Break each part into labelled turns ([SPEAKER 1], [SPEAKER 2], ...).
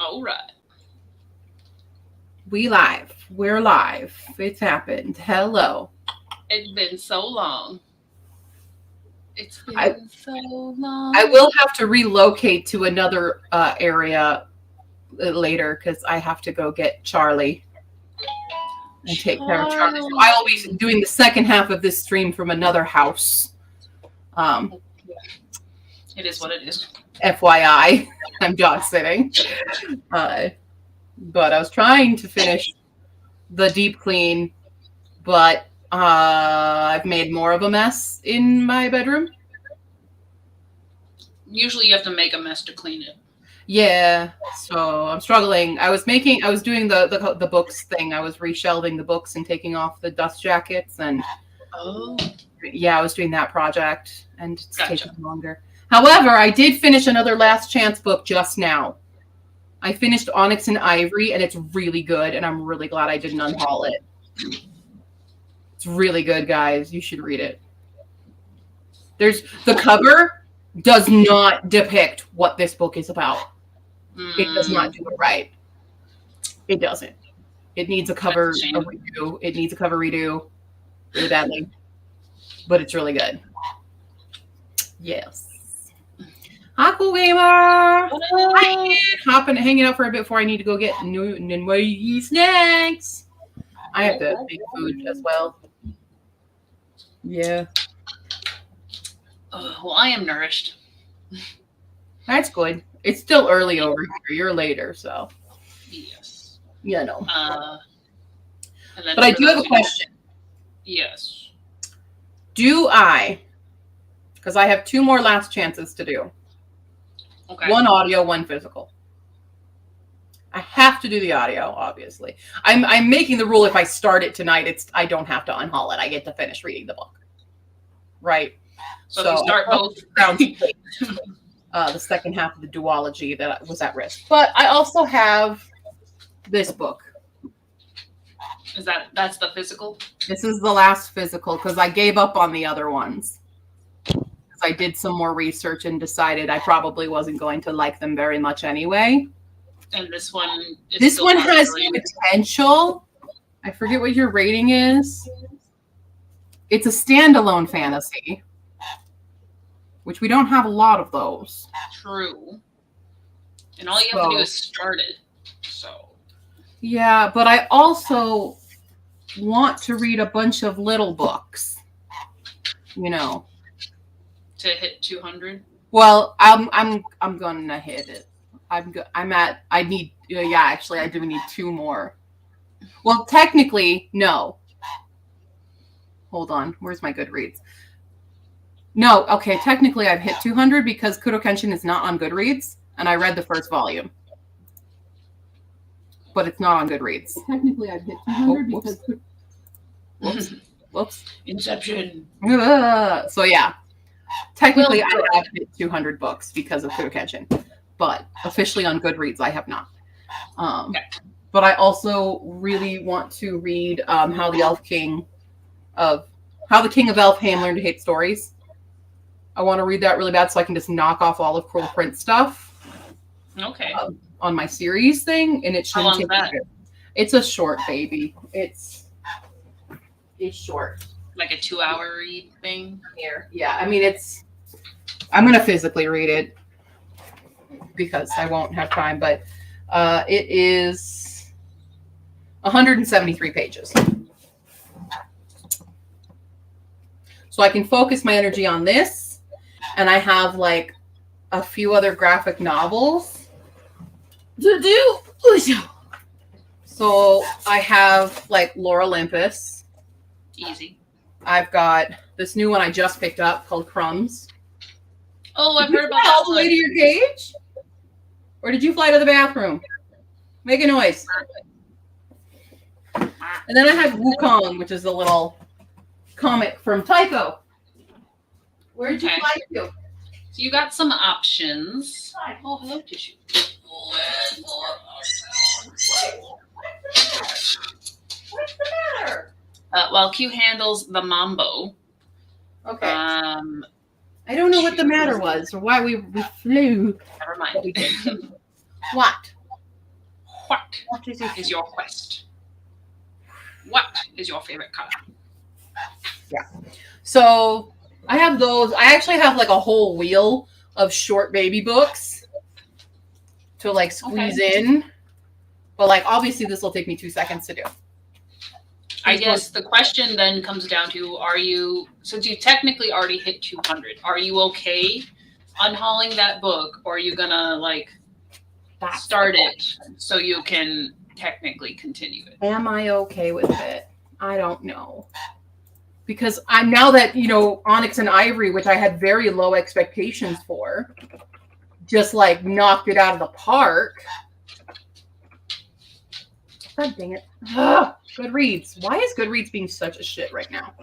[SPEAKER 1] All right.
[SPEAKER 2] We live. We're live. It's happened. Hello.
[SPEAKER 1] It's been so long. It's
[SPEAKER 2] I
[SPEAKER 1] been so
[SPEAKER 2] I
[SPEAKER 1] long.
[SPEAKER 2] will have to relocate to another area later because I have to go get Charlie and take care of Charlie. So I will be
[SPEAKER 1] Charlie.
[SPEAKER 2] doing the second half of this stream from another house. Um,
[SPEAKER 1] It is what it is.
[SPEAKER 2] FYI, I'm dog sitting. Uh, but I was trying to finish the deep clean, but I've made more of a mess in my bedroom.
[SPEAKER 1] Usually you have to make a mess to clean it.
[SPEAKER 2] Yeah, so I'm struggling. I was doing the books thing. I was reshelving the books and taking off the dust jackets, and
[SPEAKER 1] Oh,
[SPEAKER 2] yeah, I was doing that project, and it's
[SPEAKER 1] gotcha.
[SPEAKER 2] taking longer. However, I did finish another Last Chance book just now. I finished Onyx and Ivory, and it's really good, and I'm really glad I didn't unhaul it. It's really good, guys. You should read it. There's the cover does not depict what this book is about. It does not
[SPEAKER 1] Mm,
[SPEAKER 2] do it right. It doesn't. It needs
[SPEAKER 1] that's a
[SPEAKER 2] a
[SPEAKER 1] shame.
[SPEAKER 2] redo. It needs a cover redo really badly, but it's really good. Yes. Hi, cool gamer. Hi,
[SPEAKER 1] What?
[SPEAKER 2] hopping, hanging out for a bit before I need to go get new snacks. I have to make food as well. Yeah,
[SPEAKER 1] Well, I am nourished.
[SPEAKER 2] that's good. It's still early over here. You're later, so
[SPEAKER 1] Yes.
[SPEAKER 2] you know.
[SPEAKER 1] Uh, and then
[SPEAKER 2] But I
[SPEAKER 1] for
[SPEAKER 2] do have
[SPEAKER 1] those
[SPEAKER 2] a
[SPEAKER 1] who don't,
[SPEAKER 2] question.
[SPEAKER 1] yes.
[SPEAKER 2] Do I? Because I have two more last chances to do.
[SPEAKER 1] Okay.
[SPEAKER 2] One audio, one physical. I have to do the audio, obviously. I'm making the rule if I start it tonight, I don't have to unhaul it. I get to finish reading the book. Right.
[SPEAKER 1] So if you
[SPEAKER 2] So
[SPEAKER 1] start
[SPEAKER 2] I
[SPEAKER 1] both,
[SPEAKER 2] found the second half of the duology that was at risk. But I also have this book.
[SPEAKER 1] that's the physical?
[SPEAKER 2] This is the last physical because I gave up on the other ones. Because I did some more research and decided I probably wasn't going to like them very much anyway.
[SPEAKER 1] And this one is
[SPEAKER 2] This
[SPEAKER 1] still
[SPEAKER 2] one has
[SPEAKER 1] possible.
[SPEAKER 2] potential. I forget what your rating is. It's a standalone fantasy, which we don't have a lot of those.
[SPEAKER 1] True. And all you have to do
[SPEAKER 2] So,
[SPEAKER 1] is start it. So,
[SPEAKER 2] yeah, but I also want to read a bunch of little books, you know.
[SPEAKER 1] to hit 200.
[SPEAKER 2] Well, I'm going to hit it. I'm at I need yeah, actually I do need two more. Well, technically, no. Hold on. Where's my Goodreads? No, okay, technically I've hit 200 because Kudo Kenshin is not on Goodreads and I read the first volume. But it's not on Goodreads. Technically I've hit 200 because whoops. Whoops.
[SPEAKER 1] Inception.
[SPEAKER 2] So yeah, technically
[SPEAKER 1] Well,
[SPEAKER 2] I have hit 200 books because of Kudo Kenshin, but officially on Goodreads I have not.
[SPEAKER 1] okay.
[SPEAKER 2] But I also really want to read how the King of Elfheim learned to hate stories. I want to read that really bad so I can just knock off all of Cruel Prince stuff
[SPEAKER 1] Okay.
[SPEAKER 2] on my series thing, and it
[SPEAKER 1] How
[SPEAKER 2] shouldn't
[SPEAKER 1] long's
[SPEAKER 2] take
[SPEAKER 1] that?
[SPEAKER 2] me. It's a short baby. It's short.
[SPEAKER 1] Like a 2-hour read thing?
[SPEAKER 2] Here, yeah. I mean, I'm gonna physically read it because I won't have time, but it is 173 pages. So I can focus my energy on this, and I have like a few other graphic novels to do. So I have like Lore Olympus.
[SPEAKER 1] Easy.
[SPEAKER 2] I've got this new one I just picked up called Crumbs.
[SPEAKER 1] Oh, I've
[SPEAKER 2] Did you
[SPEAKER 1] heard about
[SPEAKER 2] fly
[SPEAKER 1] that
[SPEAKER 2] all the way
[SPEAKER 1] one.
[SPEAKER 2] to your cage? Or did you fly to the bathroom? Make a noise. And then I have Wukong, which is a little comic from Tycho. Where did you
[SPEAKER 1] Okay.
[SPEAKER 2] fly to?
[SPEAKER 1] So you got some options. Oh, hello, tissue.
[SPEAKER 2] What's the matter?
[SPEAKER 1] While Q handles the mambo.
[SPEAKER 2] Okay.
[SPEAKER 1] I
[SPEAKER 2] don't know what the matter was or why we flew.
[SPEAKER 1] Never mind.
[SPEAKER 2] What?
[SPEAKER 1] What is your quest? What is your favorite color?
[SPEAKER 2] So I have those. I actually have like a whole wheel of short baby books to like squeeze in. But like obviously this will take me 2 seconds to do.
[SPEAKER 1] I guess the question then comes down to, are you, since you technically already hit 200, are you okay unhauling that book, or are you gonna like start it so you can technically continue it?
[SPEAKER 2] Am I okay with it? I don't know. Because I'm now that, you know, Onyx and Ivory, which I had very low expectations for, just like knocked it out of the park. God dang it. Ugh, Goodreads. Why is Goodreads being such a shit right now?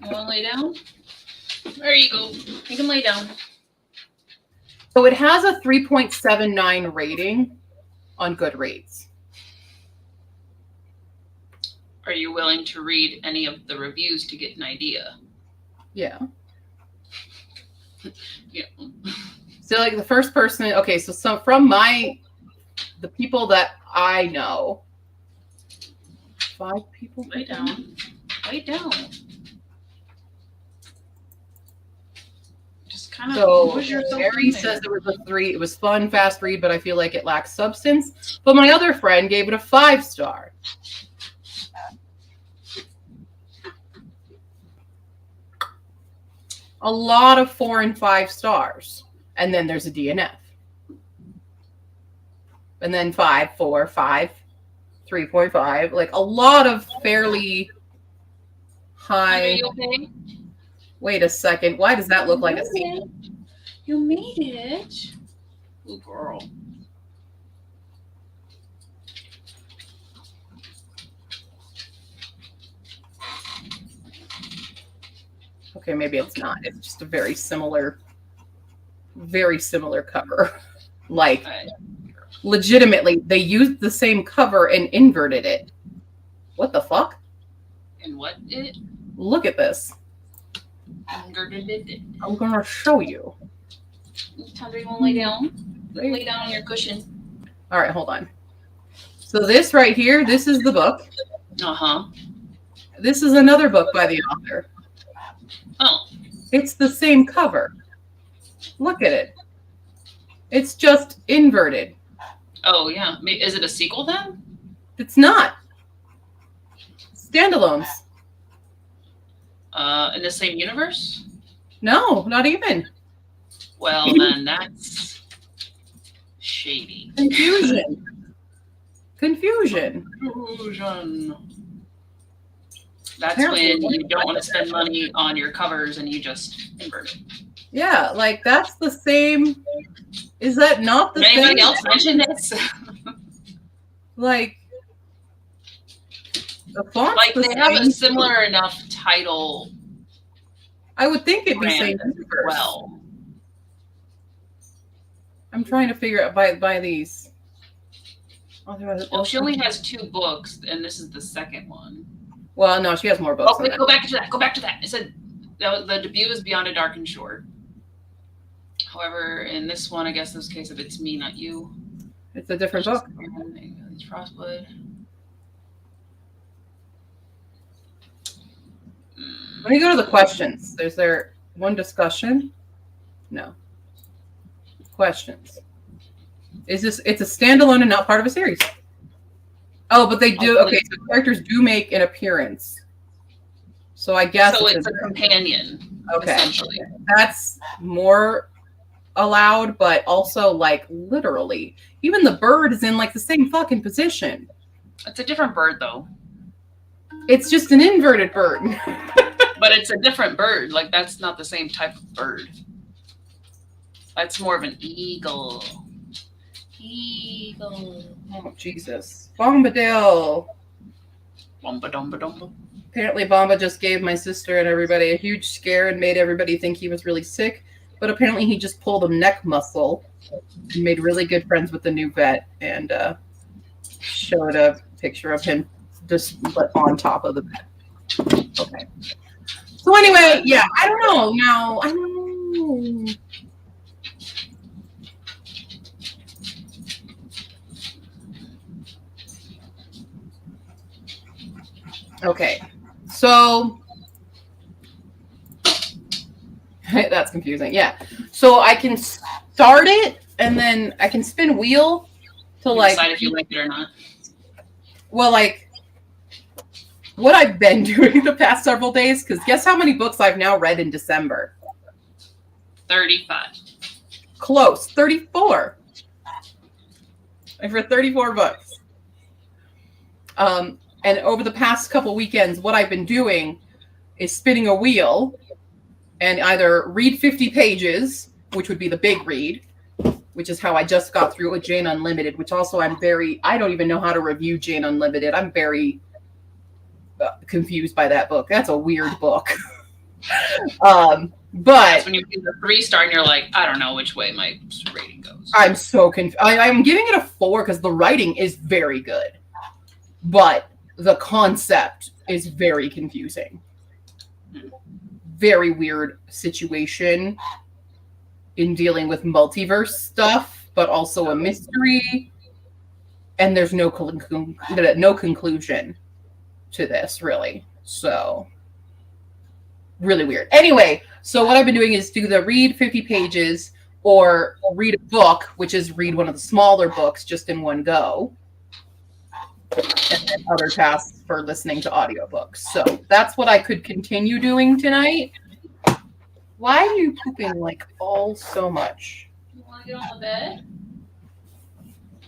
[SPEAKER 1] You want to lay down? There you go. You can lay down.
[SPEAKER 2] So it has a 3.79 rating on Goodreads.
[SPEAKER 1] Are you willing to read any of the reviews to get an idea?
[SPEAKER 2] Yeah.
[SPEAKER 1] Yeah.
[SPEAKER 2] So like the first person, okay, so from the people that I know, 5 people.
[SPEAKER 1] Lay down. Lay down. Just kind of.
[SPEAKER 2] So Mary says it was a 3. It was fun, fast read, but I feel like it lacks substance. But my other friend gave it a 5-star. A lot of 4 and 5 stars. And then there's a DNF. And then 5, 4, 5, 3.5. Like a lot of fairly high.
[SPEAKER 1] Are you okay?
[SPEAKER 2] Wait a second. Why does that look like a C?
[SPEAKER 1] You made it. Ooh, girl.
[SPEAKER 2] Okay, maybe it's not. It's just a very similar cover. Like, legitimately, they used the same cover and inverted it. What the fuck?
[SPEAKER 1] And what it?
[SPEAKER 2] Look at this. I'm going to show you.
[SPEAKER 1] Tundra, you want to lay down? Lay down on your cushion.
[SPEAKER 2] All right, hold on. So this right here, this is the book.
[SPEAKER 1] Uh-huh.
[SPEAKER 2] This is another book by the author.
[SPEAKER 1] Oh.
[SPEAKER 2] It's the same cover. Look at it. It's just inverted.
[SPEAKER 1] Oh, yeah. Is it a sequel then?
[SPEAKER 2] It's not. Standalones.
[SPEAKER 1] In the same universe?
[SPEAKER 2] No, not even.
[SPEAKER 1] Well, then that's shady.
[SPEAKER 2] Confusion.
[SPEAKER 1] That's
[SPEAKER 2] Apparently,
[SPEAKER 1] when you don't want to spend money on your covers and you just invert it.
[SPEAKER 2] Yeah, like that's the same. Is that not the
[SPEAKER 1] Did
[SPEAKER 2] same?
[SPEAKER 1] anybody else mention this?
[SPEAKER 2] Like the font.
[SPEAKER 1] Like they have a similar enough title.
[SPEAKER 2] I would think it'd be same universe.
[SPEAKER 1] Well,
[SPEAKER 2] I'm trying to figure out by these.
[SPEAKER 1] Well, she only has 2 books, and this is the second one.
[SPEAKER 2] Well, no, she has more books.
[SPEAKER 1] Oh, wait, go back to that. Go back to that. It said the debut is Beyond a Dark and Short. However, in this one, I guess this case, if it's me, not you.
[SPEAKER 2] It's a different book.
[SPEAKER 1] Frostblood.
[SPEAKER 2] Let me go to the questions. Is there one discussion? No. Questions. It's a standalone and not part of a series. Oh, but they do. Okay, so characters do make an appearance. So I guess.
[SPEAKER 1] So it's a companion.
[SPEAKER 2] Okay.
[SPEAKER 1] Essentially.
[SPEAKER 2] That's more allowed, but also like literally. Even the bird is in like the same fucking position.
[SPEAKER 1] It's a different bird though.
[SPEAKER 2] It's just an inverted bird.
[SPEAKER 1] But it's a different bird. Like that's not the same type of bird. That's more of an eagle. Eagle.
[SPEAKER 2] Oh, Jesus. Bombadil.
[SPEAKER 1] Bomba dumba dumba.
[SPEAKER 2] Apparently, Bomba just gave my sister and everybody a huge scare and made everybody think he was really sick. But apparently, he just pulled a neck muscle and made really good friends with the new vet and showed a picture of him just on top of the bed. Okay. So anyway, yeah, I don't know. Now, I don't know. Okay. So that's confusing. Yeah. So I can start it and then I can spin wheel to
[SPEAKER 1] You
[SPEAKER 2] like
[SPEAKER 1] decide if you like it or not.
[SPEAKER 2] well, like what I've been doing the past several days, because guess how many books I've now read in December?
[SPEAKER 1] 35.
[SPEAKER 2] Close. 34. For 34 books. And over the past couple weekends, what I've been doing is spinning a wheel and either read 50 pages, which would be the big read, which is how I just got through with Jane Unlimited, which also I don't even know how to review Jane Unlimited. I'm very confused by that book. That's a weird book. But
[SPEAKER 1] that's when you get the 3-star and you're like, I don't know which way my rating goes.
[SPEAKER 2] I'm so confused. I'm giving it a 4 because the writing is very good, but the concept is very confusing. Very weird situation in dealing with multiverse stuff, but also a mystery. And there's no conclusion to this, really. So, really weird. Anyway, so what I've been doing is do the read 50 pages or read a book, which is read one of the smaller books just in one go. And then other tasks for listening to audiobooks. So that's what I could continue doing tonight. Why are you pooping like all so much?
[SPEAKER 1] You want to get on the bed?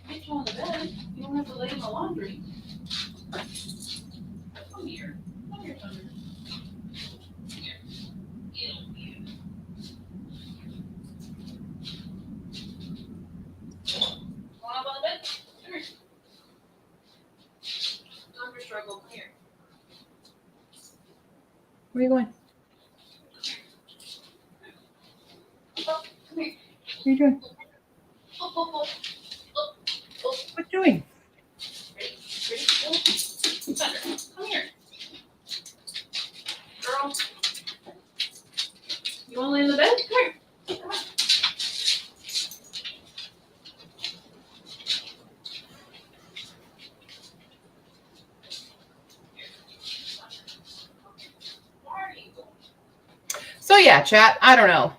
[SPEAKER 1] Get you on the bed. You don't have to lay in the laundry. Come here. Come here, Thunder. Here. Get on here. Want up on the bed? Come here. Thunder struggle. Come here.
[SPEAKER 2] Where are you going?
[SPEAKER 1] Oh, come here.
[SPEAKER 2] What are you doing?
[SPEAKER 1] Oh, oh, oh. Oh, oh.
[SPEAKER 2] What are you doing?
[SPEAKER 1] Ready? Ready? Go. Thunder, come here. Girl. You want to lay in the bed? Come here. Come on. Where are you going?
[SPEAKER 2] So yeah, chat, I don't know.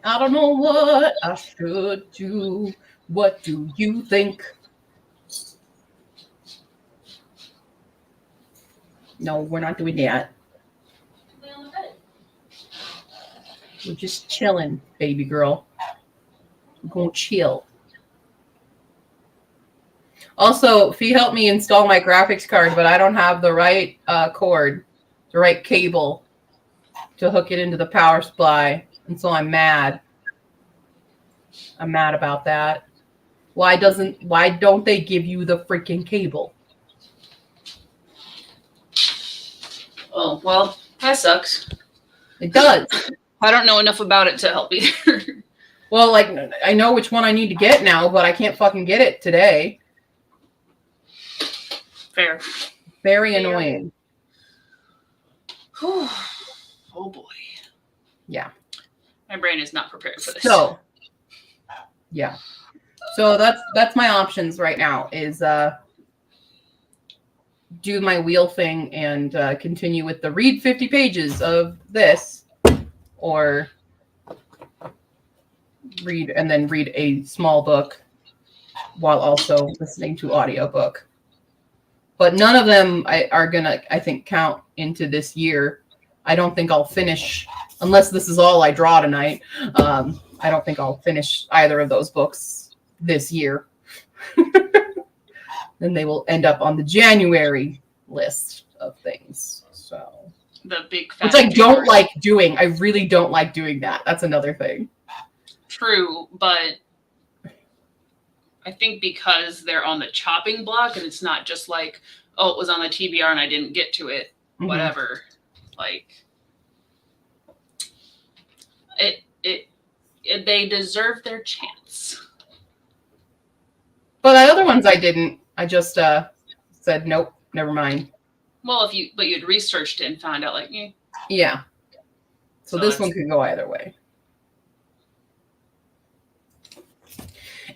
[SPEAKER 2] I don't know what I should do. What do you think? No, we're not doing that.
[SPEAKER 1] Lay on the bed.
[SPEAKER 2] We're just chilling, baby girl. We're going to chill. Also, Fee helped me install my graphics card, but I don't have the right cord, the right cable to hook it into the power supply. And so I'm mad. I'm mad about that. Why don't they give you the freaking cable?
[SPEAKER 1] Oh, well, that sucks.
[SPEAKER 2] It does.
[SPEAKER 1] I don't know enough about it to help either.
[SPEAKER 2] Well, like, I know which one I need to get now, but I can't fucking get it today.
[SPEAKER 1] Fair.
[SPEAKER 2] Very annoying.
[SPEAKER 1] Oh boy.
[SPEAKER 2] Yeah.
[SPEAKER 1] My brain is not prepared for this.
[SPEAKER 2] So, yeah. So that's my options right now is do my wheel thing and continue with the read 50 pages of this, or read a small book while also listening to audiobook. But none of them are gonna, I think, count into this year. I don't think I'll finish, unless this is all I draw tonight. I don't think I'll finish either of those books this year. Then they will end up on the January list of things. So
[SPEAKER 1] The big fat
[SPEAKER 2] which I don't like doing. I really don't like doing that. That's another thing.
[SPEAKER 1] True, but I think because they're on the chopping block and it's not just like, oh, it was on the TBR and I didn't get to it, whatever. Like they deserve their chance.
[SPEAKER 2] But the other ones I didn't. I just said nope, never mind.
[SPEAKER 1] Well, but you'd researched it and found out like,
[SPEAKER 2] Yeah. So this one could go either way.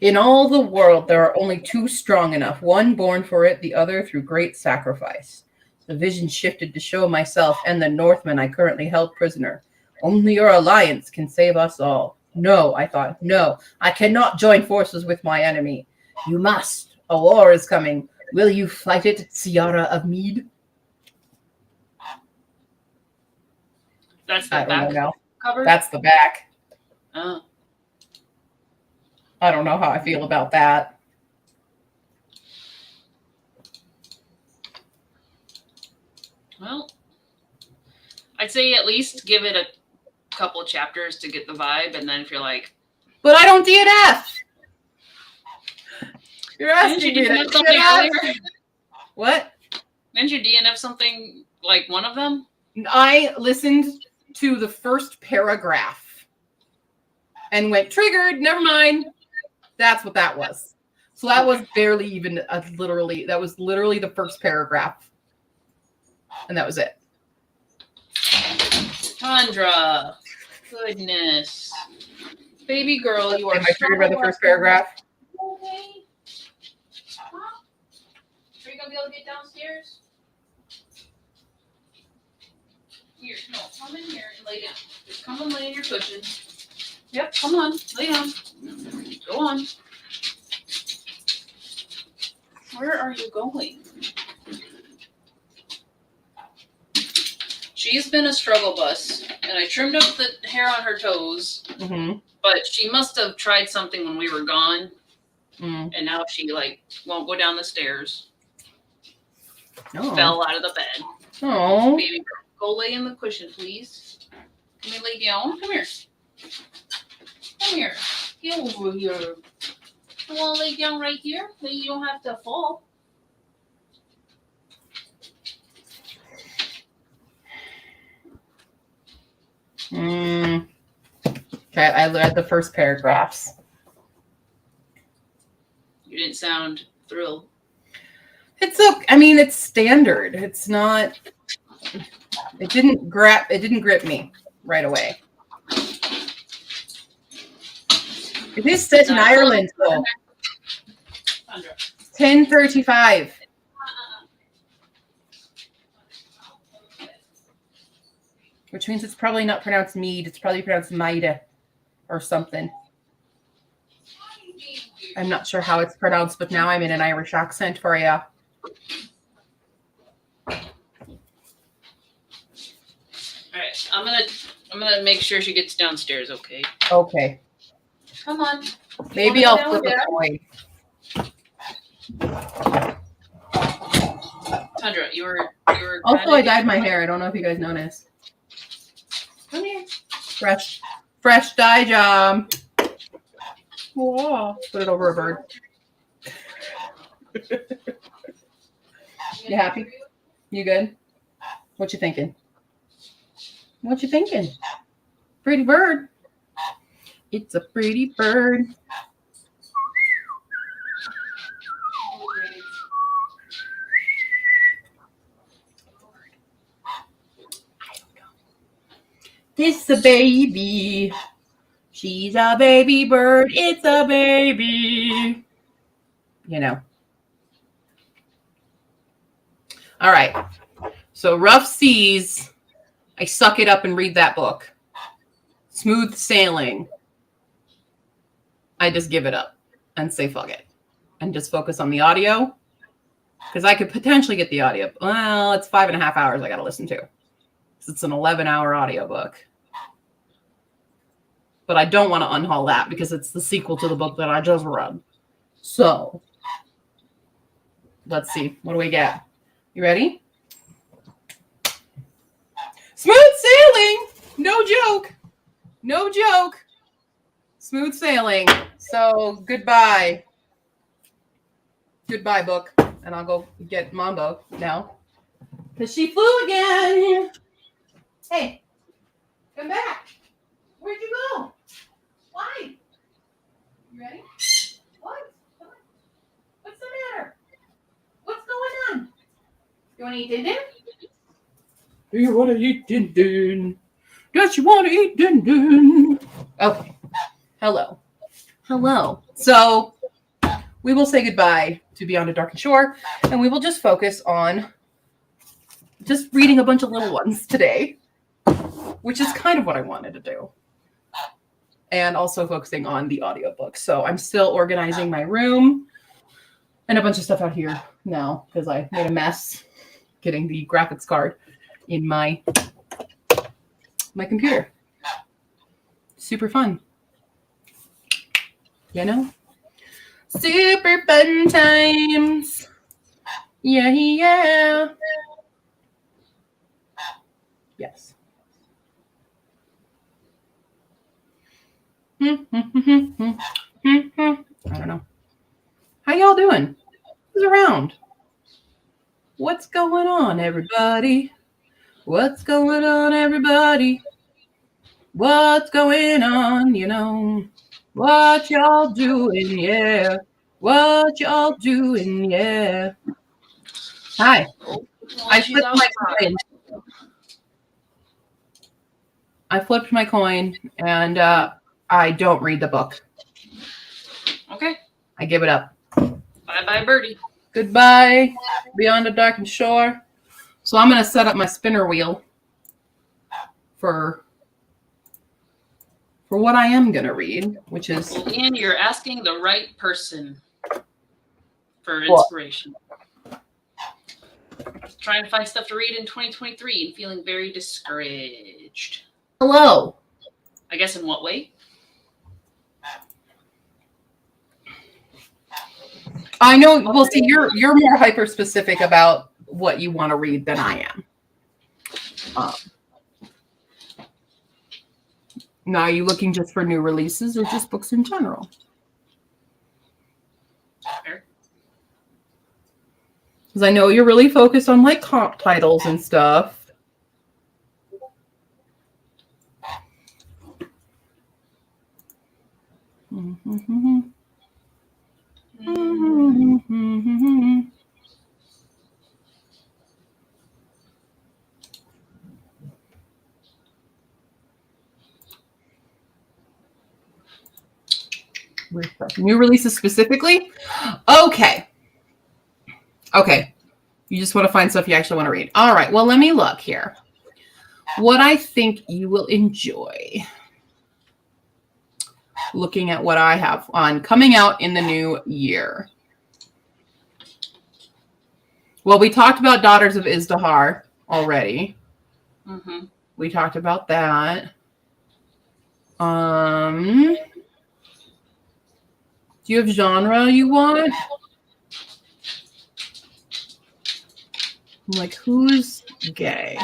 [SPEAKER 2] In all the world, there are only two strong enough, one born for it, the other through great sacrifice. The vision shifted to show myself and the Northmen I currently held prisoner. Only your alliance can save us all. No, I thought, no, I cannot join forces with my enemy. You must. A war is coming. Will you fight it, Ciara of Mead?
[SPEAKER 1] That's
[SPEAKER 2] I
[SPEAKER 1] the
[SPEAKER 2] don't know
[SPEAKER 1] back
[SPEAKER 2] now.
[SPEAKER 1] cover?
[SPEAKER 2] That's the back.
[SPEAKER 1] Oh.
[SPEAKER 2] I don't know how I feel about that.
[SPEAKER 1] Well, I'd say at least give it a couple chapters to get the vibe, and then if you're like,
[SPEAKER 2] but I don't DNF. You're
[SPEAKER 1] didn't
[SPEAKER 2] asking
[SPEAKER 1] you
[SPEAKER 2] me
[SPEAKER 1] DNF
[SPEAKER 2] to
[SPEAKER 1] something earlier?
[SPEAKER 2] What?
[SPEAKER 1] Didn't you DNF something like one of them?
[SPEAKER 2] I listened to the first paragraph and went, triggered, never mind. That's what that was. So that was barely even that was literally the first paragraph. And that was it.
[SPEAKER 1] Chandra. Goodness. Baby girl, you are
[SPEAKER 2] Am I triggered by the first paragraph?
[SPEAKER 1] Okay. Huh? Are you going to be able to get downstairs? Here, no, come in here and lay down. Just come and lay in your cushion. Yep, come on, lay down. Go on. Where are you going? She's been a struggle bus, and I trimmed up the hair on her toes, but she must have tried something when we were gone, and now she, won't go down the stairs.
[SPEAKER 2] Oh.
[SPEAKER 1] Fell out of the bed.
[SPEAKER 2] Oh.
[SPEAKER 1] Baby girl, go lay in the cushion, please. Can we lay down? Come here. Come here. Get over here. You want to lay down right here? Then you don't have to fall.
[SPEAKER 2] Okay, I read the first paragraphs.
[SPEAKER 1] You didn't sound thrilled.
[SPEAKER 2] It's okay. I mean, it's standard. It's not. It didn't grip me right away. It is set in Ireland, though. 10:35. Which means it's probably not pronounced mead. It's probably pronounced Maida or something. I'm not sure how it's pronounced, but now I'm in an Irish accent for you.
[SPEAKER 1] All right, I'm gonna make sure she gets downstairs. Okay.
[SPEAKER 2] Okay.
[SPEAKER 1] Come on.
[SPEAKER 2] Maybe I'll flip a coin.
[SPEAKER 1] Tundra, you were.
[SPEAKER 2] Also, I dyed my hair. I don't know if you guys noticed.
[SPEAKER 1] Come here.
[SPEAKER 2] Fresh dye job. Whoa. Put it over a bird. You happy? You good? What you thinking? What you thinking? Pretty bird. It's a pretty bird. It's a baby. She's a baby bird. It's a baby. You know. All right. So Rough Seas. I suck it up and read that book. Smooth Sailing. I just give it up and say fuck it. And just focus on the audio. Because I could potentially get the audio. Well, it's 5.5 hours I got to listen to. It's an 11-hour audiobook. But I don't want to unhaul that because it's the sequel to the book that I just read. So, let's see. What do we get? You ready? Smooth sailing! No joke. No joke. Smooth sailing. So, goodbye. Goodbye, book. And I'll go get Mambo now. Because she flew again. Hey, come back. Where'd you go? Why? You ready? What? Come on. What's the matter? What's going on? You want to eat din-din? Do you want to eat din-din? Does you want to eat din-din? Okay. Hello. Hello. So we will say goodbye to Beyond a Darkened Shore, and we will just focus on just reading a bunch of little ones today, which is kind of what I wanted to do. And also focusing on the audiobook. So I'm still organizing my room and a bunch of stuff out here now because I made a mess getting the graphics card in my computer. Super fun. You know? Super fun times. Yeah, yeah. Yes. I don't know. How y'all doing? Who's around? What's going on, everybody? What's going on, everybody? What's going on, you know? What y'all doing, yeah? What y'all doing, yeah? Hi. I flipped my coin. I flipped my coin, and I don't read the book.
[SPEAKER 1] Okay.
[SPEAKER 2] I give it up.
[SPEAKER 1] Bye-bye, birdie.
[SPEAKER 2] Goodbye, Beyond a Darkened Shore. So I'm going to set up my spinner wheel for what I am going to read, which is...
[SPEAKER 1] Well, Ian, you're asking the right person for inspiration. Trying to find stuff to read in 2023 and feeling very discouraged.
[SPEAKER 2] Hello.
[SPEAKER 1] I guess in what way?
[SPEAKER 2] I know. Well, see, you're more hyper specific about what you want to read than I am. Now, are you looking just for new releases or just books in general?
[SPEAKER 1] Fair.
[SPEAKER 2] Because I know you're really focused on like comp titles and stuff. New releases specifically? Okay. You just want to find stuff you actually want to read. All right. Well, let me look here. What I think you will enjoy. Looking at what I have on coming out in the new year. Well, we talked about Daughters of Izdahar already.
[SPEAKER 1] Mm-hmm.
[SPEAKER 2] We talked about that. Do you have genre you want? I'm like, who's gay?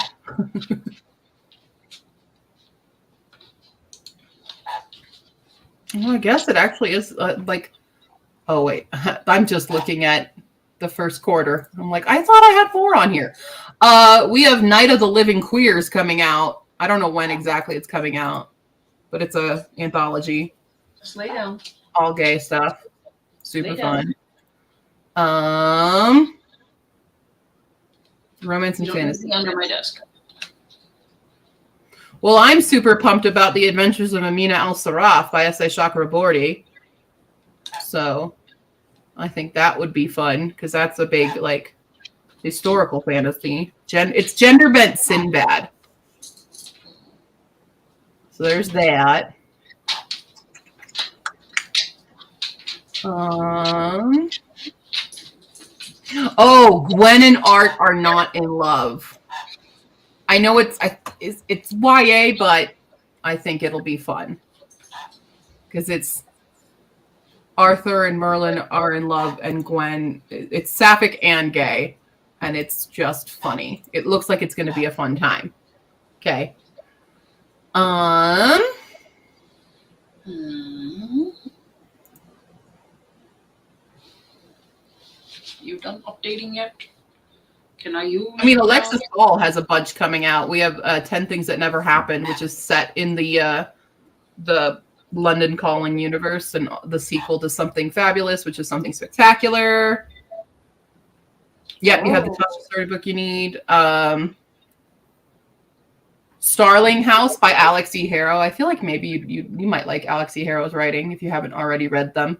[SPEAKER 2] Well, I guess it actually is like, oh, wait. I'm just looking at the first quarter. I'm like, I thought I had more on here. We have Night of the Living Queers coming out. I don't know when exactly it's coming out, but it's a anthology.
[SPEAKER 1] Just lay down.
[SPEAKER 2] All gay stuff. Super fun. Romance and fantasy.
[SPEAKER 1] Under my desk.
[SPEAKER 2] Well, I'm super pumped about The Adventures of Amina al-Sarraf by S.A. Chakraborty. So I think that would be fun because that's a big, like, historical fantasy. It's gender bent Sinbad. So there's that. Oh, Gwen and Art are not in love. I know it's YA, but I think it'll be fun because it's Arthur and Merlin are in love, and Gwen. It's sapphic and gay, and it's just funny. It looks like it's going to be a fun time. Okay.
[SPEAKER 1] You done updating yet? Can I use?
[SPEAKER 2] I mean, Alexis Ball has a bunch coming out. We have 10 Things That Never Happened, which is set in the London Calling universe, and the sequel to Something Fabulous, which is Something Spectacular. Yep, you have the top storybook you need. Starling House by Alex E. Harrow. I feel like maybe you might like Alex E. Harrow's writing if you haven't already read them.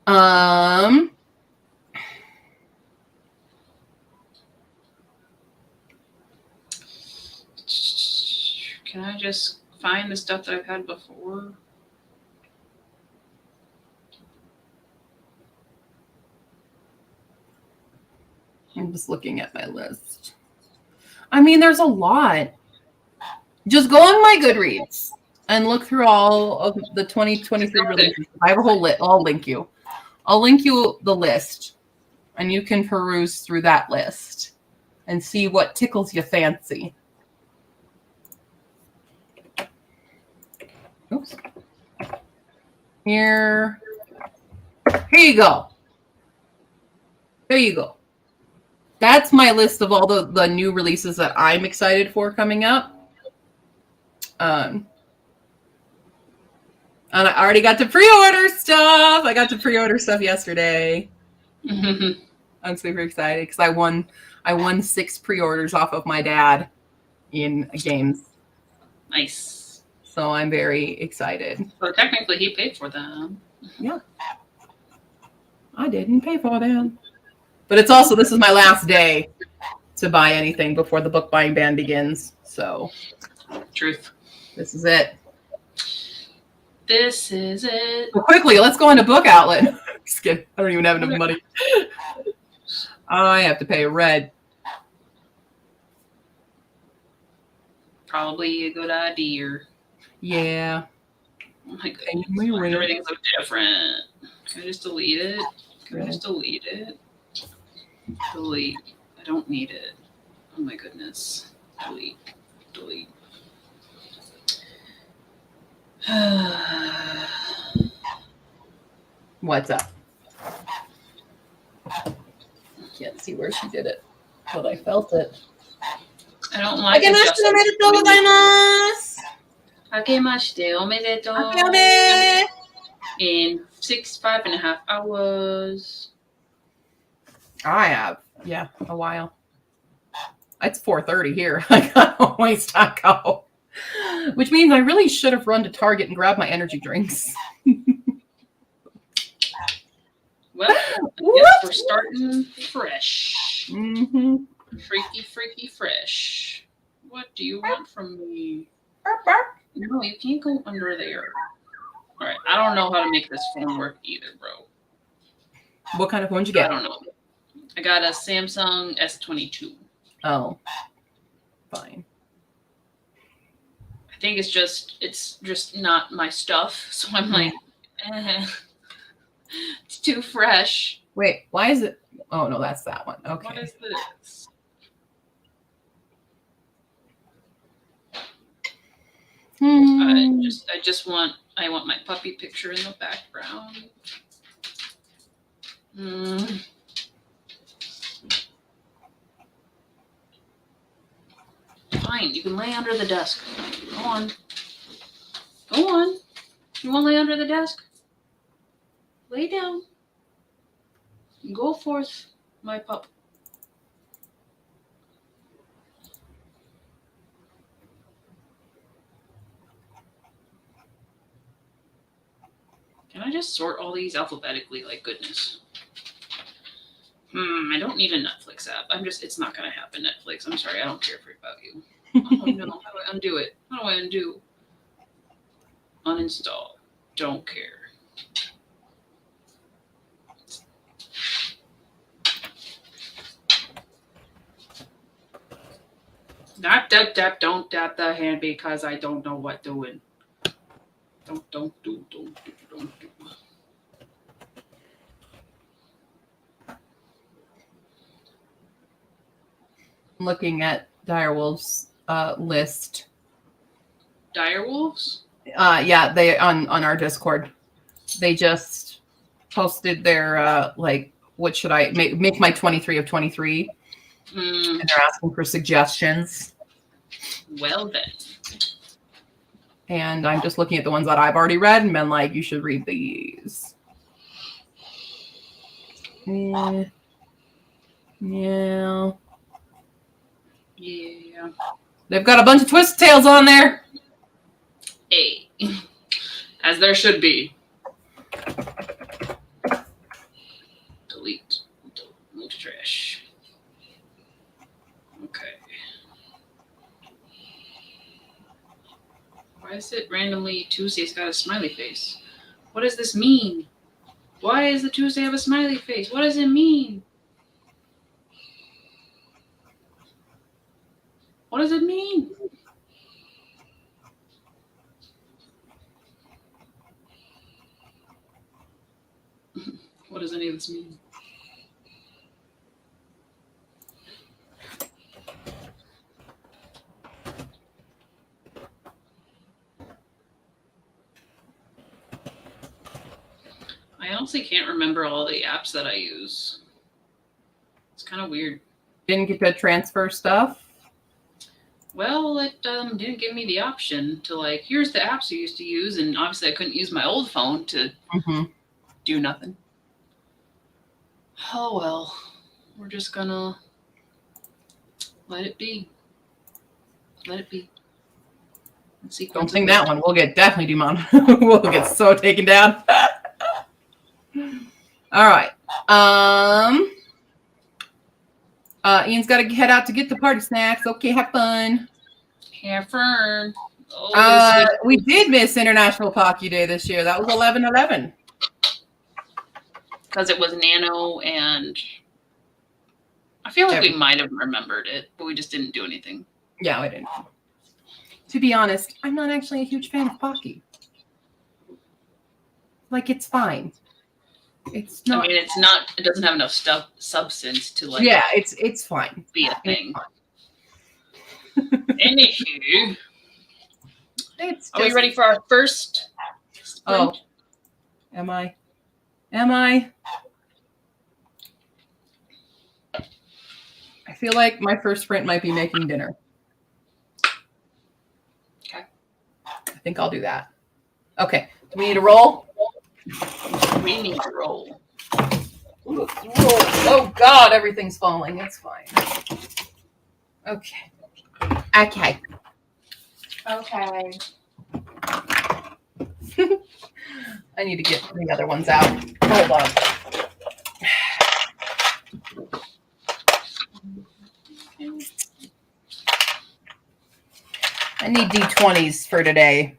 [SPEAKER 1] Can I just find the stuff that I've had before?
[SPEAKER 2] I'm just looking at my list. I mean, there's a lot. Just go on my Goodreads and look through all of the 2023 releases. I have a whole list. I'll link you. I'll link you the list, and you can peruse through that list and see what tickles your fancy. Oops. Here you go. There you go. That's my list of all the new releases that I'm excited for coming up. And I already got to pre-order stuff. I got to pre-order stuff yesterday. I'm super excited because I won 6 pre-orders off of my dad in games.
[SPEAKER 1] Nice.
[SPEAKER 2] So I'm very excited.
[SPEAKER 1] So technically he paid for them.
[SPEAKER 2] Yeah. I didn't pay for them. But it's also, this is my last day to buy anything before the book buying ban begins. So
[SPEAKER 1] Truth.
[SPEAKER 2] This is it.
[SPEAKER 1] This is it.
[SPEAKER 2] Well, quickly, let's go into Book Outlet. Just kidding. I don't even have enough money. I have to pay rent.
[SPEAKER 1] Probably a good idea.
[SPEAKER 2] Yeah.
[SPEAKER 1] Oh my goodness. Everything's so different. Can I just delete it? Can I just delete it? Delete. I don't need it. Oh my goodness. Delete. Delete.
[SPEAKER 2] What's up? Can't see where she did it, but I felt it.
[SPEAKER 1] I don't like it. In 5.5 hours.
[SPEAKER 2] I have, yeah, a while. It's 4:30 here. I got a ways to go. Which means I really should have run to Target and grabbed my energy drinks.
[SPEAKER 1] Well, I guess we're starting fresh.
[SPEAKER 2] Mm-hmm.
[SPEAKER 1] Freaky fresh. What do you want from me? No, you can't go under there. All right, I don't know how to make this phone work either, bro.
[SPEAKER 2] What kind of phone did you get?
[SPEAKER 1] I don't know. I got a Samsung S22.
[SPEAKER 2] Oh, fine.
[SPEAKER 1] I think it's just not my stuff. So I'm like, it's too fresh.
[SPEAKER 2] Wait, why is it? Oh no, that's that one. Okay.
[SPEAKER 1] What is this? I want my puppy picture in the background. Fine, you can lay under the desk. Go on. Go on. You want to lay under the desk? Lay down. Go forth, my pup. Can I just sort all these alphabetically like goodness? I don't need a Netflix app. It's not going to happen, Netflix. I'm sorry, I don't care about you. Oh no, how do I undo it? How do I undo? Uninstall. Don't care. Dap, don't tap the hand because I don't know what doing. Don't do.
[SPEAKER 2] Looking at Direwolf's list.
[SPEAKER 1] Direwolves?
[SPEAKER 2] Yeah, they on our Discord. They just posted their what should I make my 23 of 23? And they're asking for suggestions.
[SPEAKER 1] Well then.
[SPEAKER 2] And I'm just looking at the ones that I've already read and been like, you should read these. Yeah. They've got a bunch of twist tails on there.
[SPEAKER 1] A. As there should be. Delete. Delete trash. Okay. Why is it randomly Tuesday's got a smiley face? What does this mean? Why does the Tuesday have a smiley face? What does it mean? What does it mean? What does any of this mean? I honestly can't remember all the apps that I use. It's kind of weird.
[SPEAKER 2] Didn't get to transfer stuff.
[SPEAKER 1] Well, it didn't give me the option to like, here's the apps you used to use, and obviously I couldn't use my old phone to do nothing. Oh well, we're just gonna let it be. Let it be.
[SPEAKER 2] Don't think that one. We'll get definitely demonetized. We'll get so taken down. All right. Ian's got to head out to get the party snacks. Okay, have fun.
[SPEAKER 1] Have fun. Oh,
[SPEAKER 2] we did miss International Pocky Day this year. That was 11/11.
[SPEAKER 1] Because it was Nano, and I feel like we might have remembered it, but we just didn't do anything.
[SPEAKER 2] Yeah, we didn't. To be honest, I'm not actually a huge fan of Pocky. Like, it's fine. It's not.
[SPEAKER 1] I mean, it's not. It doesn't have enough substance to like.
[SPEAKER 2] Yeah, it's fine.
[SPEAKER 1] Be a thing. Anywho, are we ready for our first sprint?
[SPEAKER 2] Oh, am I? I feel like my first sprint might be making dinner.
[SPEAKER 1] Okay.
[SPEAKER 2] I think I'll do that. Okay. Do we need a roll?
[SPEAKER 1] We need to roll.
[SPEAKER 2] Roll. Oh God, everything's falling. It's fine. Okay. Okay. I need to get the other ones out. Hold on. I need D20s for today.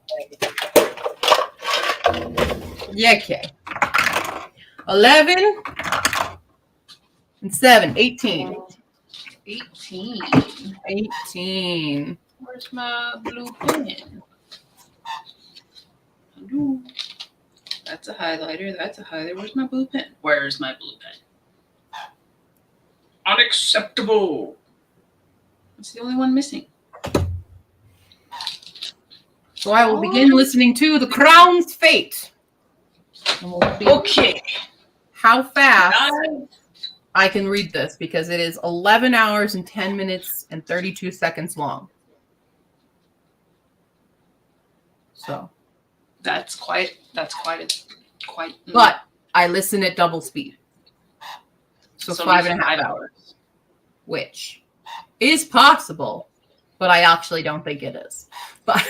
[SPEAKER 2] Yeah, okay. 11 and 7, 18. 18.
[SPEAKER 1] Where's my blue pen? Hello. That's a highlighter. That's a highlighter. Where's my blue pen? Where's my blue pen? Unacceptable. It's the only one missing.
[SPEAKER 2] So I will begin listening to The Crown's Fate. And we'll see
[SPEAKER 1] okay.
[SPEAKER 2] How fast I can read this, because it is 11 hours and 10 minutes and 32 seconds long. So
[SPEAKER 1] that's quite.
[SPEAKER 2] But I listen at double speed. So 5.5 hours. Which is possible, but I actually don't think it is. But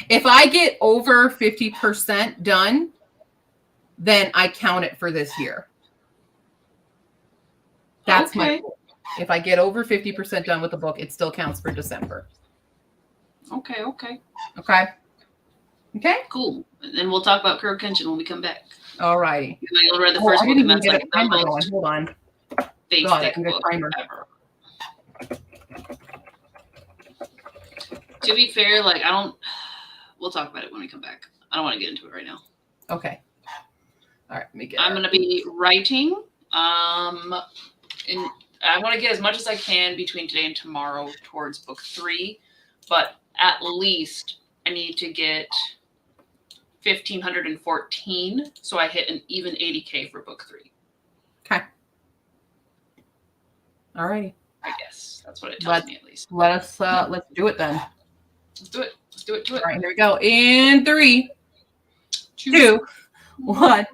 [SPEAKER 2] if I get over 50% done, then I count it for this year. That's my goal. If I get over 50% done with the book, it still counts for December.
[SPEAKER 1] Okay. Cool. And then we'll talk about Kuro Kenshin when we come back.
[SPEAKER 2] All righty.
[SPEAKER 1] You'll read the first book, and that's like the most
[SPEAKER 2] hold on.
[SPEAKER 1] basic book ever. To be fair, like we'll talk about it when we come back. I don't want to get into it right now.
[SPEAKER 2] Okay. All right.
[SPEAKER 1] I'm going to be writing. And I want to get as much as I can between today and tomorrow towards book 3, but at least I need to get 1,514 so I hit an even 80K for book 3.
[SPEAKER 2] Okay. All righty.
[SPEAKER 1] I guess that's what it tells me at least.
[SPEAKER 2] Let's do it then.
[SPEAKER 1] Let's do it.
[SPEAKER 2] All right, here we go. In 3, 2, 1.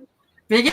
[SPEAKER 2] Begin.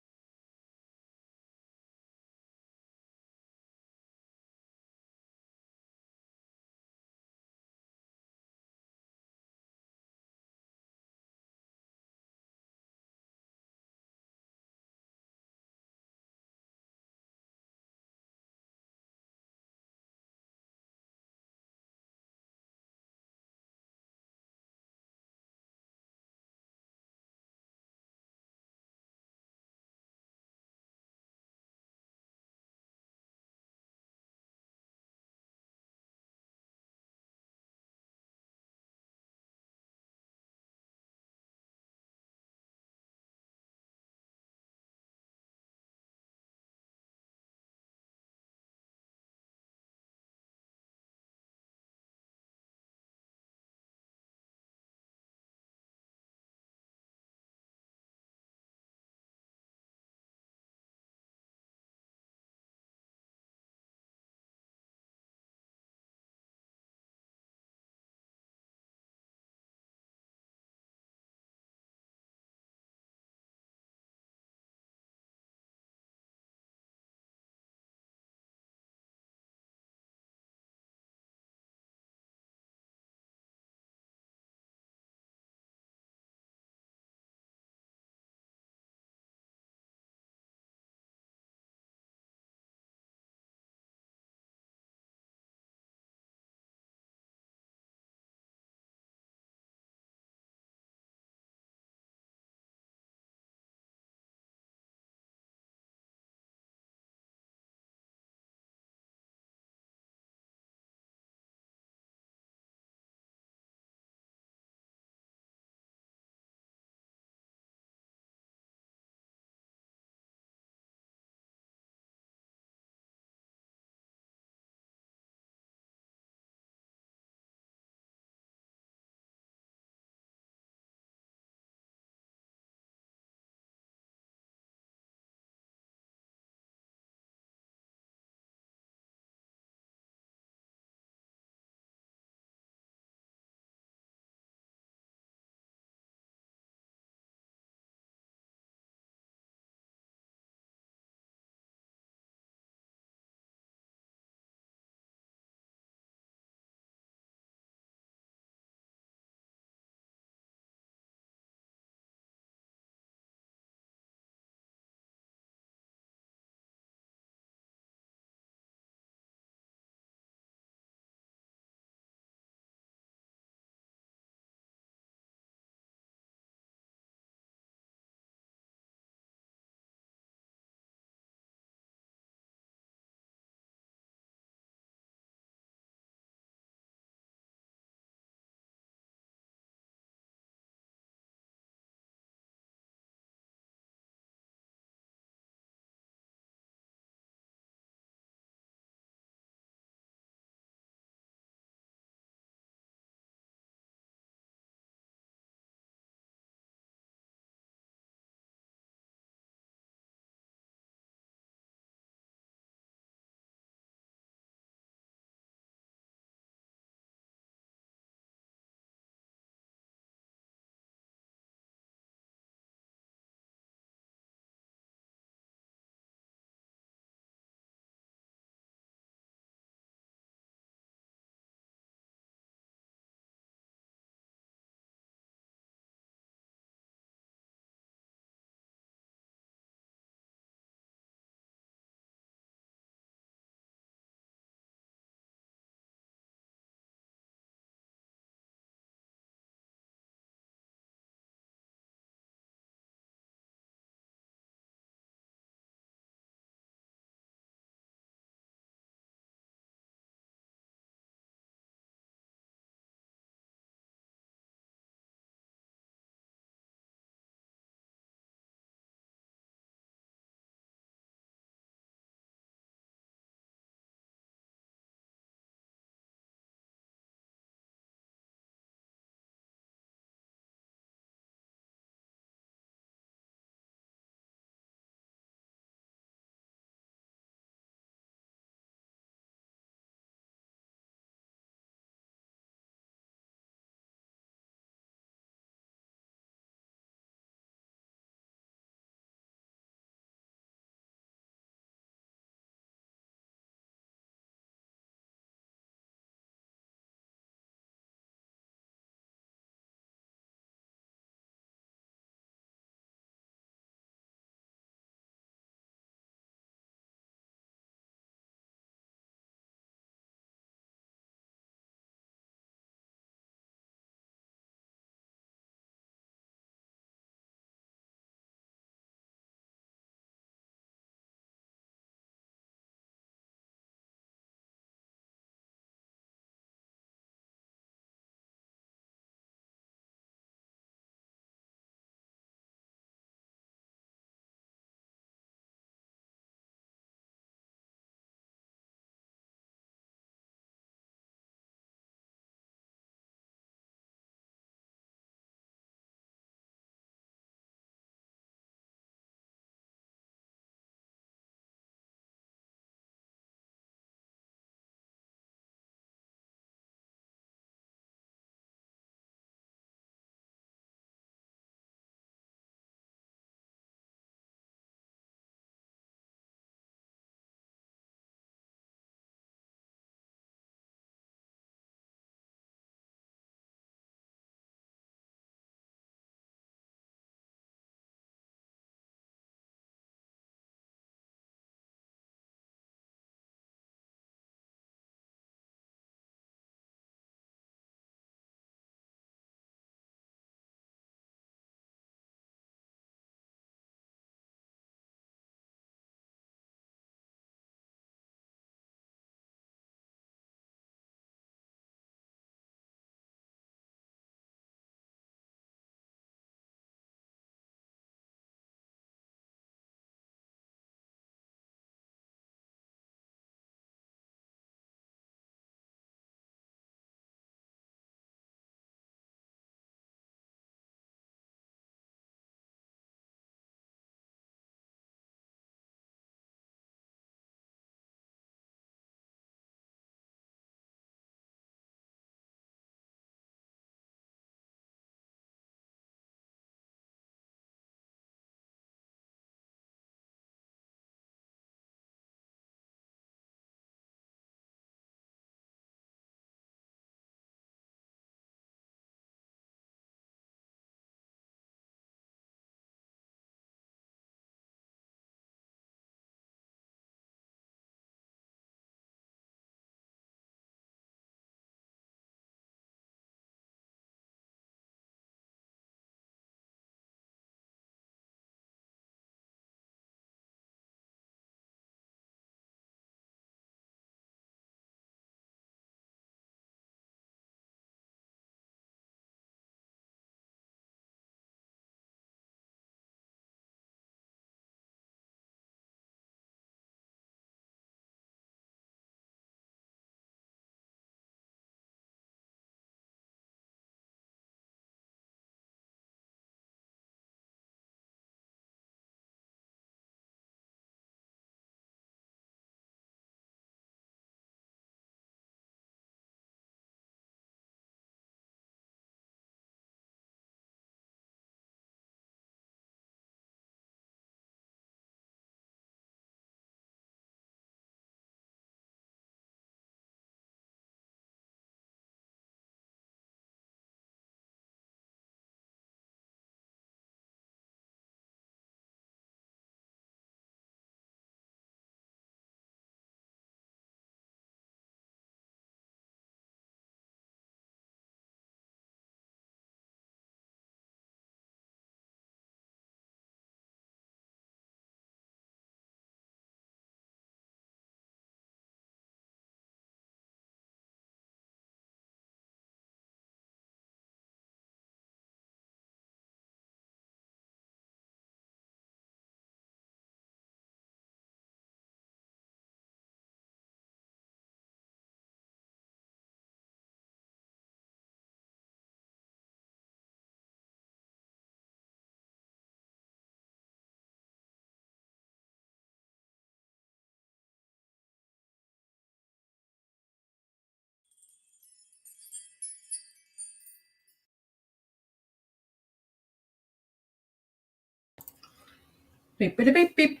[SPEAKER 2] Beep, beep, beep, beep.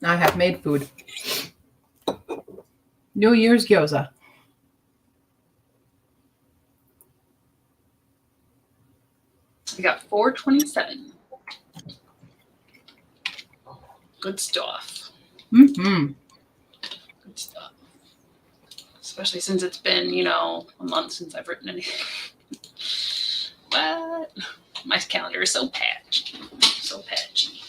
[SPEAKER 2] I have made food. New Year's gyoza.
[SPEAKER 1] We got 427. Good stuff.
[SPEAKER 2] Mm-hmm.
[SPEAKER 1] Good stuff. Especially since it's been, a month since I've written anything. What? My calendar is so patchy. So patchy.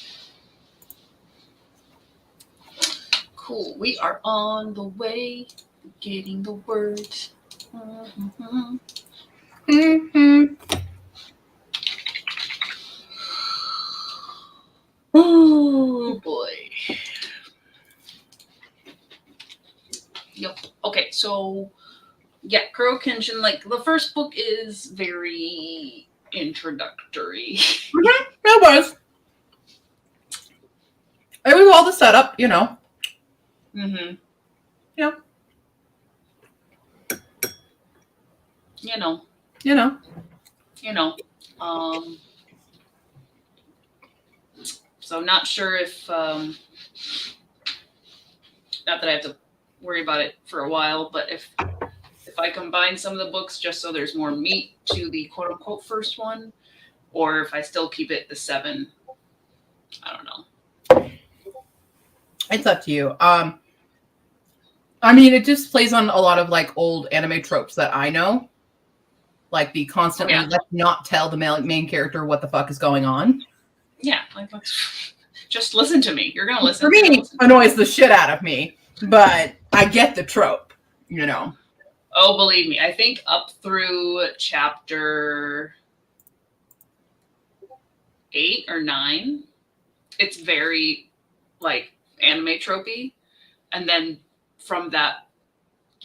[SPEAKER 1] Cool. We are on the way to getting the word. Mm-hmm.
[SPEAKER 2] Mm-hmm.
[SPEAKER 1] Oh boy. Yep. Okay, so yeah, Kuro Kenshin, like the first book is very introductory.
[SPEAKER 2] Mm-hmm. It was. It was all the setup,
[SPEAKER 1] Mm-hmm.
[SPEAKER 2] Yeah.
[SPEAKER 1] So not sure if not that I have to worry about it for a while, but if I combine some of the books just so there's more meat to the quote unquote first one, or if I still keep it the 7, I don't know.
[SPEAKER 2] It's up to you. I mean, it just plays on a lot of like old anime tropes that I know. Like the constantly, let's not tell the main character what the fuck is going on.
[SPEAKER 1] Yeah, like just listen to me. You're gonna listen.
[SPEAKER 2] For me, annoys the shit out of me, but I get the trope,
[SPEAKER 1] Oh, believe me, I think up through chapter 8 or 9, it's very like anime tropey, and then from that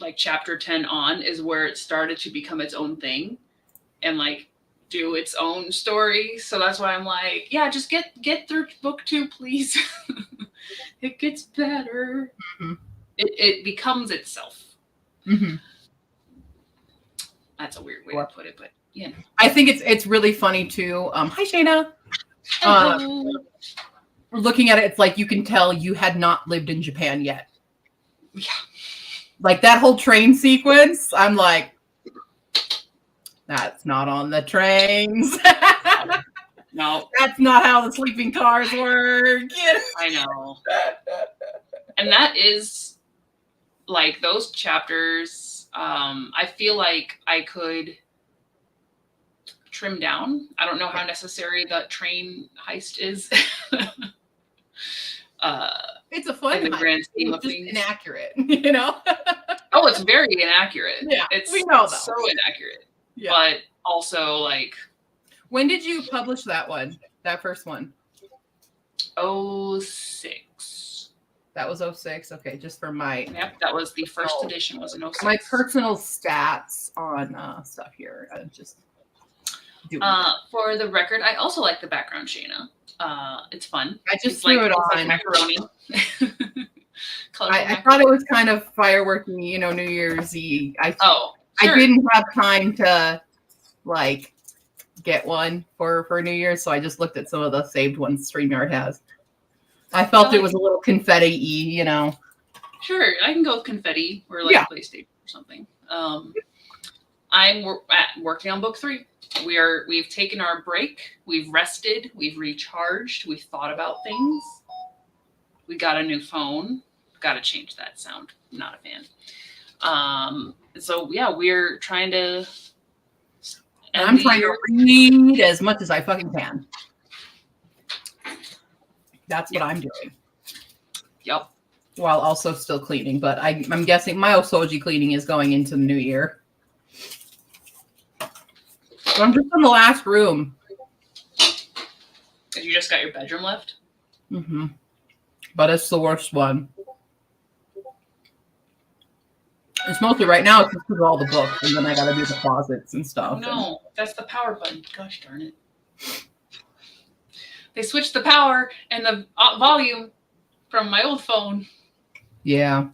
[SPEAKER 1] like chapter 10 on is where it started to become its own thing and like do its own story. So that's why I'm like, yeah, just get through book 2, please. It gets better.
[SPEAKER 2] Mm-hmm.
[SPEAKER 1] It becomes itself.
[SPEAKER 2] Mm-hmm.
[SPEAKER 1] That's a weird way to put it, but
[SPEAKER 2] I think it's really funny too. Hi, Shayna. Looking at it, it's like you can tell you had not lived in Japan yet.
[SPEAKER 1] Yeah.
[SPEAKER 2] Like that whole train sequence, I'm like, that's not on the trains.
[SPEAKER 1] No.
[SPEAKER 2] That's not how the sleeping cars work.
[SPEAKER 1] I know. And that is like those chapters, I feel like I could trim down. I don't know how necessary the train heist is.
[SPEAKER 2] It's a fun
[SPEAKER 1] in the grand scheme
[SPEAKER 2] it's
[SPEAKER 1] of
[SPEAKER 2] just
[SPEAKER 1] things.
[SPEAKER 2] inaccurate,
[SPEAKER 1] Oh, it's very inaccurate.
[SPEAKER 2] Yeah,
[SPEAKER 1] it's
[SPEAKER 2] we know that.
[SPEAKER 1] So inaccurate.
[SPEAKER 2] Yeah.
[SPEAKER 1] But also like.
[SPEAKER 2] When did you publish that one? That first one?
[SPEAKER 1] 06.
[SPEAKER 2] That was 06. Okay, just for my.
[SPEAKER 1] Yep, that was the first edition. Was in 06.
[SPEAKER 2] My personal stats on stuff here. Just.
[SPEAKER 1] For the record, I also like the background, Shayna. It's fun.
[SPEAKER 2] I just threw it on.
[SPEAKER 1] Like macaroni.
[SPEAKER 2] I thought it was kind of fireworky, New Year's Eve.
[SPEAKER 1] Sure.
[SPEAKER 2] I didn't have time to like get one for New Year's, so I just looked at some of the saved ones StreamYard has. I felt it was a little confetti-y,
[SPEAKER 1] Sure, I can go with confetti or like PlayStation or something. I'm working on book 3. We've taken our break. We've rested. We've recharged. We've thought about things. We got a new phone. Got to change that sound. Not a fan. So yeah, we're trying to.
[SPEAKER 2] I'm trying to read as much as I fucking can. That's what I'm doing.
[SPEAKER 1] Yep.
[SPEAKER 2] While also still cleaning, but I'm guessing my Osoji cleaning is going into the new year. So I'm just in the last room.
[SPEAKER 1] You just got your bedroom left?
[SPEAKER 2] Mm-hmm. But it's the worst one. It's mostly right now it's just because of all the books, and then I gotta do the closets and stuff.
[SPEAKER 1] No, that's the power button. Gosh darn it. They switched the power and the volume from my old phone.
[SPEAKER 2] Yeah.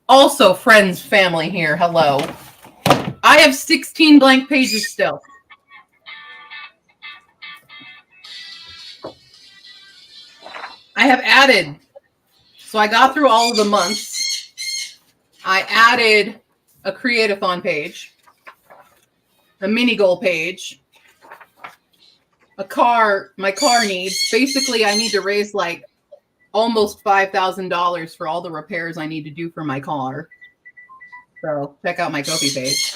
[SPEAKER 2] Also, friends, family here, hello. I have 16 blank pages still. I have added. So I got through all of the months. I added a create-a-thon page, a mini goal page, my car needs. Basically, I need to raise like almost $5,000 for all the repairs I need to do for my car. So check out my Ko-fi page.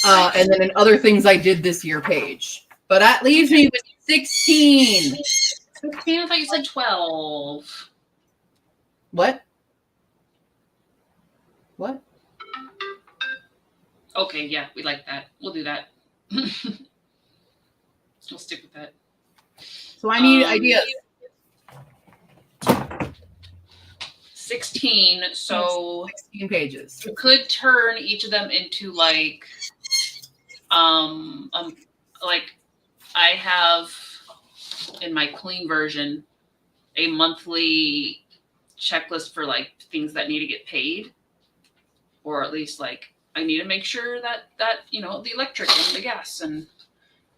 [SPEAKER 2] And then in other things I did this year page. But that leaves me with 16.
[SPEAKER 1] 16? I thought you said 12.
[SPEAKER 2] What? What?
[SPEAKER 1] Okay, yeah, we like that. We'll do that. We'll stick with that.
[SPEAKER 2] So I need ideas.
[SPEAKER 1] 16. So
[SPEAKER 2] 16 pages.
[SPEAKER 1] you could turn each of them into like I have in my clean version a monthly checklist for like things that need to get paid, or at least like I need to make sure that you know, the electric and the gas, and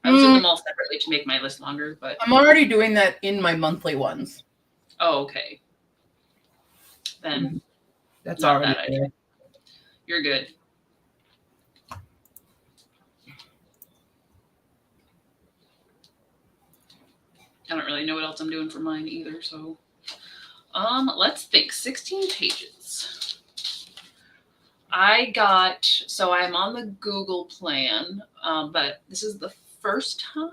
[SPEAKER 1] I was doing them all separately to make my list longer. But
[SPEAKER 2] I'm already doing that in my monthly ones.
[SPEAKER 1] Oh, okay. Then
[SPEAKER 2] that's
[SPEAKER 1] not
[SPEAKER 2] already
[SPEAKER 1] that idea. You're good. I don't really know what else I'm doing for mine either, so let's think. 16 pages. I'm on the Google plan, but this is the first time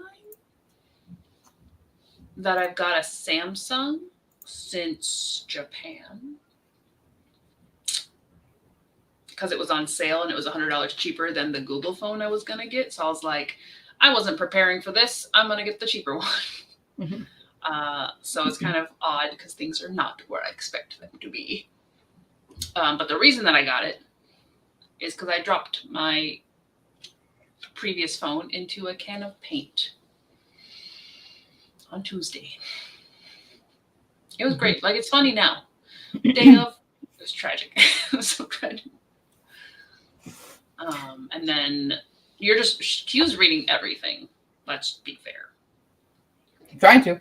[SPEAKER 1] that I've got a Samsung since Japan, because it was on sale and it was $100 cheaper than the Google phone I was gonna get. So I was like, I wasn't preparing for this. I'm gonna get the cheaper one.
[SPEAKER 2] Mm-hmm.
[SPEAKER 1] So it's kind of odd because things are not where I expect them to be. But the reason that I got it is because I dropped my previous phone into a can of paint on Tuesday. It was great. Like, it's funny now. Day of, it was tragic. It was so tragic. And then Q's reading everything. Let's be fair.
[SPEAKER 2] I'm trying to.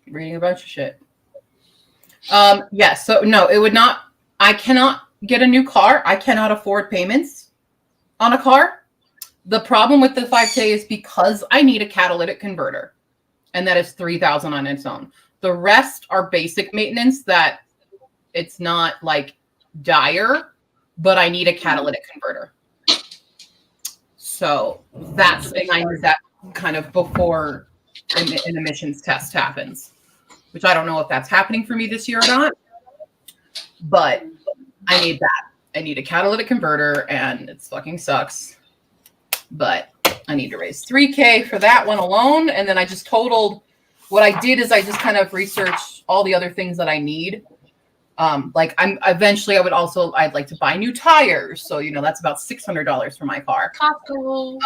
[SPEAKER 2] Reading a bunch of shit. Yes. So no, it would not. I cannot get a new car. I cannot afford payments on a car. The problem with the 5K is because I need a catalytic converter, and that is $3,000 on its own. The rest are basic maintenance that it's not like dire, but I need a catalytic converter. So that's, and I need that kind of before an emissions test happens, which I don't know if that's happening for me this year or not, but I need that. I need a catalytic converter, and it fucking sucks, but I need to raise $3K for that one alone. And then I just totaled, what I did is I just kind of researched all the other things that I need. Like I'd like to buy new tires. So, you know, that's about $600 for my car.
[SPEAKER 1] Costco.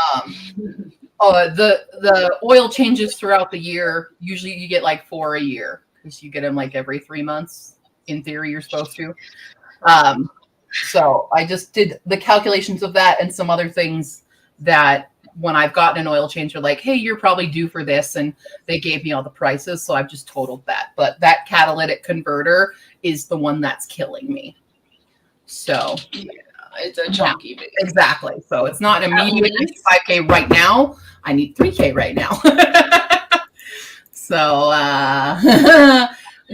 [SPEAKER 2] The oil changes throughout the year. Usually you get like 4 a year because you get them like every 3 months. In theory, you're supposed to. So I just did the calculations of that and some other things that when I've gotten an oil change, they're like, hey, you're probably due for this. And they gave me all the prices. So I've just totaled that. But that catalytic converter is the one that's killing me. So
[SPEAKER 1] yeah, it's a chunky bit.
[SPEAKER 2] Exactly. So it's not immediate 5K right now. I need 3K right now. So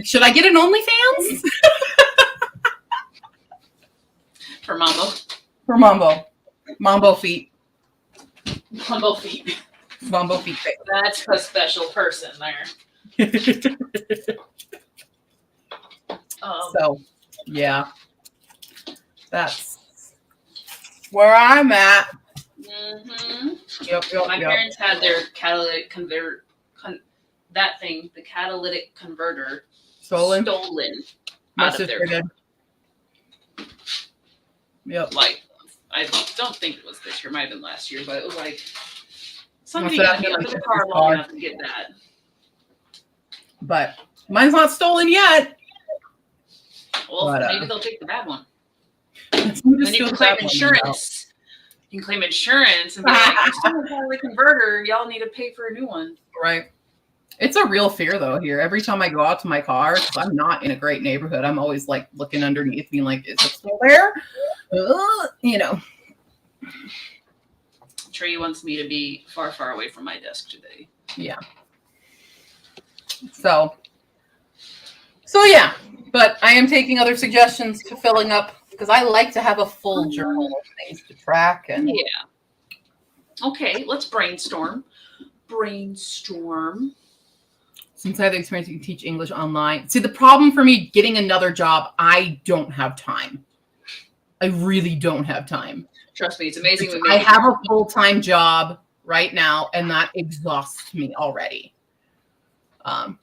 [SPEAKER 2] should I get an OnlyFans?
[SPEAKER 1] For Mambo.
[SPEAKER 2] For Mambo. Mambo feet.
[SPEAKER 1] Mambo feet.
[SPEAKER 2] Mambo feet.
[SPEAKER 1] That's a special person there.
[SPEAKER 2] So, yeah. That's where I'm at.
[SPEAKER 1] Mm-hmm.
[SPEAKER 2] Yep.
[SPEAKER 1] My parents had their catalytic converter, the catalytic converter stolen out of their car.
[SPEAKER 2] Yep.
[SPEAKER 1] Like, I don't think it was this year, might have been last year, but it was like somebody got me under the car long enough to get that.
[SPEAKER 2] But mine's not stolen yet.
[SPEAKER 1] Well, maybe they'll take the bad one.
[SPEAKER 2] Then
[SPEAKER 1] you can claim insurance. You can claim insurance and be like, I stole a catalytic converter. Y'all need to pay for a new one.
[SPEAKER 2] Right. It's a real fear though here. Every time I go out to my car, because I'm not in a great neighborhood, I'm always like looking underneath, being like, "Is it still there?" You know.
[SPEAKER 1] Trey wants me to be far, far away from my desk today.
[SPEAKER 2] Yeah. So yeah, but I am taking other suggestions to filling up because I like to have a full journal of things to track and.
[SPEAKER 1] Yeah. Okay, let's brainstorm.
[SPEAKER 2] Since I have the experience, you can teach English online. See, the problem for me getting another job, I don't have time. I really don't have time.
[SPEAKER 1] Trust me, it's amazing.
[SPEAKER 2] I have a full-time job right now, and that exhausts me already. I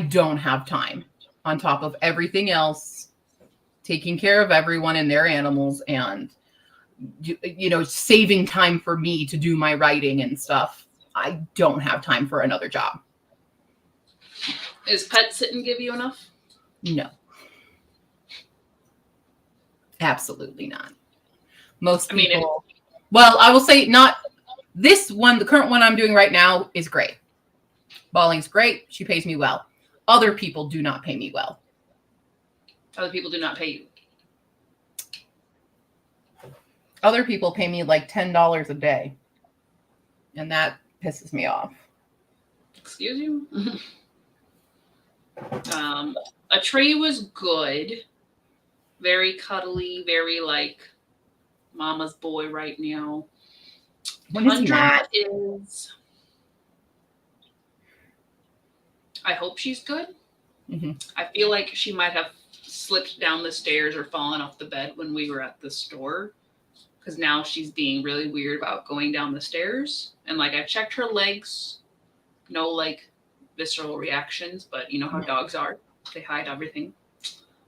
[SPEAKER 2] don't have time on top of everything else, taking care of everyone and their animals, and saving time for me to do my writing and stuff. I don't have time for another job.
[SPEAKER 1] Is pet sitting give you enough?
[SPEAKER 2] No. Absolutely not. Most people. Well, I will say not this one. The current one I'm doing right now is great. Balling's great. She pays me well. Other people do not pay me well.
[SPEAKER 1] Other people do not pay you.
[SPEAKER 2] Other people pay me like $10 a day. And that pisses me off.
[SPEAKER 1] Excuse you? A tree was good. Very cuddly, very like mama's boy right now.
[SPEAKER 2] When is he mad?
[SPEAKER 1] I hope she's good.
[SPEAKER 2] Mm-hmm.
[SPEAKER 1] I feel like she might have slipped down the stairs or fallen off the bed when we were at the store. Because now she's being really weird about going down the stairs. And like I checked her legs. No like visceral reactions, but you know how dogs are. They hide everything.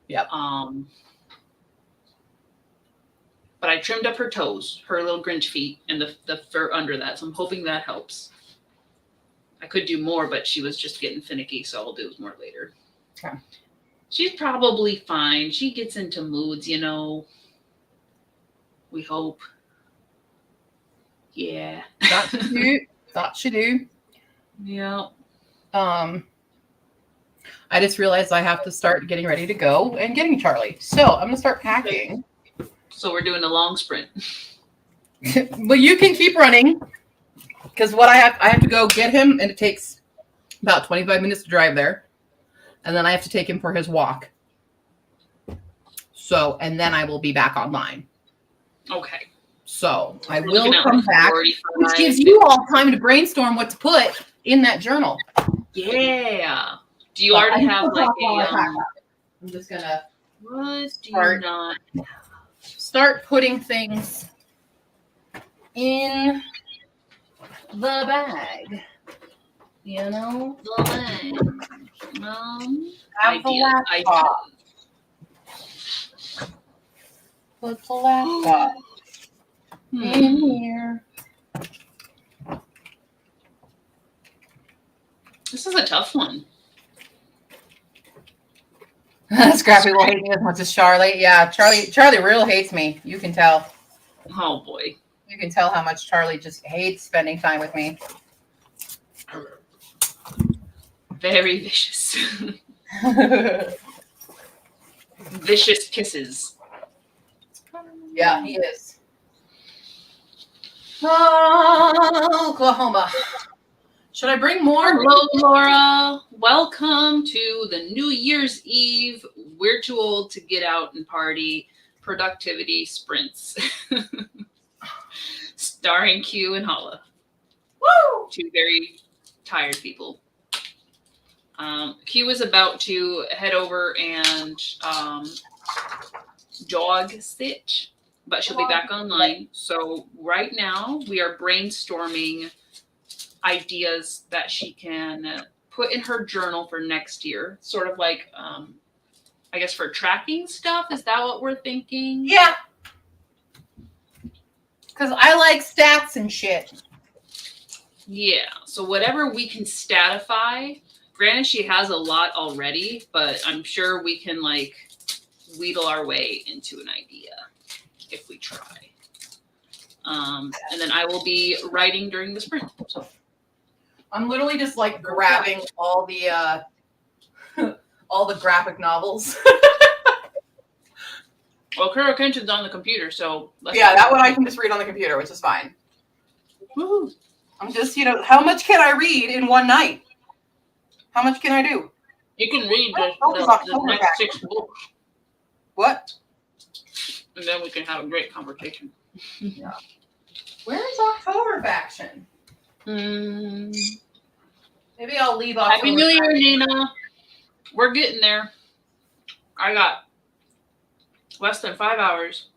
[SPEAKER 2] Yep.
[SPEAKER 1] But I trimmed up her toes, her little Grinch feet, and the fur under that. So I'm hoping that helps. I could do more, but she was just getting finicky, so I'll do more later.
[SPEAKER 2] Okay.
[SPEAKER 1] She's probably fine. She gets into moods, you know. We hope. Yeah.
[SPEAKER 2] That should do.
[SPEAKER 1] Yeah.
[SPEAKER 2] I just realized I have to start getting ready to go and getting Charlie. So I'm going to start packing.
[SPEAKER 1] So we're doing a long sprint.
[SPEAKER 2] Well, you can keep running because I have to go get him, and it takes about 25 minutes to drive there. And then I have to take him for his walk. So, and then I will be back online.
[SPEAKER 1] Okay.
[SPEAKER 2] So I will come back, which gives you all time to brainstorm what to put in that journal.
[SPEAKER 1] Yeah. Do you already have like
[SPEAKER 2] I'm just gonna.
[SPEAKER 1] What do you not
[SPEAKER 2] start putting things in the bag? You know,
[SPEAKER 1] the bag.
[SPEAKER 2] Have the laptop. Put the laptop in here.
[SPEAKER 1] This is a tough one.
[SPEAKER 2] Scrappy will hate me as much as Charlie. Yeah, Charlie real hates me. You can tell.
[SPEAKER 1] Oh boy.
[SPEAKER 2] You can tell how much Charlie just hates spending time with me.
[SPEAKER 1] Very vicious. Vicious kisses.
[SPEAKER 2] Yeah, he is. Oh, Oklahoma. Should I bring more?
[SPEAKER 1] Hello, Laura. Welcome to the New Year's Eve. We're too old to get out and party. Productivity sprints. Starring Q and Holla.
[SPEAKER 2] Woo!
[SPEAKER 1] Two very tired people. Q is about to head over and dog sit, but she'll be back online. So right now we are brainstorming ideas that she can put in her journal for next year. Sort of like, I guess for tracking stuff. Is that what we're thinking?
[SPEAKER 2] Yeah. Because I like stats and shit.
[SPEAKER 1] Yeah. So whatever we can statify. Granted, she has a lot already, but I'm sure we can like wheedle our way into an idea if we try. And then I will be writing during the sprint. So
[SPEAKER 2] I'm literally just like grabbing all the all the graphic novels.
[SPEAKER 1] Well, Kuroken's on the computer, so
[SPEAKER 2] Yeah, that one I can just read on the computer, which is fine.
[SPEAKER 1] Woohoo.
[SPEAKER 2] I'm just, how much can I read in one night? How much can I do?
[SPEAKER 1] You can read the next 6 books.
[SPEAKER 2] What?
[SPEAKER 1] And then we can have a great conversation.
[SPEAKER 2] Yeah. Where is October Faction? Maybe I'll leave October.
[SPEAKER 1] Happy New Year, Nina. We're getting there. I got less than 5 hours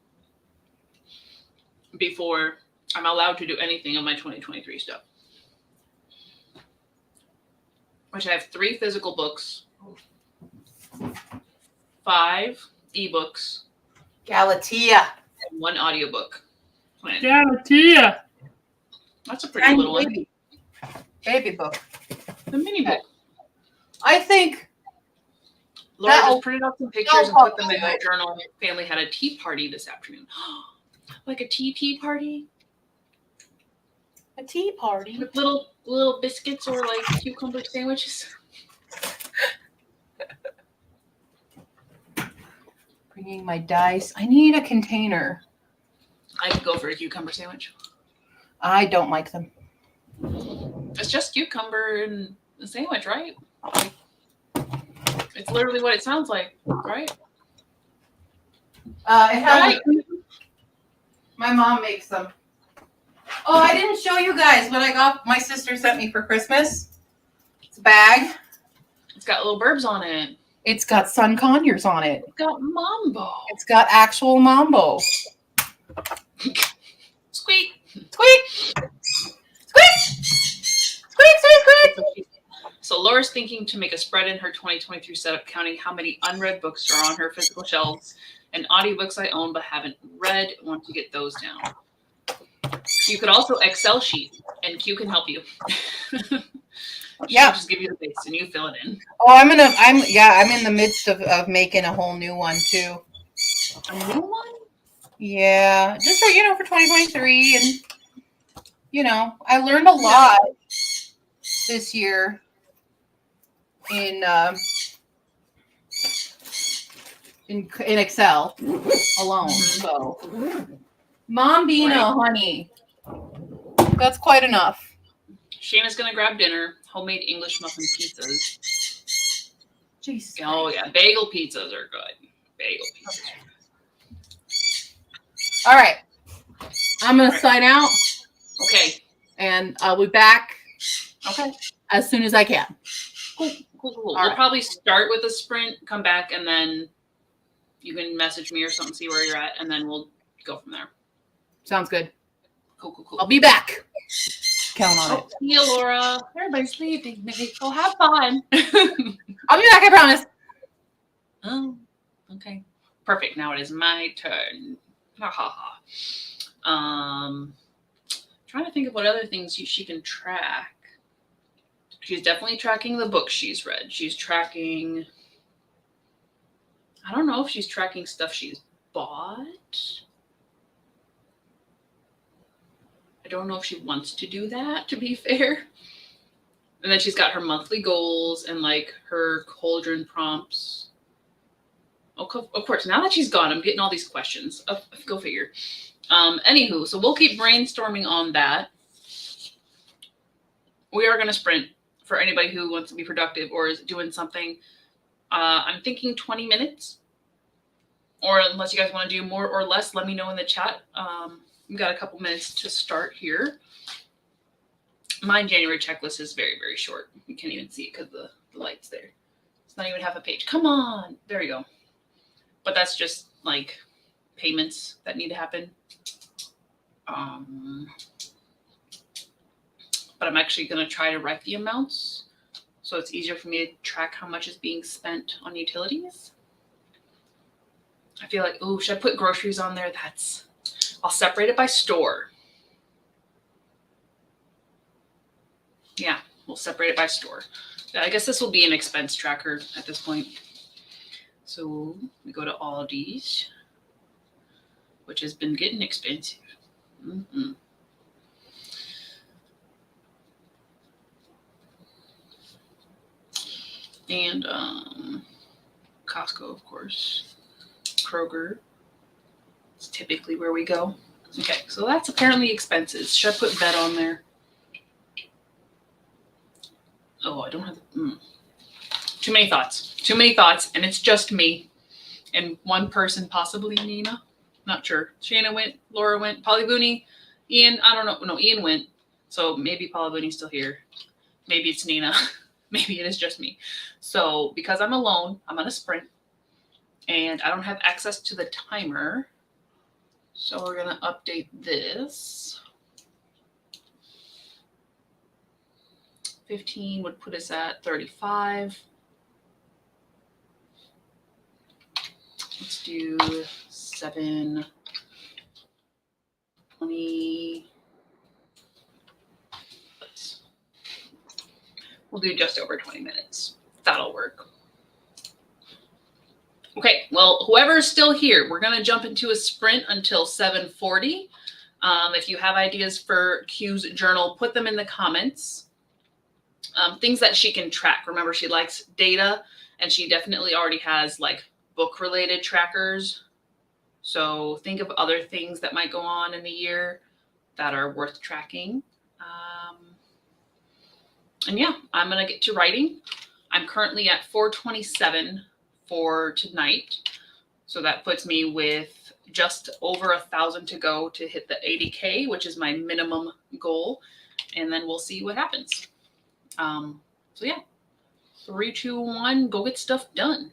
[SPEAKER 1] before I'm allowed to do anything on my 2023 stuff. Which I have 3 physical books, 5 ebooks,
[SPEAKER 2] Galatea,
[SPEAKER 1] and 1 audiobook planned.
[SPEAKER 2] Galatea.
[SPEAKER 1] That's a pretty little one.
[SPEAKER 2] Baby book.
[SPEAKER 1] The mini book.
[SPEAKER 2] I think
[SPEAKER 1] Laura just printed out some pictures and put them in my journal. Family had a tea party this afternoon. Like a tea party?
[SPEAKER 2] A tea party?
[SPEAKER 1] With little biscuits or like cucumber sandwiches.
[SPEAKER 2] Bringing my dice. I need a container.
[SPEAKER 1] I could go for a cucumber sandwich.
[SPEAKER 2] I don't like them.
[SPEAKER 1] It's just cucumber and a sandwich, right? It's literally what it sounds like, right?
[SPEAKER 2] It has my mom makes them. Oh, I didn't show you guys what I got. My sister sent me for Christmas. It's a bag.
[SPEAKER 1] It's got little birds on it.
[SPEAKER 2] It's got sun conures on it.
[SPEAKER 1] It's got mambo.
[SPEAKER 2] It's got actual mambo.
[SPEAKER 1] Squeak.
[SPEAKER 2] Squeak. Squeak. Squeak, squeak, squeak.
[SPEAKER 1] So Laura's thinking to make a spread in her 2023 setup counting how many unread books are on her physical shelves and audiobooks I own but haven't read. Want to get those down. You could also Excel sheet, and Q can help you. Yeah, just give you the base and you fill it in.
[SPEAKER 2] Oh, I'm in the midst of making a whole new one too.
[SPEAKER 1] A new one?
[SPEAKER 2] Yeah, just for 2023, and I learned a lot this year in Excel alone. So, Mambino, honey, that's quite enough.
[SPEAKER 1] Shayna's gonna grab dinner. Homemade English muffin pizzas.
[SPEAKER 2] Jesus.
[SPEAKER 1] Oh yeah, bagel pizzas are good. Bagel pizzas.
[SPEAKER 2] Okay. All right, I'm gonna sign out.
[SPEAKER 1] Okay.
[SPEAKER 2] And I'll be back.
[SPEAKER 1] Okay.
[SPEAKER 2] As soon as I can.
[SPEAKER 1] Cool. We'll probably start with a sprint, come back, and then you can message me or something, see where you're at, and then we'll go from there.
[SPEAKER 2] Sounds good.
[SPEAKER 1] Cool.
[SPEAKER 2] I'll be back. Count on it.
[SPEAKER 1] See you, Laura. Everybody's sleeping. Go have fun.
[SPEAKER 2] I'll be back, I promise.
[SPEAKER 1] Oh, okay. Perfect. Now it is my turn. Ha ha ha. Trying to think of what other things she can track. She's definitely tracking the books she's read. She's tracking. I don't know if she's tracking stuff she's bought. I don't know if she wants to do that, to be fair. And then she's got her monthly goals and like her cauldron prompts. Of course, now that she's gone, I'm getting all these questions. Go figure. Anywho, so we'll keep brainstorming on that. We are going to sprint for anybody who wants to be productive or is doing something. I'm thinking 20 minutes. Or unless you guys want to do more or less, let me know in the chat. We've got a couple minutes to start here. My January checklist is very, very short. You can't even see it because the light's there. It's not even half a page. Come on. There you go. But that's just like payments that need to happen. But I'm actually going to try to write the amounts so it's easier for me to track how much is being spent on utilities. I feel like, oh, should I put groceries on there? I'll separate it by store. Yeah, we'll separate it by store. I guess this will be an expense tracker at this point. So we go to Aldi's, which has been getting expensive. And Costco, of course. Kroger. It's typically where we go. Okay, so that's apparently expenses. Should I put vet on there? Oh, I don't have. Too many thoughts. Too many thoughts, and it's just me and one person, possibly Nina. Not sure. Shanna went. Laura went. Polly Booney. Ian. I don't know. No, Ian went. So maybe Polly Booney's still here. Maybe it's Nina. Maybe it is just me. So because I'm alone, I'm on a sprint, and I don't have access to the timer. So we're gonna update this. 15 would put us at 35. Let's do 7, 20. We'll do just over 20 minutes. That'll work. Okay, well, whoever's still here, we're going to jump into a sprint until 7:40. If you have ideas for Q's journal, put them in the comments. Things that she can track. Remember, she likes data, and she definitely already has like book-related trackers. So think of other things that might go on in the year that are worth tracking. And yeah, I'm going to get to writing. I'm currently at 427 for tonight. So that puts me with just over 1,000 to go to hit the 80K, which is my minimum goal. And then we'll see what happens. So yeah, 3, 2, 1, go get stuff done.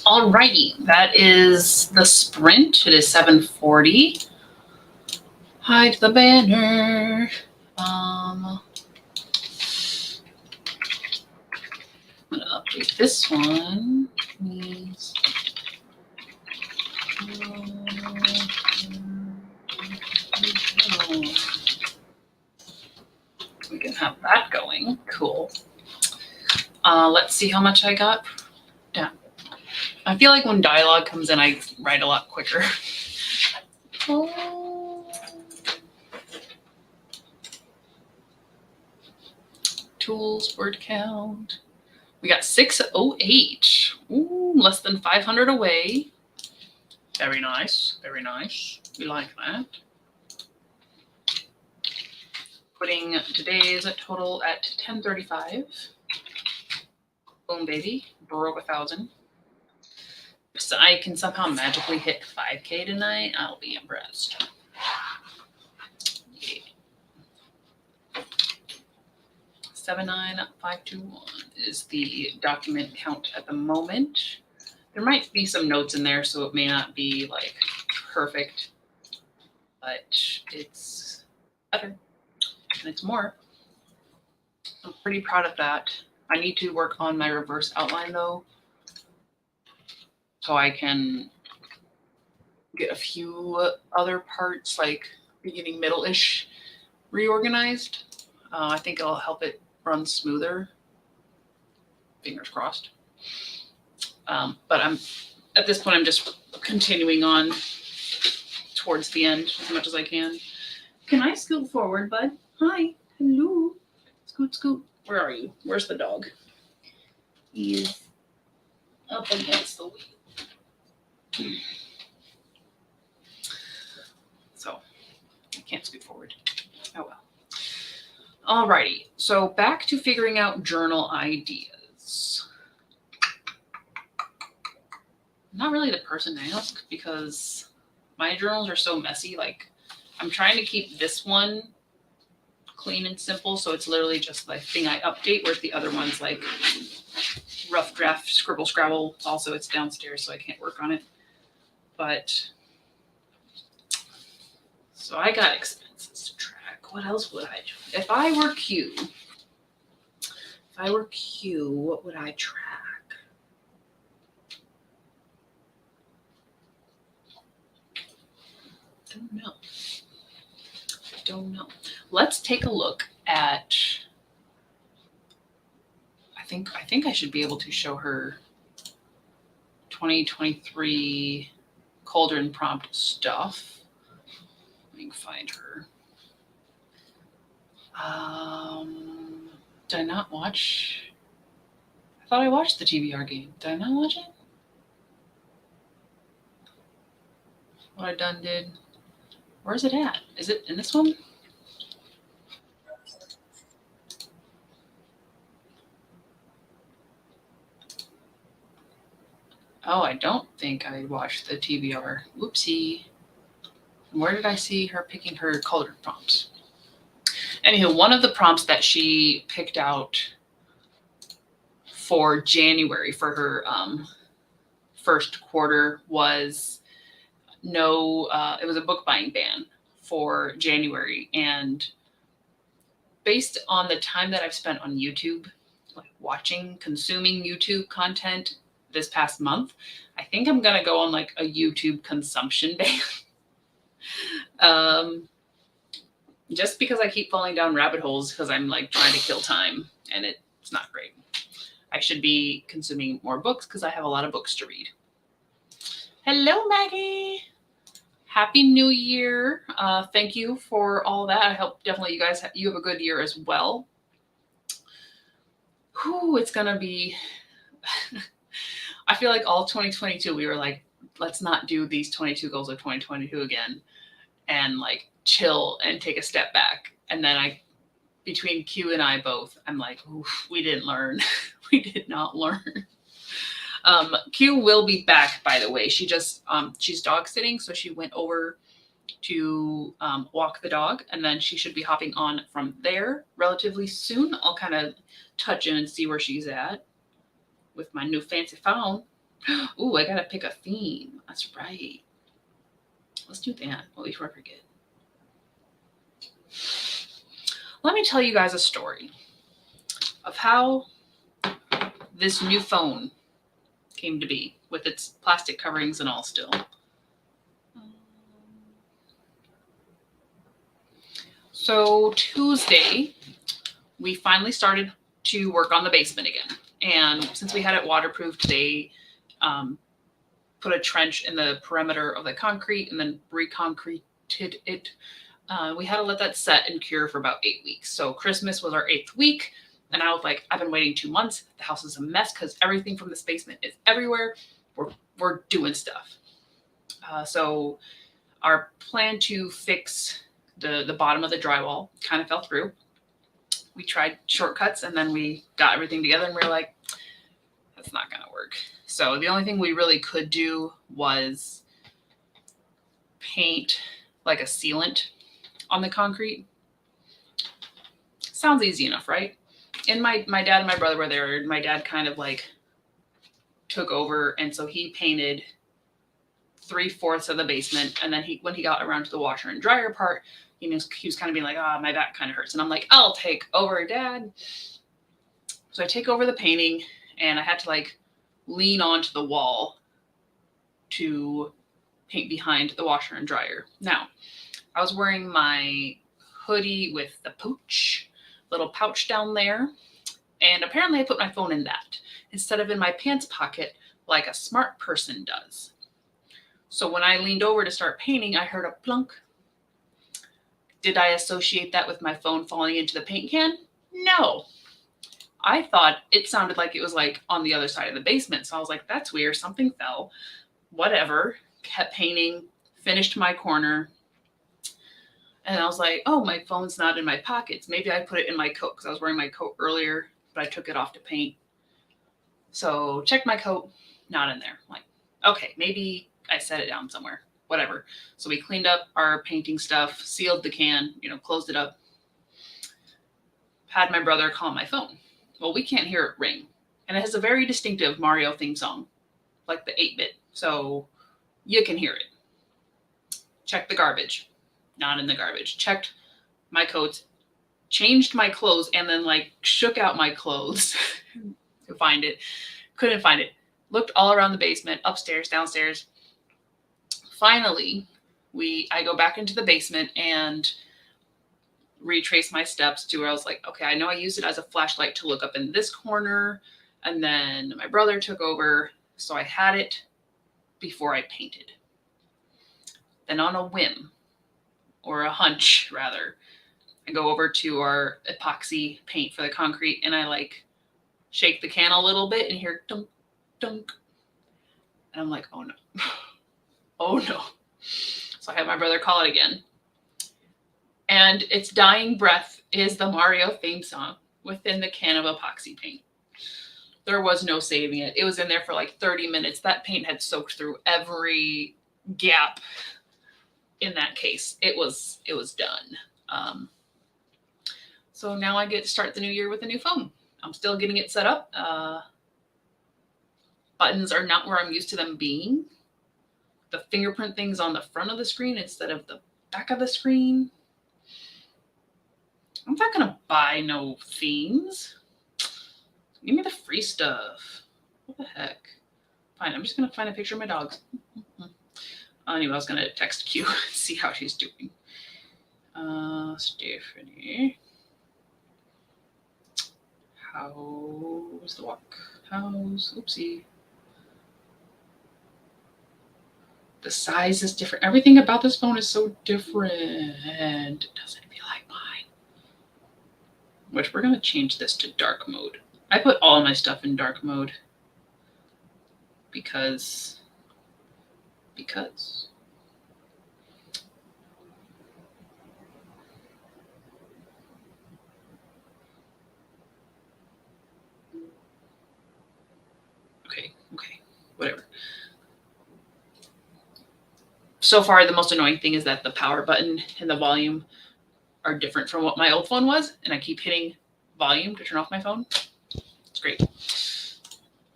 [SPEAKER 1] Alrighty, that is the sprint. It is 7:40. Hide the banner. I'm gonna update this one. Please. We can have that going. Cool. Let's see how much I got. Yeah. I feel like when dialogue comes in, I write a lot quicker. Tools, word count. We got 608. Ooh, less than 500 away. Very nice. Very nice. We like that. Putting today's total at 1035. Boom, baby. Broke 1,000. If I can somehow magically hit 5K tonight, I'll be impressed. Yeah. 79521 is the document count at the moment. There might be some notes in there, so it may not be like perfect, but it's better and it's more. I'm pretty proud of that. I need to work on my reverse outline though, so I can get a few other parts like beginning middle-ish reorganized. I think it'll help it run smoother. Fingers crossed. But at this point, I'm just continuing on towards the end as much as I can. Can I scoot forward, bud? Hi. Hello. Scoot, scoot. Where are you? Where's the dog? He's up against the wheel. So I can't scoot forward. Oh well. Alrighty. So back to figuring out journal ideas. Not really the person to ask because my journals are so messy. Like I'm trying to keep this one clean and simple. So it's literally just the thing I update, whereas the other one's like rough draft, scribble, scrabble. Also, it's downstairs, so I can't work on it. But so I got expenses to track. What else would I do? If I were Q, what would I track? Don't know. Let's take a look at. I think I should be able to show her 2023 Cauldron prompt stuff. Let me find her. Did I not watch? I thought I watched the TBR game. Did I not watch it? What I done did. Where's it at? Is it in this one? Oh, I don't think I watched the TBR. Whoopsie. Where did I see her picking her colored prompts? Anywho, one of the prompts that she picked out for January for her first quarter was it was a book buying ban for January. And based on the time that I've spent on YouTube, like consuming YouTube content this past month, I think I'm going to go on like a YouTube consumption ban. Just because I keep falling down rabbit holes because I'm like trying to kill time and it's not great. I should be consuming more books because I have a lot of books to read. Hello, Maggie. Happy New Year. Thank you for all that. I hope definitely you have a good year as well. Whew, it's going to be, I feel like all 2022, we were like, let's not do these 22 goals of 2022 again and like chill and take a step back. And then between Q and I both, I'm like, oof, we didn't learn. We did not learn. Q will be back, by the way. She's dog sitting, so she went over to walk the dog, and then she should be hopping on from there relatively soon. I'll kind of touch in and see where she's at with my new fancy phone. Ooh, I gotta pick a theme. That's right. Let's do that before I forget. Let me tell you guys a story of how this new phone came to be with its plastic coverings and all still. So Tuesday, we finally started to work on the basement again. And since we had it waterproofed, they put a trench in the perimeter of the concrete and then reconcreted it. We had to let that set and cure for about 8 weeks. So Christmas was our 8th week. And I was like, I've been waiting 2 months. The house is a mess because everything from this basement is everywhere. We're doing stuff. So our plan to fix the bottom of the drywall kind of fell through. We tried shortcuts and then we got everything together and we were like, that's not going to work. So the only thing we really could do was paint like a sealant on the concrete. Sounds easy enough, right? And my dad and my brother were there. And my dad kind of like took over. And so he painted 3/4 of the basement. And then when he got around to the washer and dryer part, he was kind of being like, my back kind of hurts. And I'm like, I'll take over, Dad. So I take over the painting and I had to like lean onto the wall to paint behind the washer and dryer. Now, I was wearing my hoodie with the little pouch down there. And apparently I put my phone in that instead of in my pants pocket like a smart person does. So when I leaned over to start painting, I heard a plunk. Did I associate that with my phone falling into the paint can? No. I thought it sounded like it was like on the other side of the basement. So I was like, that's weird. Something fell. Whatever. Kept painting. Finished my corner. And I was like, oh, my phone's not in my pockets. Maybe I put it in my coat because I was wearing my coat earlier, but I took it off to paint. So checked my coat. Not in there. I'm like, okay, maybe I set it down somewhere. Whatever. So we cleaned up our painting stuff, sealed the can, closed it up. Had my brother call my phone. Well, we can't hear it ring. And it has a very distinctive Mario theme song, like the 8-bit. So you can hear it. Checked the garbage. Not in the garbage. Checked my coats. Changed my clothes and then like shook out my clothes to find it. Couldn't find it. Looked all around the basement, upstairs, downstairs. Finally, I go back into the basement and retrace my steps to where I was like, okay, I know I used it as a flashlight to look up in this corner. And then my brother took over. So I had it before I painted. Then on a whim, or a hunch rather, I go over to our epoxy paint for the concrete and I like shake the can a little bit and hear dunk, dunk. And I'm like, oh no. Oh no. So I had my brother call it again. And its dying breath is the Mario theme song within the can of epoxy paint. There was no saving it. It was in there for like 30 minutes. That paint had soaked through every gap in that case. It was done. So now I get to start the new year with a new phone. I'm still getting it set up. Buttons are not where I'm used to them being. The fingerprint thing's on the front of the screen instead of the back of the screen. I'm not going to buy no themes. Give me the free stuff. What the heck? Fine, I'm just going to find a picture of my dogs. Anyway, I was going to text Q and see how she's doing. Stephanie. How's the walk? Oopsie. The size is different. Everything about this phone is so different. It doesn't feel like mine. Which we're going to change this to dark mode. I put all my stuff in dark mode. Because. Okay. Whatever. So far, the most annoying thing is that the power button and the volume are different from what my old phone was. And I keep hitting volume to turn off my phone. It's great.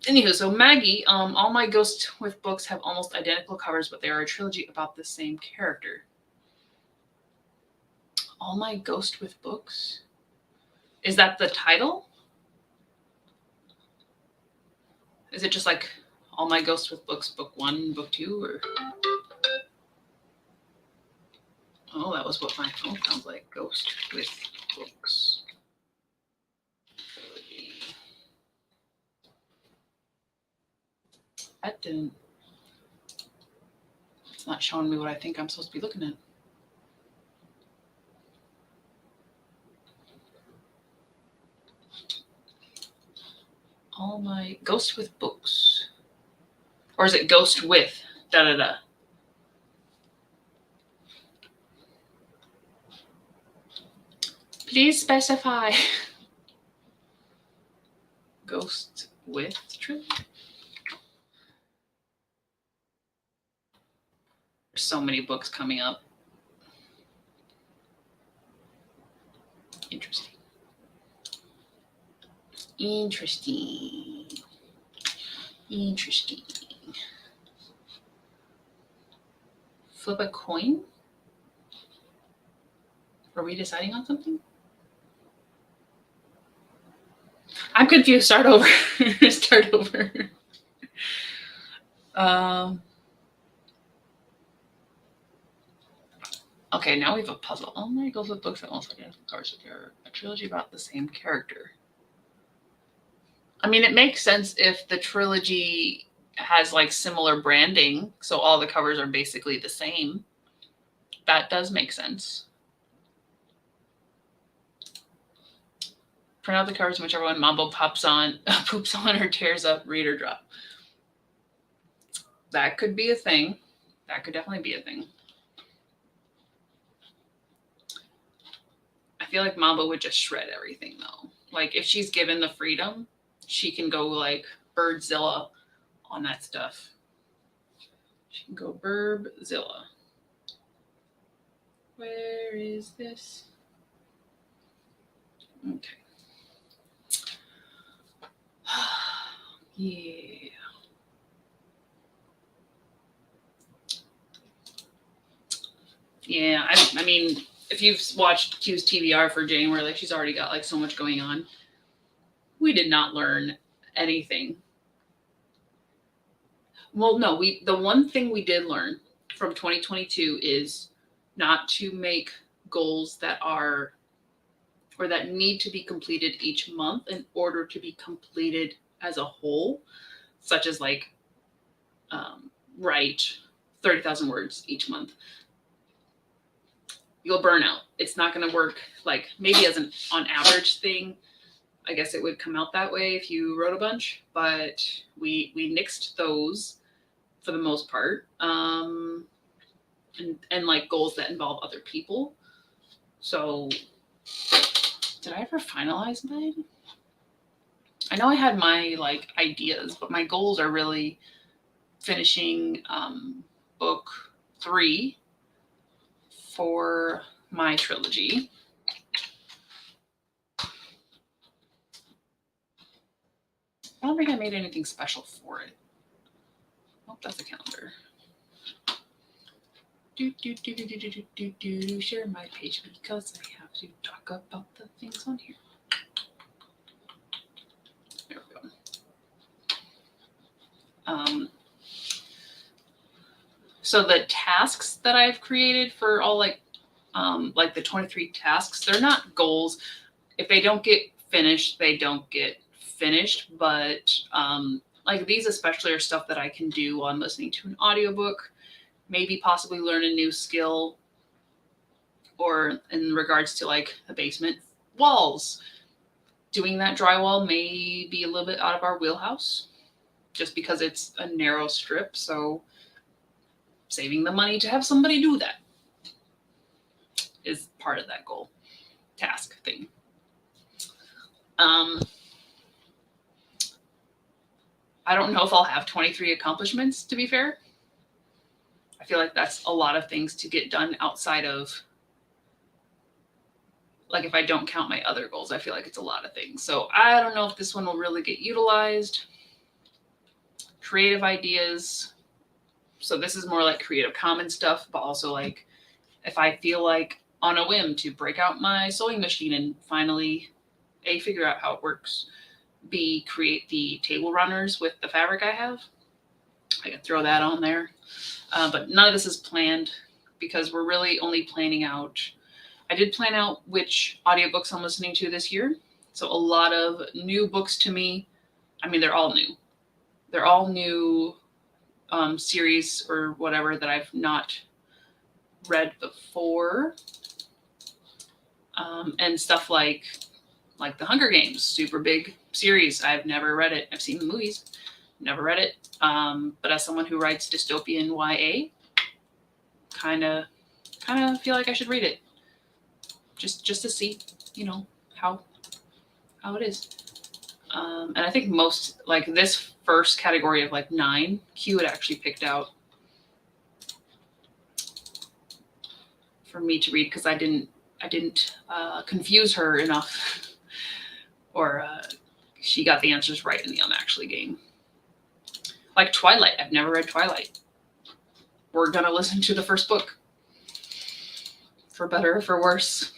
[SPEAKER 1] Anywho, so Maggie, all my Ghost with books have almost identical covers, but they are a trilogy about the same character. All my Ghost with books? Is that the title? Is it just like All My Ghost with Books, book 1, book 2, or? Oh, that was what my phone sounds like. Ghost with books. That didn't. It's not showing me what I think I'm supposed to be looking at. All my Ghost with books. Or is it Ghost with da da da? Please specify. Ghost with trilogy? There's so many books coming up. Interesting. Interesting. Interesting. Flip a coin? Are we deciding on something? I'm confused. Start over. Start over. Okay, now we have a puzzle. Oh my Ghost with books that also identical covers. They're a trilogy about the same character. I mean, it makes sense if the trilogy has like similar branding, so all the covers are basically the same. That does make sense. Print out the covers, whichever one Mambo poops on or tears up, read or drop. That could be a thing. That could definitely be a thing. I feel like Mambo would just shred everything though. Like if she's given the freedom, she can go like Birdzilla on that stuff. She can go Burbzilla. Where is this? Okay. Yeah. Yeah, I mean, if you've watched Q's TBR for January, like she's already got like so much going on. We did not learn anything. Well, no, the one thing we did learn from 2022 is not to make goals that are or that need to be completed each month in order to be completed as a whole, such as like write 30,000 words each month. You'll burn out. It's not going to work like maybe as an on average thing. I guess it would come out that way if you wrote a bunch, but we nixed those for the most part. And like goals that involve other people. So did I ever finalize mine? I know I had my like ideas, but my goals are really finishing book 3 for my trilogy. I don't think I made anything special for it. Oh, that's a calendar. Share my page because I have to talk about the things on here. There we go. So the tasks that I've created for all like the 23 tasks, they're not goals. If they don't get finished, they don't get finished. But like these especially are stuff that I can do while I'm listening to an audiobook, maybe possibly learn a new skill, or in regards to like the basement walls. Doing that drywall may be a little bit out of our wheelhouse just because it's a narrow strip. So saving the money to have somebody do that is part of that goal task thing. I don't know if I'll have 23 accomplishments, to be fair. I feel like that's a lot of things to get done outside of, like if I don't count my other goals, I feel like it's a lot of things. So I don't know if this one will really get utilized. creative ideas. So this is more like Creative Commons stuff, but also like if I feel like on a whim to break out my sewing machine and finally A, figure out how it works, B, create the table runners with the fabric I have, I can throw that on there. But none of this is planned because we're really only planning out. I did plan out which audiobooks I'm listening to this year. So a lot of new books to me. I mean, they're all new. They're all new series or whatever that I've not read before. And stuff like The Hunger Games, super big series. I've never read it. I've seen the movies, never read it. But as someone who writes dystopian YA, kind of feel like I should read it, just to see, how it is. And I think most, like this first category of like 9, Q had actually picked out for me to read because I didn't confuse her enough, or she got the answers right in the Actually game. Like Twilight, I've never read Twilight. We're gonna listen to the first book. For better or for worse,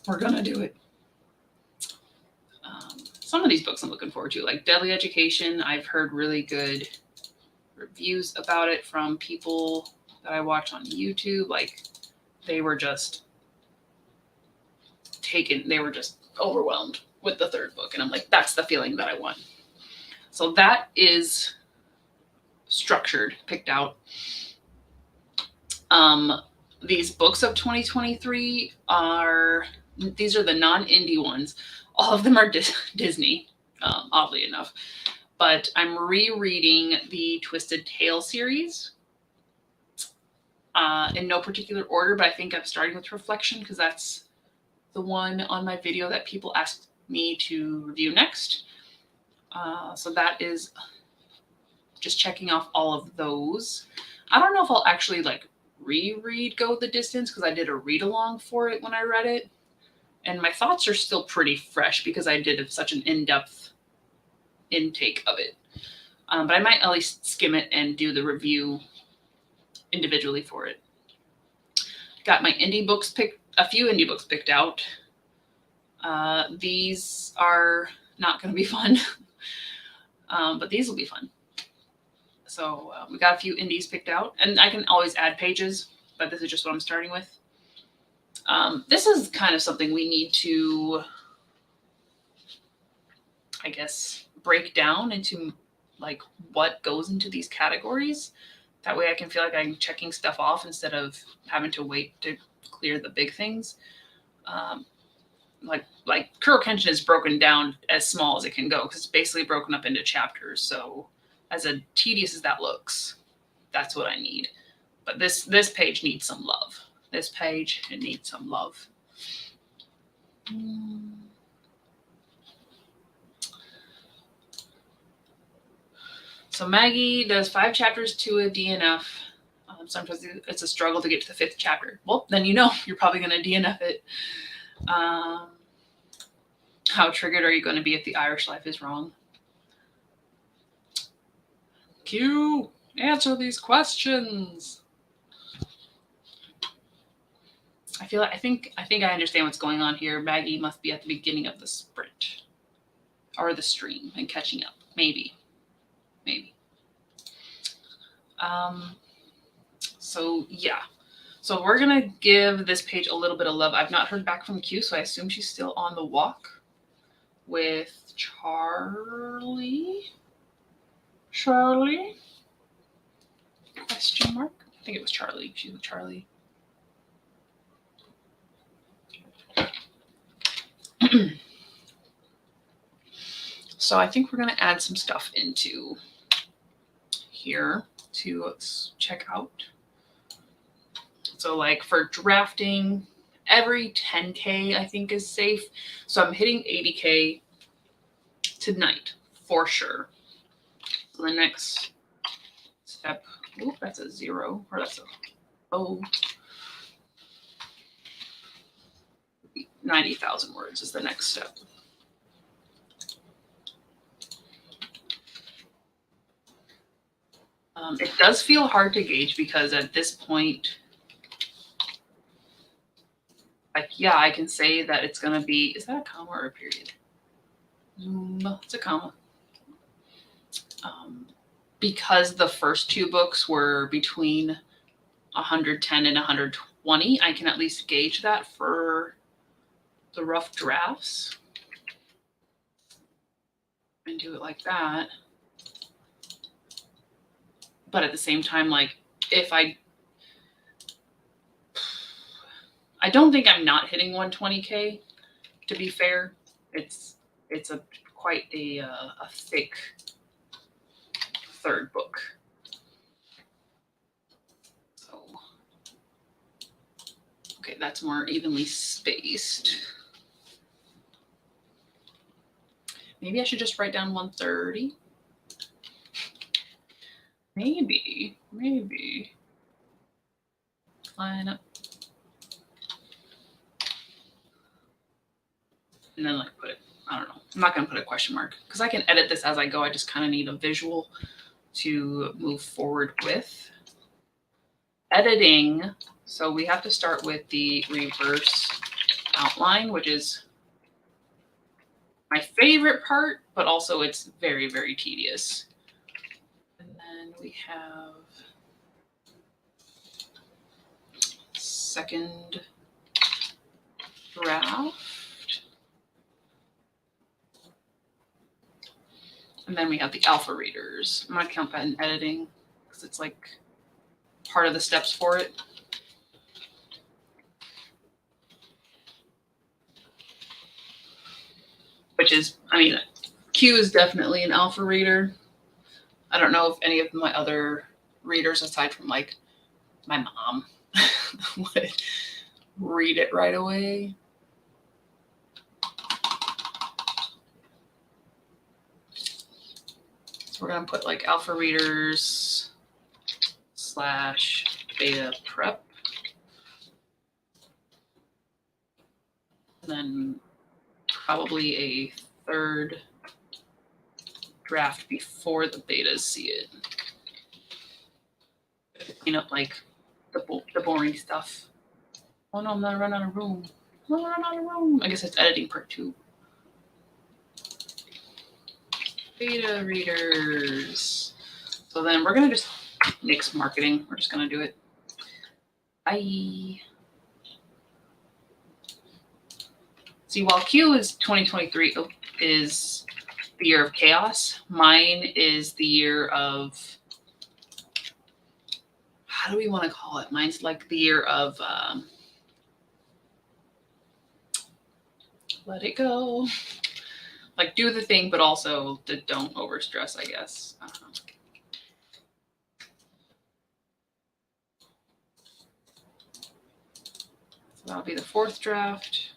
[SPEAKER 1] we're gonna do it. Some of these books I'm looking forward to, like Deadly Education. I've heard really good reviews about it from people that I watch on YouTube. Like they were just overwhelmed with the third book. And I'm like, that's the feeling that I want. So that is structured, picked out. These books of 2023 these are the non-indie ones. All of them are Disney, oddly enough. But I'm rereading the Twisted Tale series in no particular order, but I think I'm starting with Reflection because that's the one on my video that people asked me to review next. So that is just checking off all of those. I don't know if I'll actually like reread Go the Distance because I did a read along for it when I read it. And my thoughts are still pretty fresh because I did such an in-depth intake of it. But I might at least skim it and do the review individually for it. Got my indie books a few indie books picked out. These are not going to be fun, but these will be fun. So we got a few indies picked out, and I can always add pages, but this is just what I'm starting with. This is kind of something we need to, I guess, break down into like what goes into these categories. That way I can feel like I'm checking stuff off instead of having to wait to clear the big things. Like Kuro Kenshin is broken down as small as it can go because it's basically broken up into chapters. So as tedious as that looks, that's what I need. But this page needs some love. This page, it needs some love. So Maggie does 5 chapters to a DNF. Sometimes it's a struggle to get to the 5th chapter. Well, then you're probably going to DNF it. How triggered are you going to be if the Irish life is wrong? Q, answer these questions. I think I understand what's going on here. Maggie must be at the beginning of the sprint or the stream and catching up. Maybe. So yeah. So we're going to give this page a little bit of love. I've not heard back from Q, so I assume she's still on the walk with Charlie? Question mark? I think it was Charlie. She's with Charlie. So I think we're going to add some stuff into here to check out. So like for drafting, every 10K I think is safe. So I'm hitting 80K tonight for sure. So the next step, that's a 0 or that's a O. 90,000 words is the next step. It does feel hard to gauge because at this point, like, yeah, I can say that it's going to be, is that a comma or a period? It's a comma. Because the first two books were between 110 and 120, I can at least gauge that for the rough drafts and do it like that. But at the same time, like, if I don't think I'm not hitting 120K, to be fair. It's a quite a thick third book. So, okay, that's more evenly spaced. Maybe I should just write down 130. Maybe. Line up. And then, like, put it, I don't know. I'm not going to put a question mark because I can edit this as I go. I just kind of need a visual to move forward with. Editing. So we have to start with the reverse outline, which is my favorite part, but also it's very, very tedious. And then we have second draft. And then we have the alpha readers. I'm going to count that in editing because it's like part of the steps for it. Which is, I mean, Q is definitely an alpha reader. I don't know if any of my other readers, aside from like my mom, would read it right away. So we're going to put like alpha readers / beta prep. And then probably a third draft before the betas see it. Clean up like the boring stuff. Oh no, I'm gonna run out of room. I guess it's editing part 2. Beta readers. So then we're gonna just mix marketing. We're just gonna do it. See, while Q is 2023 is the year of chaos, mine is the year of, how do we want to call it? Mine's like the year of let it go. Like, do the thing, but also don't overstress, I guess. So that'll be the fourth draft.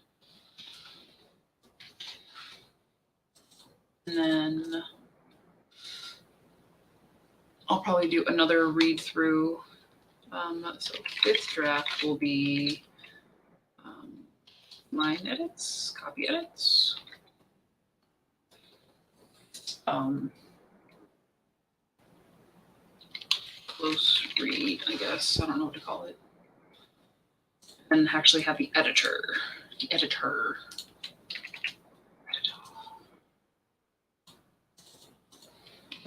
[SPEAKER 1] And then I'll probably do another read through. So fifth draft will be line edits, copy edits. Close read, I guess. I don't know what to call it. And actually have the editor.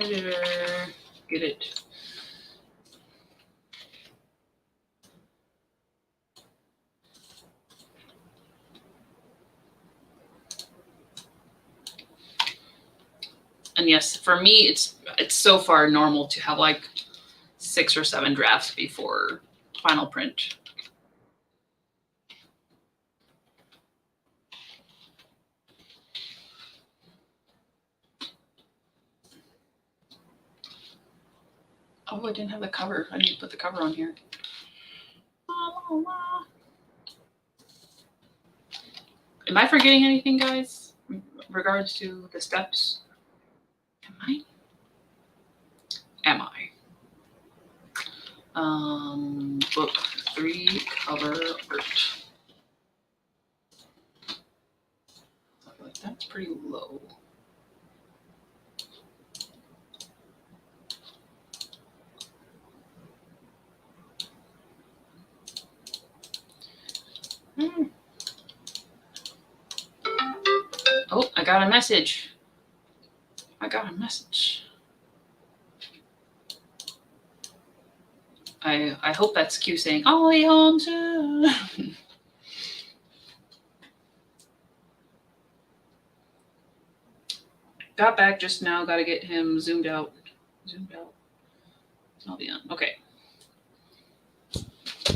[SPEAKER 1] Editor, get it. And yes, for me, it's so far normal to have like 6 or 7 drafts before final print. Oh, I didn't have the cover. I need to put the cover on here. Am I forgetting anything, guys, in regards to the steps? Am I? Book 3 cover art. I feel like that's pretty low. got a message. I got a message. I hope that's Q saying, Ollie home soon. Got back just now. Got to get him zoomed out. I'll be on. Okay.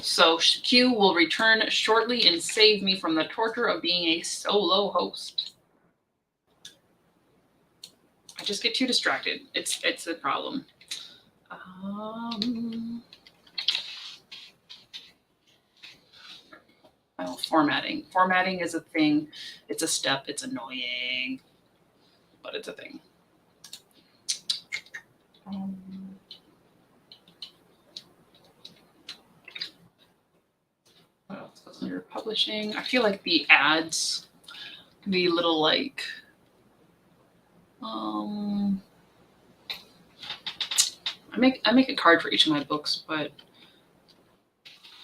[SPEAKER 1] So Q will return shortly and save me from the torture of being a solo host. I just get too distracted. It's a problem. Well, formatting. Formatting is a thing. It's a step. It's annoying, but it's a thing. What else goes under publishing? I feel like the ads, the little like, I make a card for each of my books, but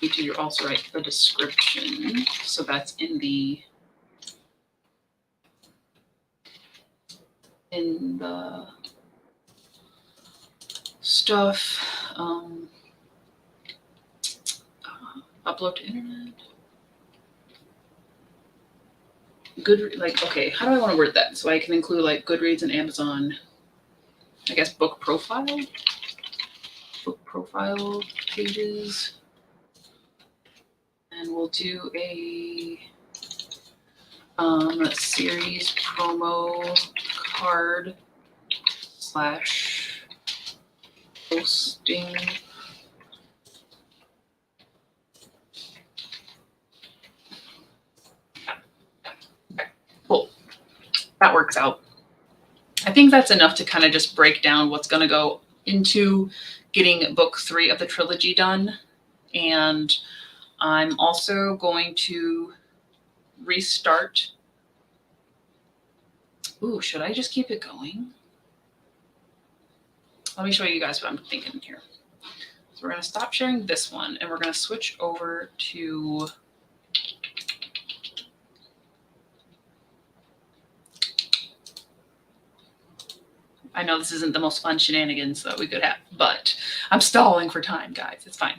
[SPEAKER 1] you need to also write the description. So that's in the stuff. Upload to internet. Good, like, okay, how do I want to word that? So I can include like Goodreads and Amazon, I guess book profile pages. And we'll do a series promo card / posting. Cool. That works out. I think that's enough to kind of just break down what's going to go into getting book 3 of the trilogy done. And I'm also going to restart. Ooh, should I just keep it going? Let me show you guys what I'm thinking here. So we're going to stop sharing this one and we're going to switch over to I know this isn't the most fun shenanigans that we could have, but I'm stalling for time, guys. It's fine.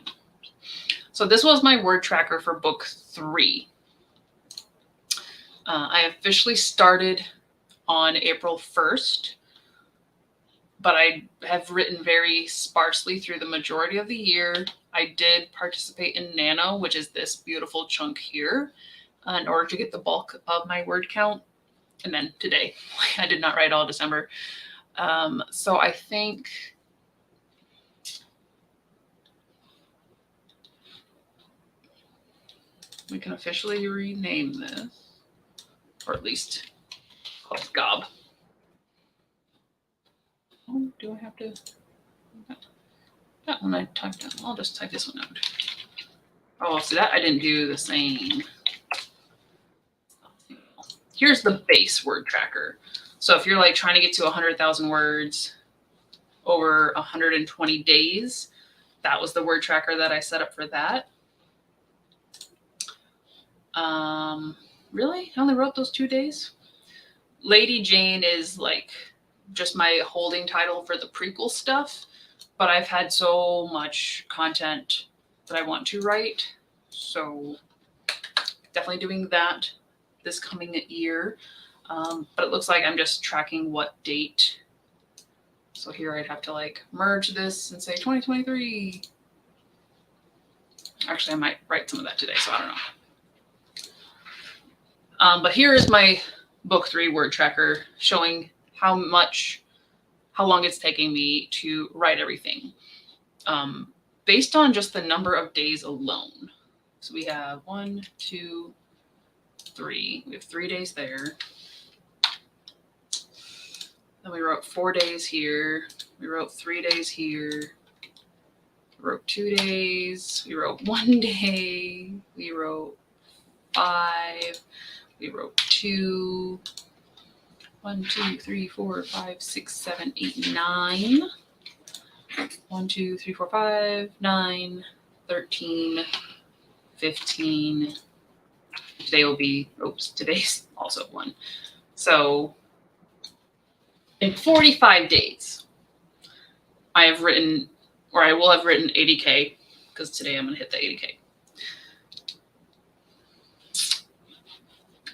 [SPEAKER 1] So this was my word tracker for book 3. I officially started on April 1st, but I have written very sparsely through the majority of the year. I did participate in Nano, which is this beautiful chunk here, in order to get the bulk of my word count. And then today, I did not write all December. So I think we can officially rename this, or at least call it Gob. Oh, do I have to? That one I typed out. I'll just type this one out. Oh, see that I didn't do the same. Here's the base word tracker. So if you're like trying to get to 100,000 words over 120 days, that was the word tracker that I set up for that. Really? I only wrote those 2 days? Lady Jane is like just my holding title for the prequel stuff, but I've had so much content that I want to write. So definitely doing that this coming year. But it looks like I'm just tracking what date. So here I'd have to like merge this and say 2023. Actually, I might write some of that today, so I don't know. But here is my book 3 word tracker showing how long it's taking me to write everything. Based on just the number of days alone. So we have 1, 2, 3. We have 3 days there. Then we wrote 4 days here. We wrote 3 days here. We wrote 2 days. We wrote 1 day. We wrote 5. We wrote 2. 1, 2, 3, 4, 5, 6, 7, 8, 9. 1, 2, 3, 4, 5, 9, 13, 15. Today will be, today's also 1. So In 45 days, I have written, or I will have written 80K, because today I'm going to hit the 80K.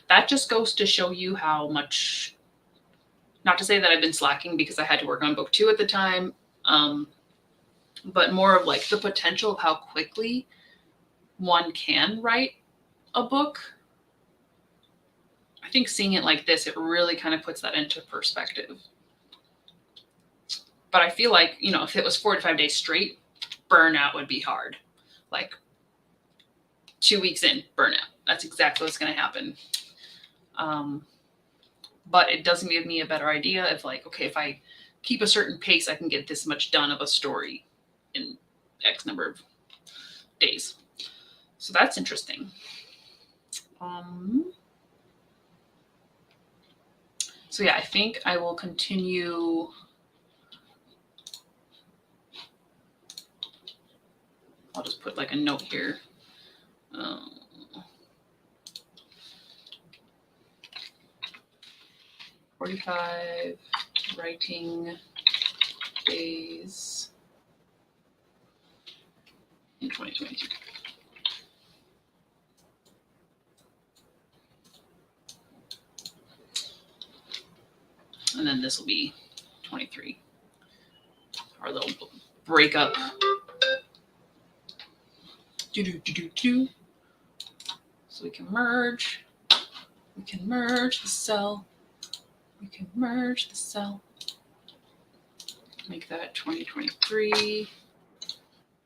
[SPEAKER 1] That just goes to show you how much, not to say that I've been slacking because I had to work on book 2 at the time, but more of like the potential of how quickly one can write a book. I think seeing it like this, it really kind of puts that into perspective. But I feel like, you know, if it was 4 to 5 days straight, burnout would be hard. Like 2 weeks in, burnout. That's exactly what's going to happen. But it does give me a better idea of like, okay, if I keep a certain pace, I can get this much done of a story in X number of days. So that's interesting. So yeah, I think I will continue. I'll just put like a note here. 45 writing days in 2022. And then this will be 23. Our little breakup. So we can merge. We can merge the cell. We can merge the cell. Make that 2023.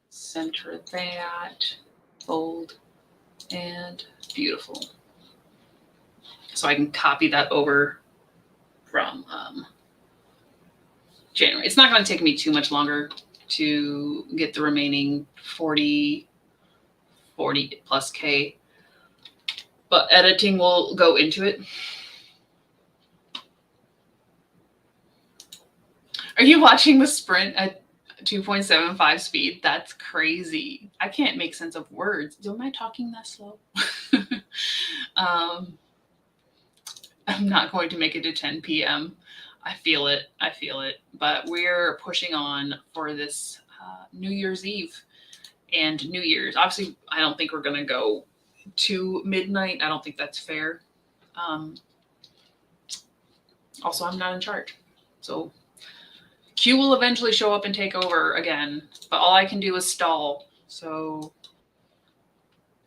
[SPEAKER 1] Center that. Fold. And beautiful. So I can copy that over from January. It's not going to take me too much longer to get the remaining 40 plus K, but editing will go into it. Are you watching the sprint at 2.75 speed? That's crazy. I can't make sense of words. Am I talking that slow? I'm not going to make it to 10 p.m. I feel it. But we're pushing on for this New Year's Eve and New Year's. Obviously, I don't think we're going to go to midnight. I don't think that's fair. Also, I'm not in charge. So Q will eventually show up and take over again. But all I can do is stall. So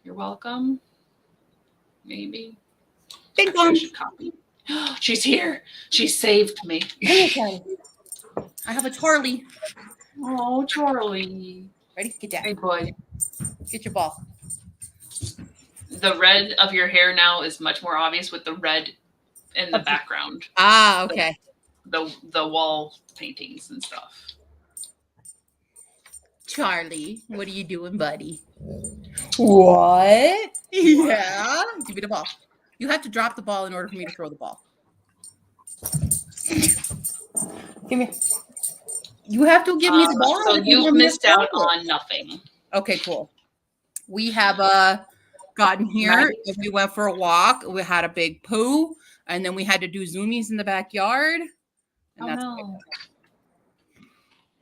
[SPEAKER 1] you're welcome. Maybe.
[SPEAKER 3] Bing bong.
[SPEAKER 1] I should copy. She's here. She saved me.
[SPEAKER 3] Okay. I have a Charlie.
[SPEAKER 1] Oh, Charlie.
[SPEAKER 3] Ready? Get down.
[SPEAKER 1] Hey, boy.
[SPEAKER 3] Get your ball.
[SPEAKER 1] The red of your hair now is much more obvious with the red in the background.
[SPEAKER 3] Ah, okay.
[SPEAKER 1] The wall paintings and stuff.
[SPEAKER 3] Charlie, what are you doing, buddy? What? Yeah. Give me the ball. You have to drop the ball in order for me to throw the ball. Give me. You have to give me the ball.
[SPEAKER 1] So you've missed out on nothing.
[SPEAKER 3] Okay, cool. We have gotten here. We went for a walk. We had a big poo, and then we had to do zoomies in the backyard. And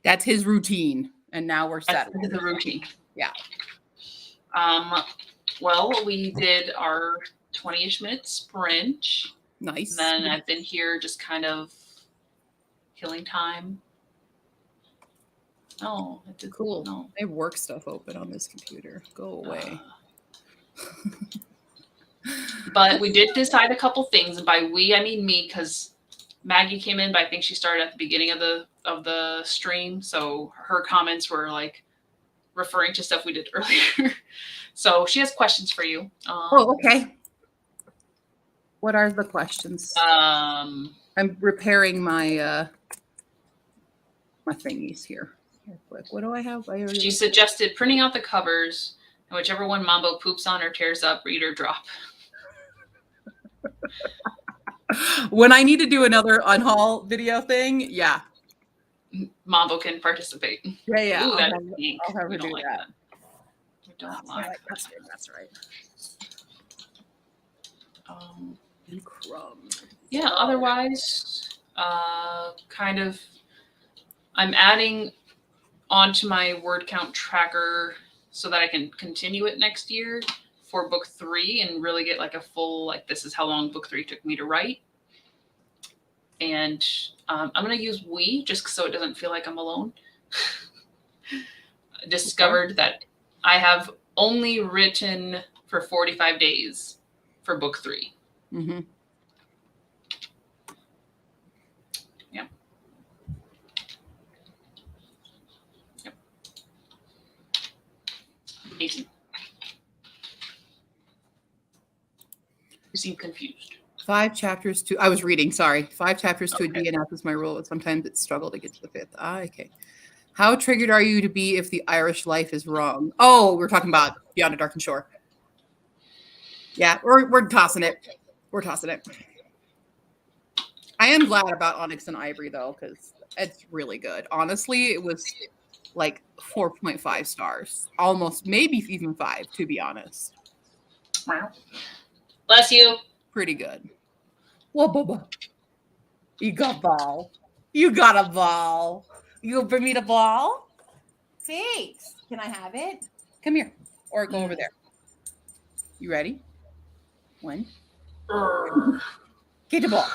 [SPEAKER 3] that's his routine. And now we're set.
[SPEAKER 1] That's the routine.
[SPEAKER 3] Yeah.
[SPEAKER 1] Well, we did our 20-ish minute sprint.
[SPEAKER 3] Nice.
[SPEAKER 1] And then I've been here just kind of killing time. Oh, it's
[SPEAKER 3] cool.
[SPEAKER 1] No.
[SPEAKER 3] I have work stuff open on this computer. Go away.
[SPEAKER 1] But we did decide a couple things, and by we I mean me, because Maggie came in, but I think she started at the beginning of the stream, so her comments were like referring to stuff we did earlier. So she has questions for you.
[SPEAKER 3] Okay. What are the questions?
[SPEAKER 1] I'm
[SPEAKER 3] repairing my my thingies here. Quick. What do I have?
[SPEAKER 1] She suggested printing out the covers, and whichever one Mambo poops on or tears up, read or drop.
[SPEAKER 3] When I need to do another unhaul video thing, yeah.
[SPEAKER 1] Mambo can participate.
[SPEAKER 3] Yeah.
[SPEAKER 1] Ooh,
[SPEAKER 3] I'll have her do
[SPEAKER 1] like
[SPEAKER 3] that.
[SPEAKER 1] We don't like
[SPEAKER 3] custard. That's right. And crumbs.
[SPEAKER 1] Yeah. Otherwise, kind of, I'm adding onto my word count tracker so that I can continue it next year for book 3 and really get like a full, like, this is how long book 3 took me to write. And I'm going to use we just so it doesn't feel like I'm alone. Discovered that I have only written for 45 days for book 3.
[SPEAKER 3] Mm-hmm.
[SPEAKER 1] Yep. Amazing. You seem confused.
[SPEAKER 3] 5 chapters to, I was reading, sorry. 5 chapters to a DNF is my rule, but sometimes it's struggle to get to the 5th. Okay. How triggered are you to be if the Irish life is wrong? Oh, we're talking about Beyond a Darkened Shore. Yeah, we're tossing it. We're tossing it. I am glad about Onyx and Ivory, though, because it's really good. Honestly, it was like 4.5 stars. Almost, maybe even 5, to be honest.
[SPEAKER 1] Wow. Bless you.
[SPEAKER 3] Pretty good. Whoa, Bubba. You got ball. You got a ball. You bring me the ball? Thanks. Can I have it? Come here. Or go over there. You ready? 1. Get the ball.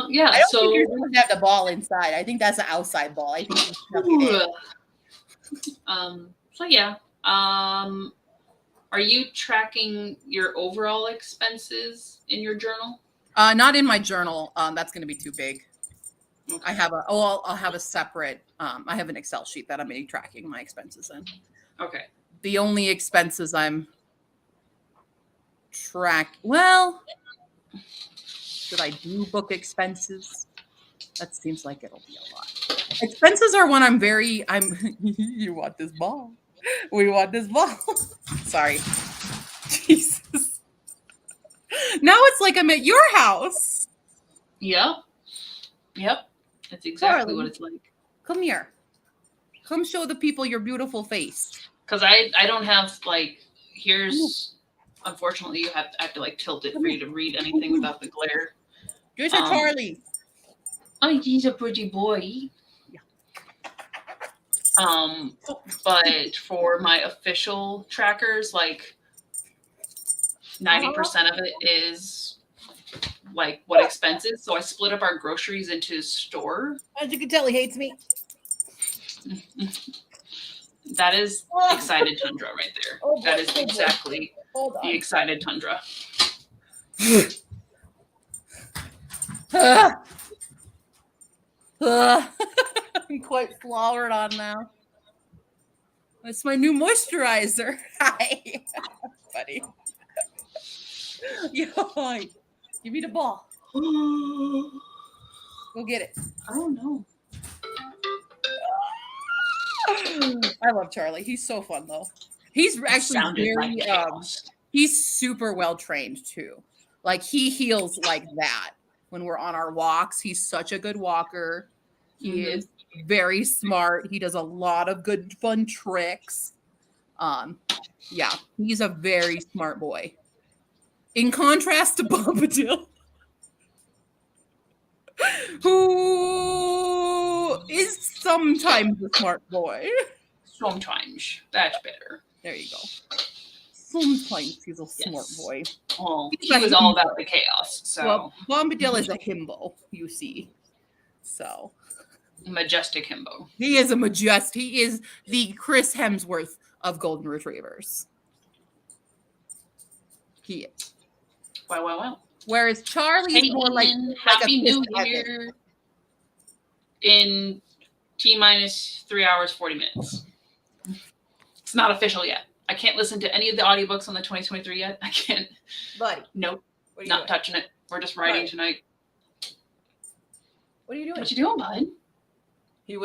[SPEAKER 1] Yeah,
[SPEAKER 3] I don't
[SPEAKER 1] so
[SPEAKER 3] think you're supposed to have the ball inside. I think that's an outside ball. I think you snuck it in.
[SPEAKER 1] so yeah. Are you tracking your overall expenses in your journal?
[SPEAKER 3] Not in my journal. That's going to be too big.
[SPEAKER 1] Okay.
[SPEAKER 3] I'll have a separate. I have an Excel sheet that I'm going to be tracking my expenses in.
[SPEAKER 1] Okay.
[SPEAKER 3] The only expenses I'm well, should I do book expenses? That seems like it'll be a lot. Expenses are when you want this ball. We want this ball. Sorry. Jesus. Now it's like I'm at your house.
[SPEAKER 1] Yep. That's exactly
[SPEAKER 3] Charlie,
[SPEAKER 1] what it's like.
[SPEAKER 3] Come here. Come show the people your beautiful face.
[SPEAKER 1] Because I don't have, like, here's, unfortunately, I have to, like, tilt it for you to read anything without the glare.
[SPEAKER 3] Here's your Charlie.
[SPEAKER 1] Oh, he's a pretty boy.
[SPEAKER 3] Yeah.
[SPEAKER 1] But for my official trackers, like, 90% of it is, like, what expenses. So I split up our groceries into store.
[SPEAKER 3] As you can tell, he hates me.
[SPEAKER 1] That is excited tundra right there. That is exactly the excited tundra.
[SPEAKER 3] I'm quite flowered on now. It's my new moisturizer. Hi. Buddy. Yo, give me the ball. Go get it.
[SPEAKER 1] Oh, no.
[SPEAKER 3] I love Charlie. He's so fun, though. He's actually very, he's super well trained, too. Like, he heals like that when we're on our walks. He's such a good walker. He is very smart. He does a lot of good, fun tricks. Yeah, he's a very smart boy. In contrast to Bombadil, who is sometimes a smart boy.
[SPEAKER 1] Sometimes. That's better.
[SPEAKER 3] There you go. Sometimes he's a smart boy.
[SPEAKER 1] Oh, he was all about the chaos. So,
[SPEAKER 3] well, Bombadil is a himbo, you see. So,
[SPEAKER 1] majestic himbo.
[SPEAKER 3] He is He is the Chris Hemsworth of Golden Retrievers. He is.
[SPEAKER 1] Wow.
[SPEAKER 3] Whereas Charlie is more like
[SPEAKER 1] Happy New Year in T-minus 3 hours, 40 minutes. It's not official yet. I can't listen to any of the audiobooks on the 2023 yet. I can't.
[SPEAKER 3] Buddy.
[SPEAKER 1] Nope. Not touching it. We're just writing tonight.
[SPEAKER 3] What are you doing?
[SPEAKER 1] What you doing, bud?
[SPEAKER 3] He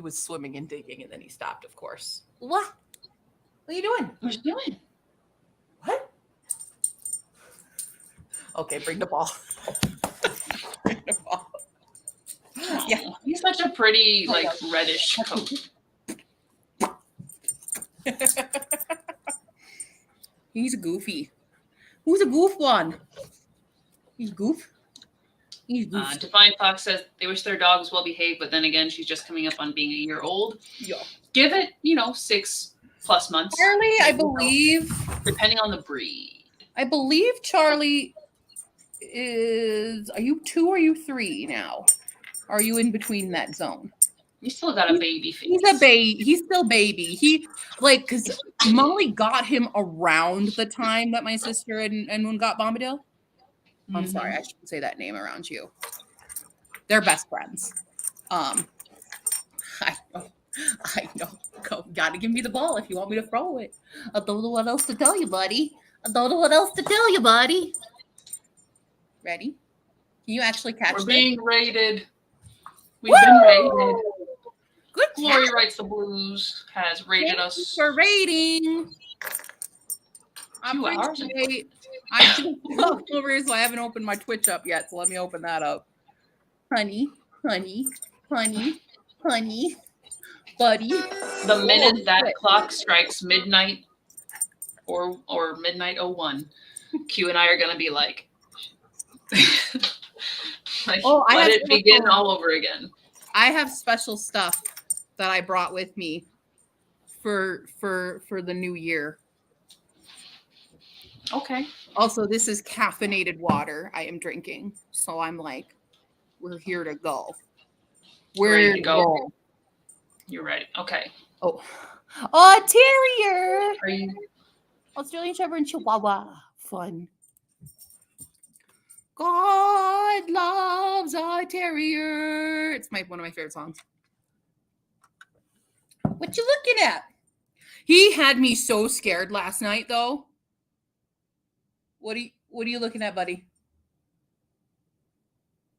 [SPEAKER 3] was swimming and digging, and then he stopped, of course. What are you doing?
[SPEAKER 1] What you doing?
[SPEAKER 3] What? Okay, bring the ball. Bring the ball. Yeah.
[SPEAKER 1] He's such a pretty, like, reddish coat.
[SPEAKER 3] He's goofy. Who's a goof one? He's goof.
[SPEAKER 1] Divine Fox says they wish their dog was well behaved, but then again, she's just coming up on being a year old.
[SPEAKER 3] Yeah.
[SPEAKER 1] Give it, 6+ months.
[SPEAKER 3] Charlie, I believe,
[SPEAKER 1] depending on the breed.
[SPEAKER 3] I believe Charlie is. Are you 2 or are you 3 now? Are you in between that zone?
[SPEAKER 1] You still got a baby face.
[SPEAKER 3] He's a baby. He's still baby. He because Molly got him around the time that my sister and Moon got Bombadil. I'm sorry, I shouldn't say that name around you. They're best friends. I know. Gotta give me the ball if you want me to throw it. I don't know what else to tell you, buddy. Ready? Can you actually catch
[SPEAKER 1] We're
[SPEAKER 3] this?
[SPEAKER 1] being rated. We've been rated.
[SPEAKER 3] Good
[SPEAKER 1] Glory
[SPEAKER 3] job.
[SPEAKER 1] Writes the Blues has rated
[SPEAKER 3] Thank
[SPEAKER 1] us.
[SPEAKER 3] you for rating. I
[SPEAKER 1] 2 hours.
[SPEAKER 3] appreciate. I just looked over here, so I haven't opened my Twitch up yet. So let me open that up. Honey, buddy.
[SPEAKER 1] The minute that clock strikes midnight or midnight 01, Q and I are gonna be like, let it begin all over again.
[SPEAKER 3] I have special stuff that I brought with me for the new year.
[SPEAKER 1] Okay.
[SPEAKER 3] Also, this is caffeinated water I am drinking. So I'm like, we're here to go. We're
[SPEAKER 1] ready to go. You're ready. Okay.
[SPEAKER 3] Oh, terrier.
[SPEAKER 1] Are you?
[SPEAKER 3] Australian Shepherd and Chihuahua. Fun. God loves a terrier. It's one of my favorite songs. What you looking at? He had me so scared last night, though. What are you looking at, buddy?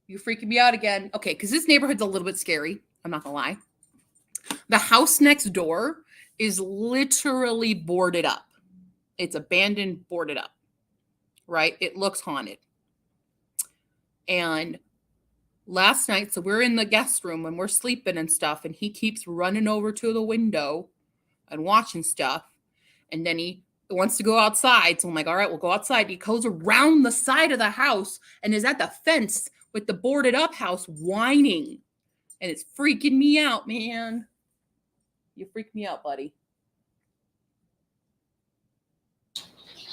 [SPEAKER 3] You're freaking me out again. Okay, because this neighborhood's a little bit scary. I'm not gonna lie. The house next door is literally boarded up. It's abandoned, boarded up. Right? It looks haunted. And last night, so we're in the guest room and we're sleeping and stuff, and he keeps running over to the window and watching stuff. And then he wants to go outside. So I'm like, all right, we'll go outside. He goes around the side of the house and is at the fence with the boarded up house whining. And it's freaking me out, man. You freaked me out, buddy.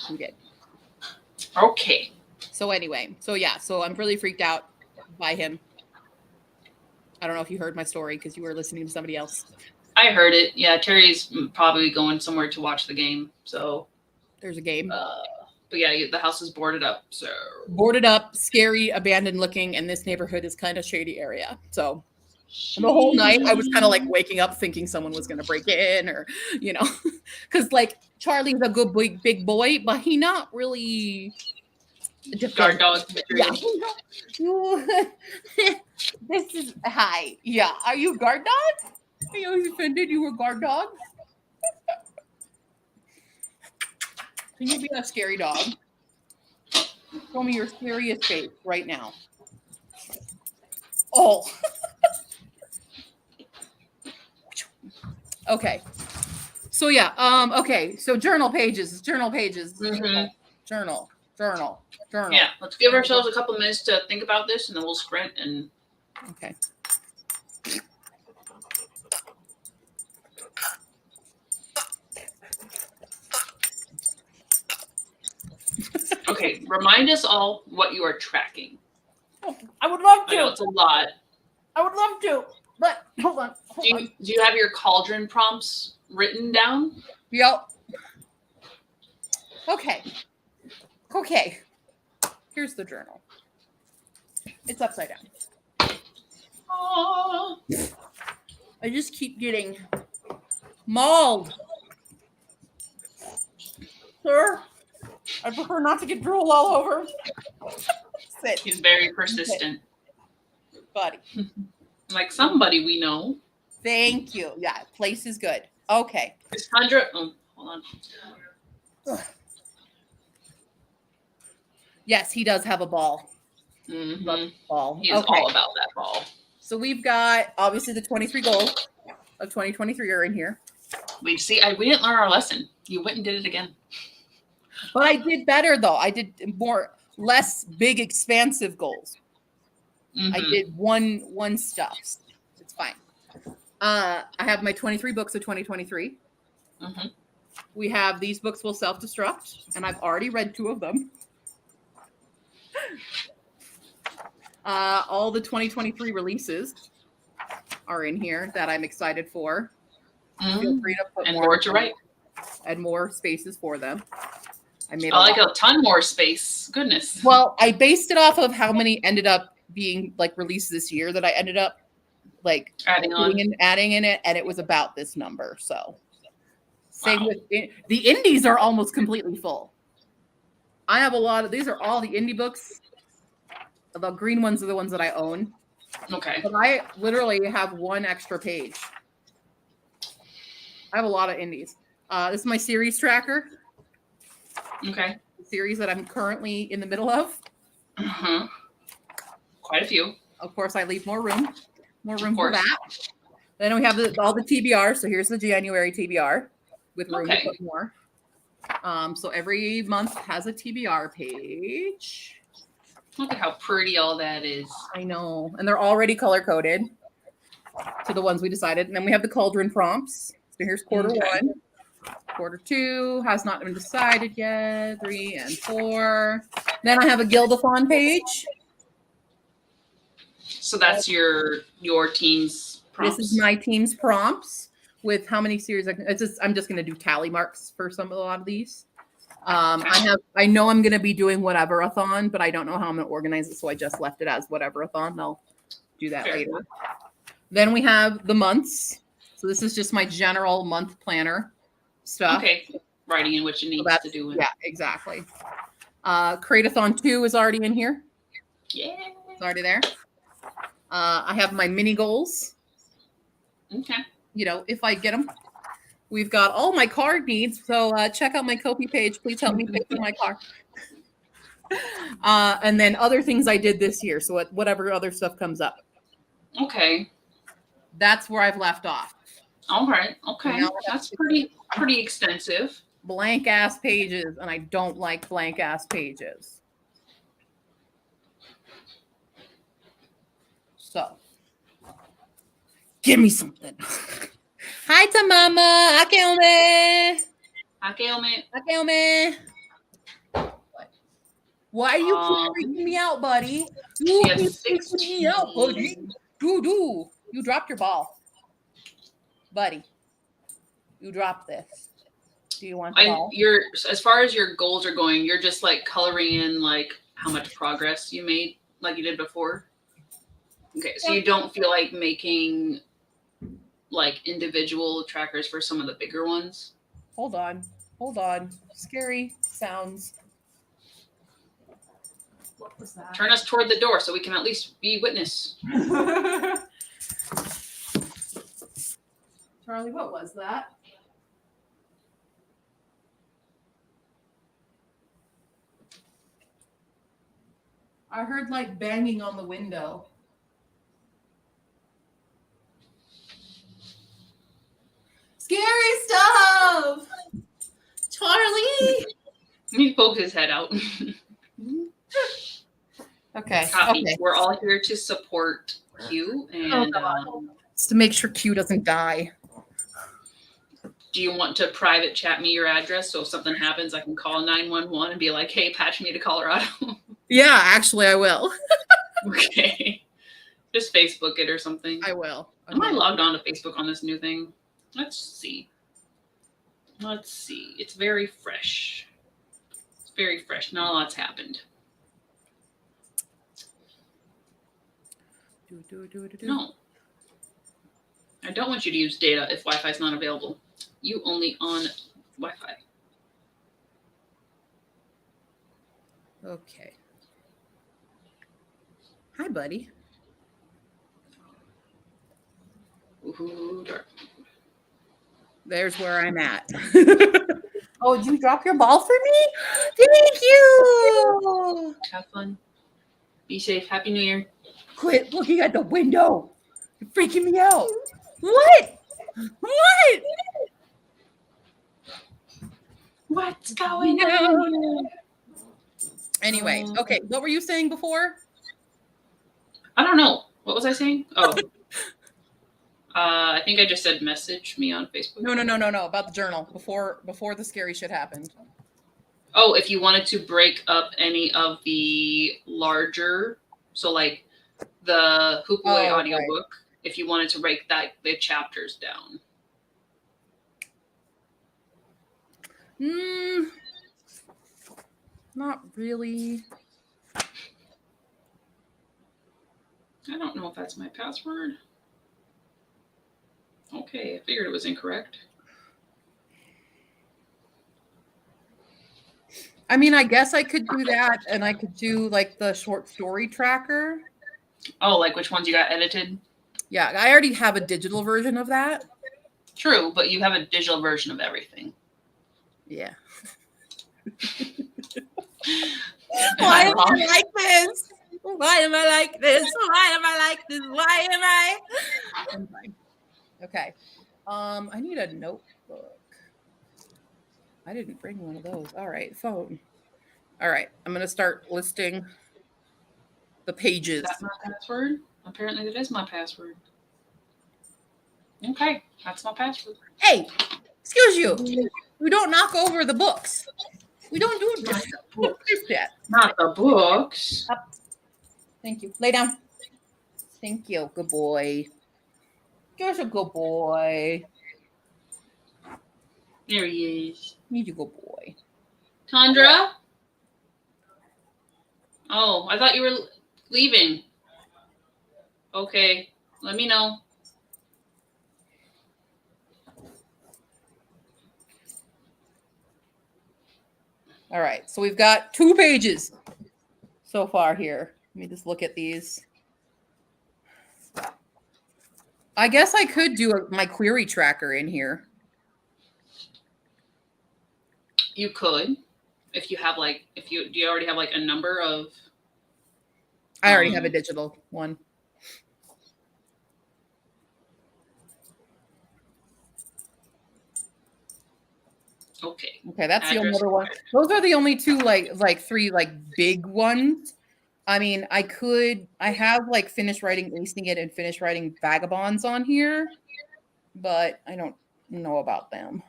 [SPEAKER 3] I'm good.
[SPEAKER 1] Okay.
[SPEAKER 3] So anyway, so I'm really freaked out by him. I don't know if you heard my story because you were listening to somebody else.
[SPEAKER 1] I heard it. Yeah, Terry's probably going somewhere to watch the game. So
[SPEAKER 3] there's a game.
[SPEAKER 1] But yeah, the house is boarded up. So
[SPEAKER 3] boarded up, scary, abandoned looking, and this neighborhood is kind of shady area. So the whole night I was kind of like waking up thinking someone was going to break in, or because like Charlie's a good big boy, but he not really.
[SPEAKER 1] Guard dog.
[SPEAKER 3] Yeah. This is hi. Yeah. Are you guard dog? Are you offended? You were guard dog? Can you be a scary dog? Show me your scariest face right now. Oh. Okay. So yeah. Okay. So journal pages.
[SPEAKER 1] Mm-hmm.
[SPEAKER 3] Journal.
[SPEAKER 1] Yeah, let's give ourselves a couple minutes to think about this, and then we'll sprint and.
[SPEAKER 3] Okay.
[SPEAKER 1] Okay, remind us all what you are tracking.
[SPEAKER 3] I would love to.
[SPEAKER 1] I know it's a lot.
[SPEAKER 3] I would love to, but hold on.
[SPEAKER 1] Do you have your cauldron prompts written down?
[SPEAKER 3] Yep. Okay. Here's the journal. It's upside down.
[SPEAKER 1] Aww.
[SPEAKER 3] I just keep getting mauled. Sir, I prefer not to get drool all over. Sit.
[SPEAKER 1] He's very persistent.
[SPEAKER 3] Buddy.
[SPEAKER 1] Like somebody we know.
[SPEAKER 3] Thank you. Yeah, place is good. Okay.
[SPEAKER 1] Is Chandra? Oh, hold on.
[SPEAKER 3] Ugh. Yes, he does have a ball.
[SPEAKER 1] Mm-hmm.
[SPEAKER 3] Ball.
[SPEAKER 1] He is all about that ball.
[SPEAKER 3] So we've got obviously the 23 goals of 2023 are in here.
[SPEAKER 1] We didn't learn our lesson. You went and did it again.
[SPEAKER 3] But I did better though. I did less big, expansive goals. I did one stuff. It's fine. I have my 23 books of 2023. We have These Books Will Self-Destruct, and I've already read 2 of them. All the 2023 releases are in here that I'm excited for. Feel free to put
[SPEAKER 1] and more to write.
[SPEAKER 3] And more spaces for them. I made
[SPEAKER 1] like a ton more space. Goodness.
[SPEAKER 3] Well, I based it off of how many ended up being like released this year that I ended up like adding in it, and it was about this number. So same with the indies are almost completely full. I have a lot of these are all the indie books. The green ones are the ones that I own.
[SPEAKER 1] Okay.
[SPEAKER 3] But I literally have 1 extra page. I have a lot of indies. This is my series tracker.
[SPEAKER 1] Okay.
[SPEAKER 3] The series that I'm currently in the middle of.
[SPEAKER 1] Quite a few.
[SPEAKER 3] Of course, I leave more room for that. Then we have all the TBR. So here's the January TBR with room to put more. So every month has a TBR page.
[SPEAKER 1] Look at how pretty all that is.
[SPEAKER 3] I know. And they're already color coded to the ones we decided. And then we have the cauldron prompts. So here's quarter 1. Quarter 2 has not been decided yet. 3 and 4. Then I have a Gildathon page.
[SPEAKER 1] So that's your team's prompts.
[SPEAKER 3] This is my team's prompts with how many series I'm just going to do tally marks for a lot of these. I know I'm going to be doing whatever-a-thon, but I don't know how I'm going to organize it, so I just left it as whatever-a-thon. I'll do that later. Then we have the months. So this is just my general month planner stuff.
[SPEAKER 1] Okay. Writing in what you need to do.
[SPEAKER 3] Yeah, exactly. Create-a-thon 2 is already in here.
[SPEAKER 1] Yeah.
[SPEAKER 3] It's already there. I have my mini goals.
[SPEAKER 1] Okay.
[SPEAKER 3] You know, if I get them. We've got all my card needs. So check out my Kopi page. Please help me pay for my card. And then other things I did this year. So whatever other stuff comes up.
[SPEAKER 1] Okay.
[SPEAKER 3] That's where I've left off.
[SPEAKER 1] All right. Okay. That's pretty extensive.
[SPEAKER 3] Blank ass pages. And I don't like blank ass pages. So give me something. Hi to mama. Akeome. Why are you freaking me out, buddy? You freaking me out, buddy. You dropped your ball. Buddy. You dropped this. Do you want the ball?
[SPEAKER 1] As far as your goals are going, you're just like coloring in like how much progress you made like you did before. Okay, so you don't feel like making like individual trackers for some of the bigger ones?
[SPEAKER 3] Hold on. Scary sounds. What was that?
[SPEAKER 1] Turn us toward the door so we can at least be witness.
[SPEAKER 3] Charlie, what was that? I heard like banging on the window. Scary stuff! Charlie!
[SPEAKER 1] He poked his head out.
[SPEAKER 3] Okay.
[SPEAKER 1] Copy. Okay. We're all here to support Q. And
[SPEAKER 3] it's to make sure Q doesn't die.
[SPEAKER 1] Do you want to private chat me your address so if something happens, I can call 911 and be like, hey, patch me to Colorado?
[SPEAKER 3] Yeah, actually, I will.
[SPEAKER 1] Okay. Just Facebook it or something.
[SPEAKER 3] I will. Okay.
[SPEAKER 1] Am I logged on to Facebook on this new thing? Let's see. It's very fresh. Not a lot's happened. No. I don't want you to use data if Wi-Fi is not available. You only on Wi-Fi.
[SPEAKER 3] Okay. Hi, buddy.
[SPEAKER 1] Ooh, dark.
[SPEAKER 3] There's where I'm at. Oh, did you drop your ball for me? Thank you.
[SPEAKER 1] Have fun. Be safe. Happy New Year.
[SPEAKER 3] Quit looking at the window. You're freaking me out. What?
[SPEAKER 1] What's going on?
[SPEAKER 3] Anyway, okay. What were you saying before?
[SPEAKER 1] I don't know. What was I saying? Oh. I think I just said message me on Facebook.
[SPEAKER 3] No. About the journal before the scary shit happened.
[SPEAKER 1] Oh, if you wanted to break up any of the larger, so like the Hoopaway audiobook,
[SPEAKER 3] right.
[SPEAKER 1] if you wanted to break the chapters down.
[SPEAKER 3] Not really.
[SPEAKER 1] I don't know if that's my password. Okay, I figured it was incorrect.
[SPEAKER 3] I mean, I guess I could do that, and I could do like the short story tracker.
[SPEAKER 1] Oh, like which ones you got edited?
[SPEAKER 3] Yeah, I already have a digital version of that.
[SPEAKER 1] True, but you have a digital version of everything.
[SPEAKER 3] Yeah. Why am I like this? Why am I like this? Why am I like this? Why am I? I'm fine. Okay. I need a notebook. I didn't bring one of those. All right, phone. All right, I'm gonna start listing the pages.
[SPEAKER 1] That's my password? Apparently that is my password. Okay, that's my password.
[SPEAKER 3] Hey, excuse you. We don't knock over the books. We don't do this.
[SPEAKER 1] Not the books.
[SPEAKER 3] Up. Thank you. Lay down. Thank you. Good boy. You're a good boy.
[SPEAKER 1] There he is.
[SPEAKER 3] He's a good boy.
[SPEAKER 1] Tundra? Oh, I thought you were leaving. Okay, let me know.
[SPEAKER 3] All right, so we've got 2 pages so far here. Let me just look at these. I guess I could do my query tracker in here.
[SPEAKER 1] You could, if you have like, do you already have like a number of?
[SPEAKER 3] I already have a digital one.
[SPEAKER 1] Okay.
[SPEAKER 3] Okay, that's the only
[SPEAKER 1] Address
[SPEAKER 3] other one. Those are the only 2 like 3 like big ones. I mean, I have like Finish Writing Acing It and Finish Writing Vagabonds on here, but I don't know about them.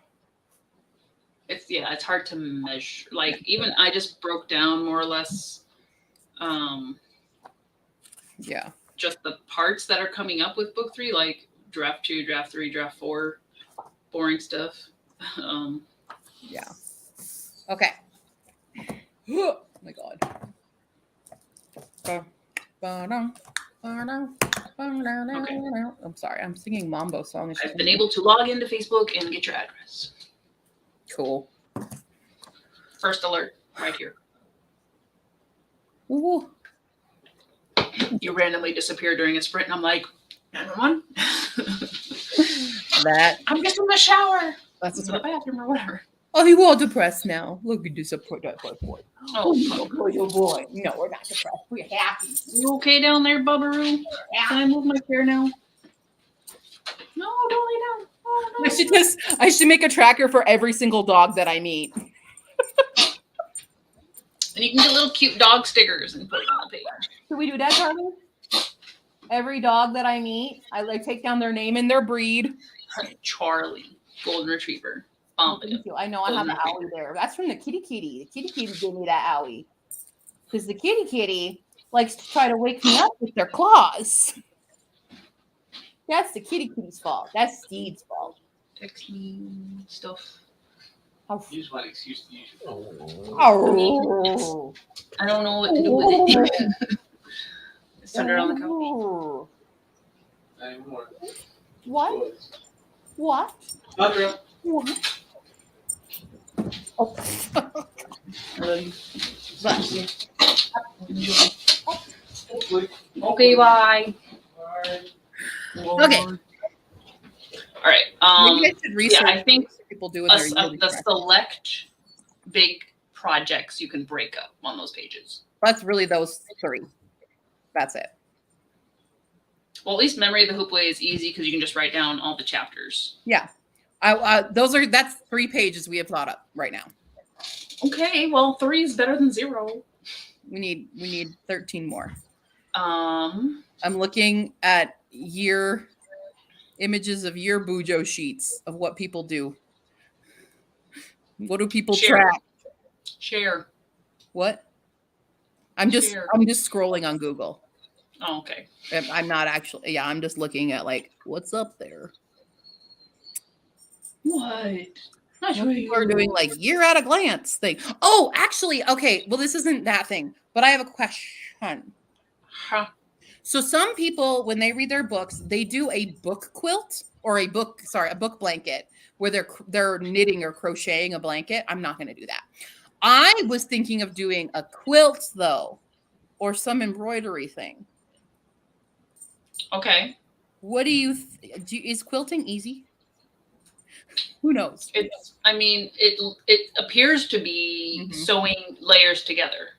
[SPEAKER 1] It's hard to measure. Like even I just broke down more or less
[SPEAKER 3] Yeah.
[SPEAKER 1] just the parts that are coming up with book 3, like draft 2, draft 3, draft 4, boring stuff.
[SPEAKER 3] Yeah. Okay. Oh my God. I'm sorry. I'm singing Mambo song.
[SPEAKER 1] I've been able to log into Facebook and get your address.
[SPEAKER 3] Cool.
[SPEAKER 1] First alert right here.
[SPEAKER 3] Ooh.
[SPEAKER 1] You randomly disappear during a sprint, and I'm like, 911. I'm just in the shower.
[SPEAKER 3] That's
[SPEAKER 1] in the bathroom or whatever.
[SPEAKER 3] Oh, you all depressed now. Look at this boy.
[SPEAKER 1] Oh
[SPEAKER 3] boy. No, we're not depressed. We're happy.
[SPEAKER 1] You okay down there, Bubbaroo?
[SPEAKER 3] Yeah.
[SPEAKER 1] Can I move my chair now? No, don't lay down. Oh, no.
[SPEAKER 3] I should make a tracker for every single dog that I meet.
[SPEAKER 1] And you can get little cute dog stickers and put it on the page.
[SPEAKER 3] Should we do that, Carly? Every dog that I meet, I like take down their name and their breed.
[SPEAKER 1] Charlie, golden retriever.
[SPEAKER 3] Thank you. I know I have an owie there. That's from the kitty. The kitty gave me that owie. Because the kitty likes to try to wake me up with their claws. That's the kitty's fault. That's Steve's fault.
[SPEAKER 1] Text me stuff.
[SPEAKER 4] Use what excuse to use your phone.
[SPEAKER 3] Oh.
[SPEAKER 1] I don't know what to do with it. It's under on the couch.
[SPEAKER 4] Not anymore.
[SPEAKER 3] What? What?
[SPEAKER 4] Not real.
[SPEAKER 3] What? Oh.
[SPEAKER 1] Okay, bye.
[SPEAKER 3] Okay.
[SPEAKER 1] All right.
[SPEAKER 3] Maybe I should research
[SPEAKER 1] I think
[SPEAKER 3] what people do in their yearly
[SPEAKER 1] the
[SPEAKER 3] tracker.
[SPEAKER 1] select big projects you can break up on those pages.
[SPEAKER 3] That's really those 3. That's it.
[SPEAKER 1] Well, at least Memory of the Hoopaway is easy because you can just write down all the chapters.
[SPEAKER 3] Yeah. That's 3 pages we have thought up right now.
[SPEAKER 1] Okay, well, 3 is better than 0.
[SPEAKER 3] We need 13 more. I'm looking at images of year Bujo sheets of what people do. What do people track?
[SPEAKER 1] Share.
[SPEAKER 3] What? I'm just
[SPEAKER 1] Share.
[SPEAKER 3] scrolling on Google.
[SPEAKER 1] Oh, okay.
[SPEAKER 3] I'm not actually. Yeah, I'm just looking at like what's up there.
[SPEAKER 1] What?
[SPEAKER 3] People are doing like year at a glance thing. Oh, actually, okay. Well, this isn't that thing, but I have a question.
[SPEAKER 1] Huh.
[SPEAKER 3] So some people, when they read their books, they do a book quilt or a book blanket where they're knitting or crocheting a blanket. I'm not going to do that. I was thinking of doing a quilt though, or some embroidery thing.
[SPEAKER 1] Okay.
[SPEAKER 3] What do you is quilting easy? Who knows?
[SPEAKER 1] It appears to be sewing layers together.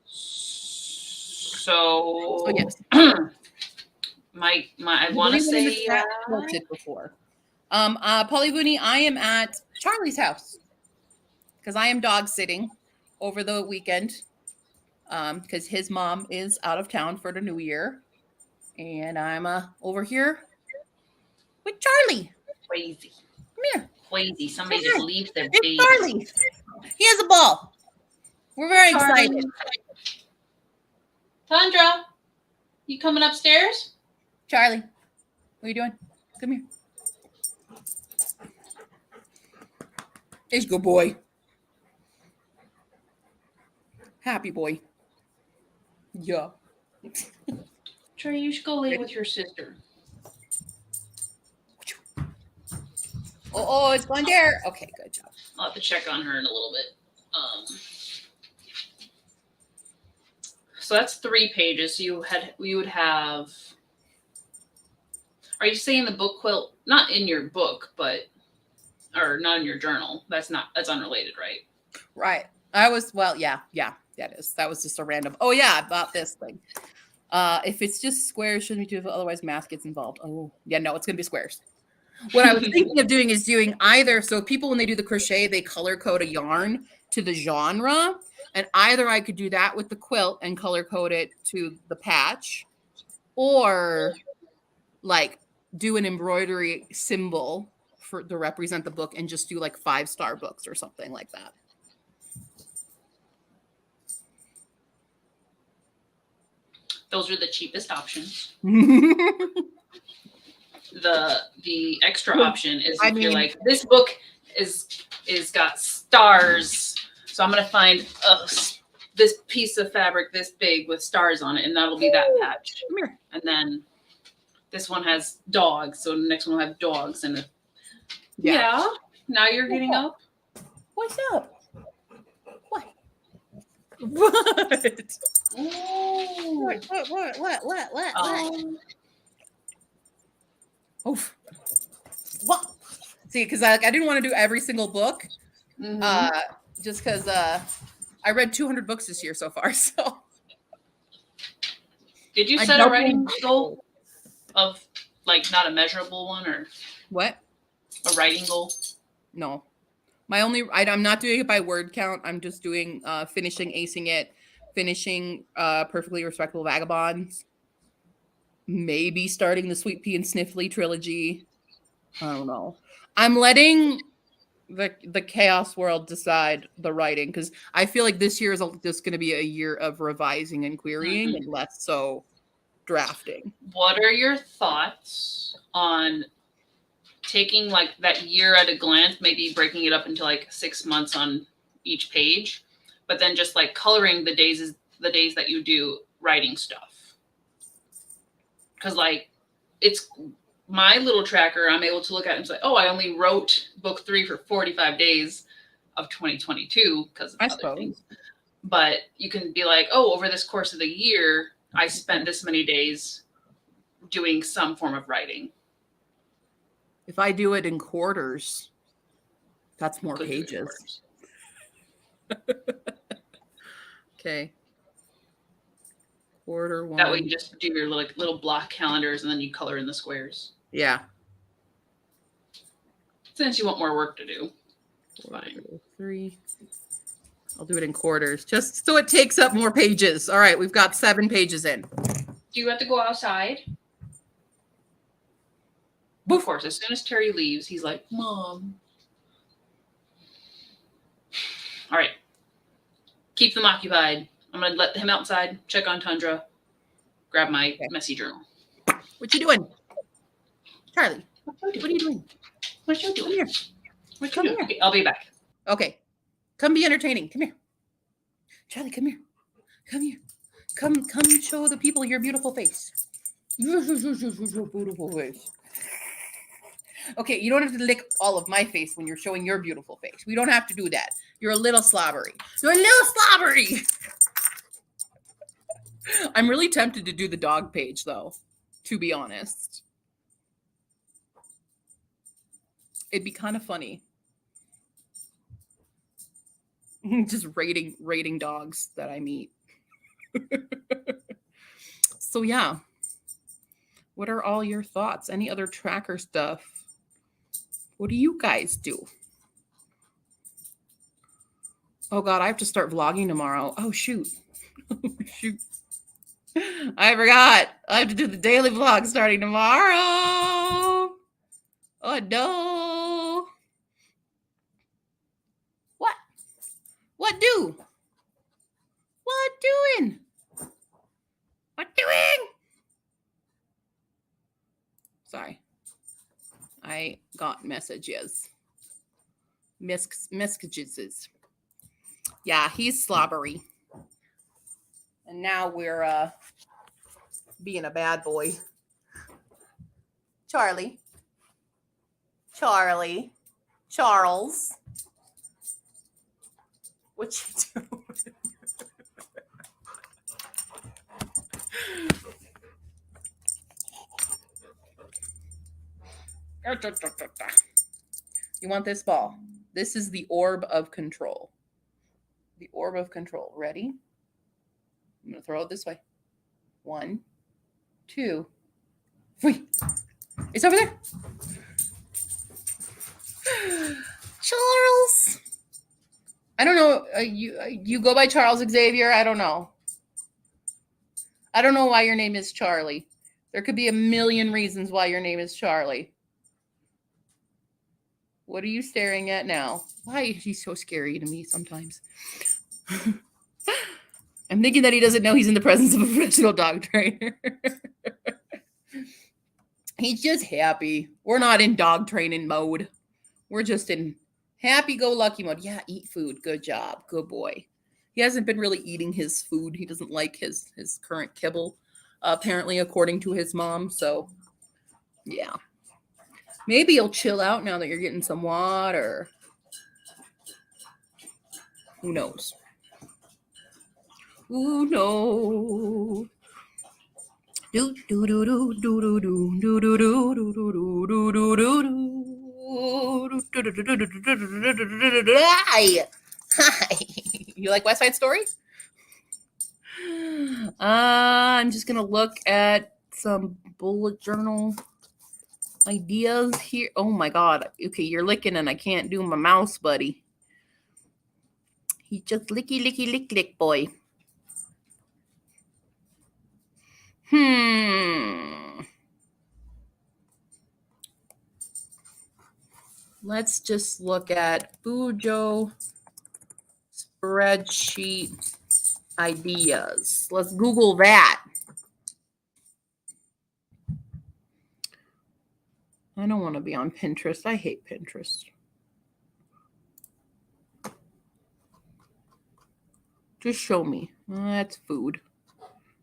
[SPEAKER 1] So
[SPEAKER 3] yes.
[SPEAKER 1] I want to say
[SPEAKER 3] quilted before. Polly Booney, I am at Charlie's house because I am dog sitting over the weekend because his mom is out of town for the new year, and I'm over here with Charlie.
[SPEAKER 1] Crazy.
[SPEAKER 3] Come here.
[SPEAKER 1] Crazy. Somebody just leaves their baby.
[SPEAKER 3] Charlie. He has a ball. We're very excited.
[SPEAKER 1] Tundra, you coming upstairs?
[SPEAKER 3] Charlie, what are you doing? Come here. He's a good boy. Happy boy. Yeah.
[SPEAKER 1] Trey, you should go lay with your sister.
[SPEAKER 3] Oh, it's going there. Okay, good job.
[SPEAKER 1] I'll have to check on her in a little bit. So that's 3 pages. So you would have. Are you saying the book quilt? Not in your book, or not in your journal. That's unrelated, right?
[SPEAKER 3] Right. Yeah, that is. That was just a random. Oh yeah, about this thing. If it's just squares, shouldn't be too. Otherwise, math gets involved. Oh yeah, no, it's gonna be squares. What I was thinking of doing is doing either. So people, when they do the crochet, they color code a yarn to the genre. And either I could do that with the quilt and color code it to the patch, or like do an embroidery symbol to represent the book and just do like 5-star books or something like that.
[SPEAKER 1] Those are the cheapest options. The extra option is if you're like, this book is got stars, so I'm gonna find this piece of fabric this big with stars on it, and that'll be that patch.
[SPEAKER 3] Come here.
[SPEAKER 1] And then this one has dogs, so the next one will have dogs. And yeah. Now you're getting up.
[SPEAKER 3] What's up? What? What? What? Oof. What? See, because I didn't want to do every single book, just because I read 200 books this year so far. So,
[SPEAKER 1] did you set a writing goal of like not a measurable one or
[SPEAKER 3] what?
[SPEAKER 1] A writing goal?
[SPEAKER 3] No, I'm not doing it by word count. I'm just doing finishing acing it, finishing Perfectly Respectable Vagabonds. Maybe starting the Sweet Pea and Sniffly trilogy. I don't know. I'm letting the chaos world decide the writing because I feel like this year is just going to be a year of revising and querying and less so drafting.
[SPEAKER 1] What are your thoughts on taking like that year at a glance, maybe breaking it up into like 6 months on each page, but then just like coloring the days that you do writing stuff? Because like it's my little tracker, I'm able to look at it and say, oh, I only wrote book 3 for 45 days of 2022 because of other things. But you can be like, oh, over this course of the year, I spent this many days doing some form of writing.
[SPEAKER 3] If I do it in quarters, that's more pages. Okay. Quarter 1.
[SPEAKER 1] That way you just do your little block calendars and then you color in the squares.
[SPEAKER 3] Yeah.
[SPEAKER 1] Since you want more work to do.
[SPEAKER 3] Fine. 3. I'll do it in quarters just so it takes up more pages. All right, we've got 7 pages in.
[SPEAKER 1] Do you have to go outside? Of course, as soon as Terry leaves, he's like, Mom. All right. Keep them occupied. I'm going to let him outside, check on Tundra, grab my messy journal.
[SPEAKER 3] What you doing? Charlie, what are you doing?
[SPEAKER 1] What you doing?
[SPEAKER 3] Come here. Come here.
[SPEAKER 1] Okay, I'll be back.
[SPEAKER 3] Okay. Come be entertaining. Come here. Charlie, come here. Come here. Come show the people your beautiful face. Beautiful face. Okay, you don't have to lick all of my face when you're showing your beautiful face. We don't have to do that. You're a little slobbery. You're a little slobbery. I'm really tempted to do the dog page, though, to be honest. It'd be kind of funny. Just rating dogs that I meet. So yeah. What are all your thoughts? Any other tracker stuff? What do you guys do? Oh God, I have to start vlogging tomorrow. Oh shoot. Shoot. I forgot. I have to do the daily vlog starting tomorrow. Oh no. What? What do? What doing? What doing? Sorry. I got messages. Messages. Yeah, he's slobbery. And now we're being a bad boy. Charlie. Charles. What you doing? You want this ball? This is the orb of control. The orb of control. Ready? I'm going to throw it this way. 1, 2, 3. It's over there. Charles. I don't know. You go by Charles Xavier? I don't know. I don't know why your name is Charlie. There could be a million reasons why your name is Charlie. What are you staring at now? Why is he so scary to me sometimes? I'm thinking that he doesn't know he's in the presence of a professional dog trainer. He's just happy. We're not in dog training mode. We're just in happy-go-lucky mode. Yeah, eat food. Good job. Good boy. He hasn't been really eating his food. He doesn't like his current kibble, apparently, according to his mom. So, yeah. Maybe he'll chill out now that you're getting some water. Who knows? Who knows? Do do do do do do do do do do do do do do do do. Hi. You like West Side Story? I'm just gonna look at some bullet journal ideas here. Oh my God. Okay, you're licking and I can't do my mouse, buddy. He's just licky, licky, lick, lick, boy. Let's just look at Bujo spreadsheet ideas. Let's Google that. I don't want to be on Pinterest. I hate Pinterest. Just show me. That's food.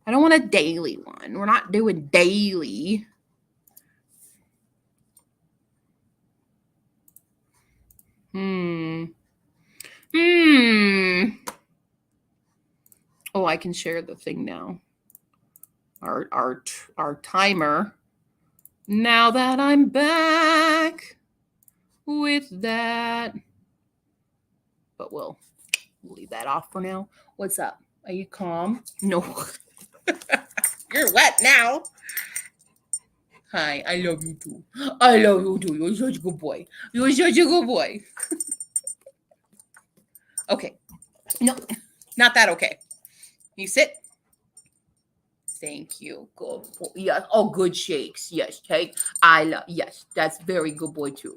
[SPEAKER 3] I don't want a daily one. We're not doing daily. Oh, I can share the thing now. Our timer. Now that I'm back with that. But we'll leave that off for now. What's up? Are you calm? No. You're wet now. Hi, I love you too. I love you too. You're such a good boy. You're such a good boy. Okay. No, not that okay. You sit. Thank you. Good. Yes. Oh, good shakes. Yes. Take. Yes. That's very good boy too.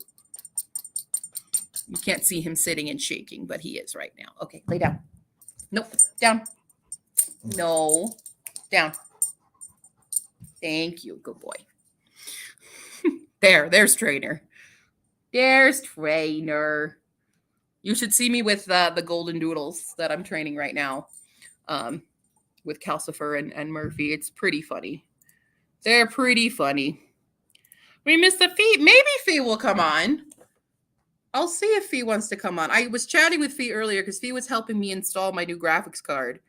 [SPEAKER 3] You can't see him sitting and shaking, but he is right now. Okay, lay down. Nope. Down. No. Down. Thank you. Good boy. There's trainer. There's trainer. You should see me with the golden doodles that I'm training right now. With Calcifer and Murphy. It's pretty funny. They're pretty funny. We missed the Fee. Maybe Fee will come on. I'll see if Fee wants to come on. I was chatting with Fee earlier because Fee was helping me install my new graphics card.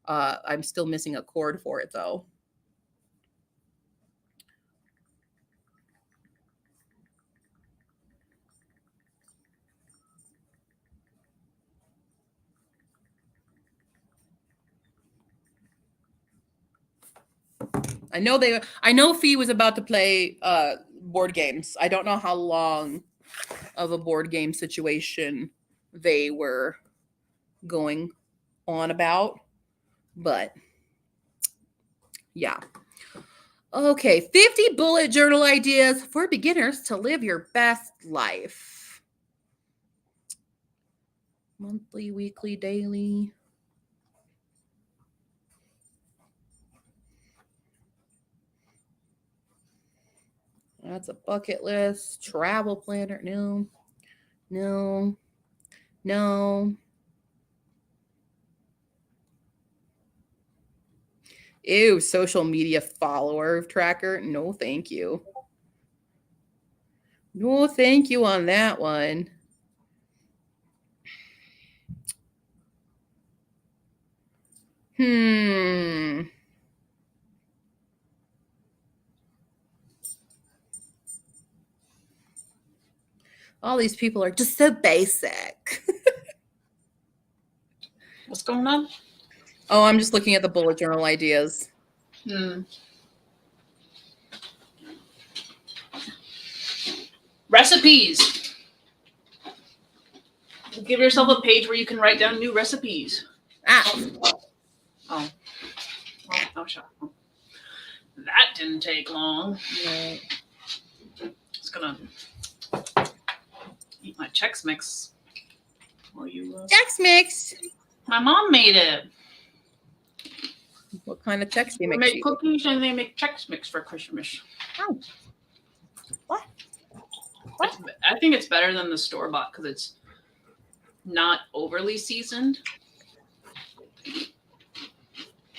[SPEAKER 3] I'm still missing a cord for it, though. I know Fee was about to play board games. I don't know how long of a board game situation they were going on about, but yeah. Okay, 50 bullet journal ideas for beginners to live your best life. Monthly, weekly, daily. That's a bucket list. Travel planner. No. No. No. Ew, social media follower tracker. No, thank you. No, thank you on that one. All these people are just so basic.
[SPEAKER 1] What's going on?
[SPEAKER 3] Oh, I'm just looking at the bullet journal ideas.
[SPEAKER 1] Recipes. Give yourself a page where you can write down new recipes. Oh, shut up. That didn't take long.
[SPEAKER 3] No.
[SPEAKER 1] Just gonna eat my Chex Mix. While you
[SPEAKER 3] Chex Mix.
[SPEAKER 1] My mom made it.
[SPEAKER 3] What kind of Chex do you
[SPEAKER 1] They
[SPEAKER 3] make?
[SPEAKER 1] make cookies and they make Chex Mix for Christmas.
[SPEAKER 3] Oh. What?
[SPEAKER 1] I think it's better than the store-bought because it's not overly seasoned.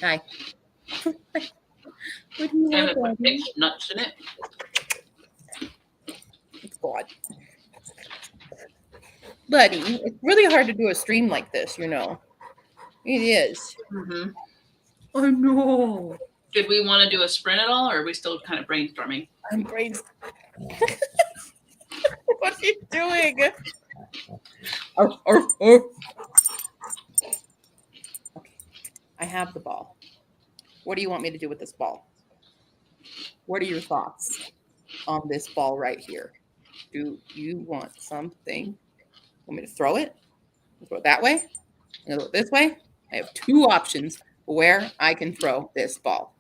[SPEAKER 3] Hi. What do you
[SPEAKER 1] And
[SPEAKER 3] want,
[SPEAKER 1] it puts nuts in it.
[SPEAKER 3] It's God. Buddy, it's really hard to do a stream like this, you know. It is.
[SPEAKER 1] Mm-hmm.
[SPEAKER 3] I know.
[SPEAKER 1] Did we want to do a sprint at all, or are we still kind of brainstorming?
[SPEAKER 3] I'm brainstorming. What are you doing? Okay. I have the ball. What do you want me to do with this ball? What are your thoughts on this ball right here? Do you want something? Want me to throw it? Throw it that way? I'm gonna throw it this way. I have two options where I can throw this ball.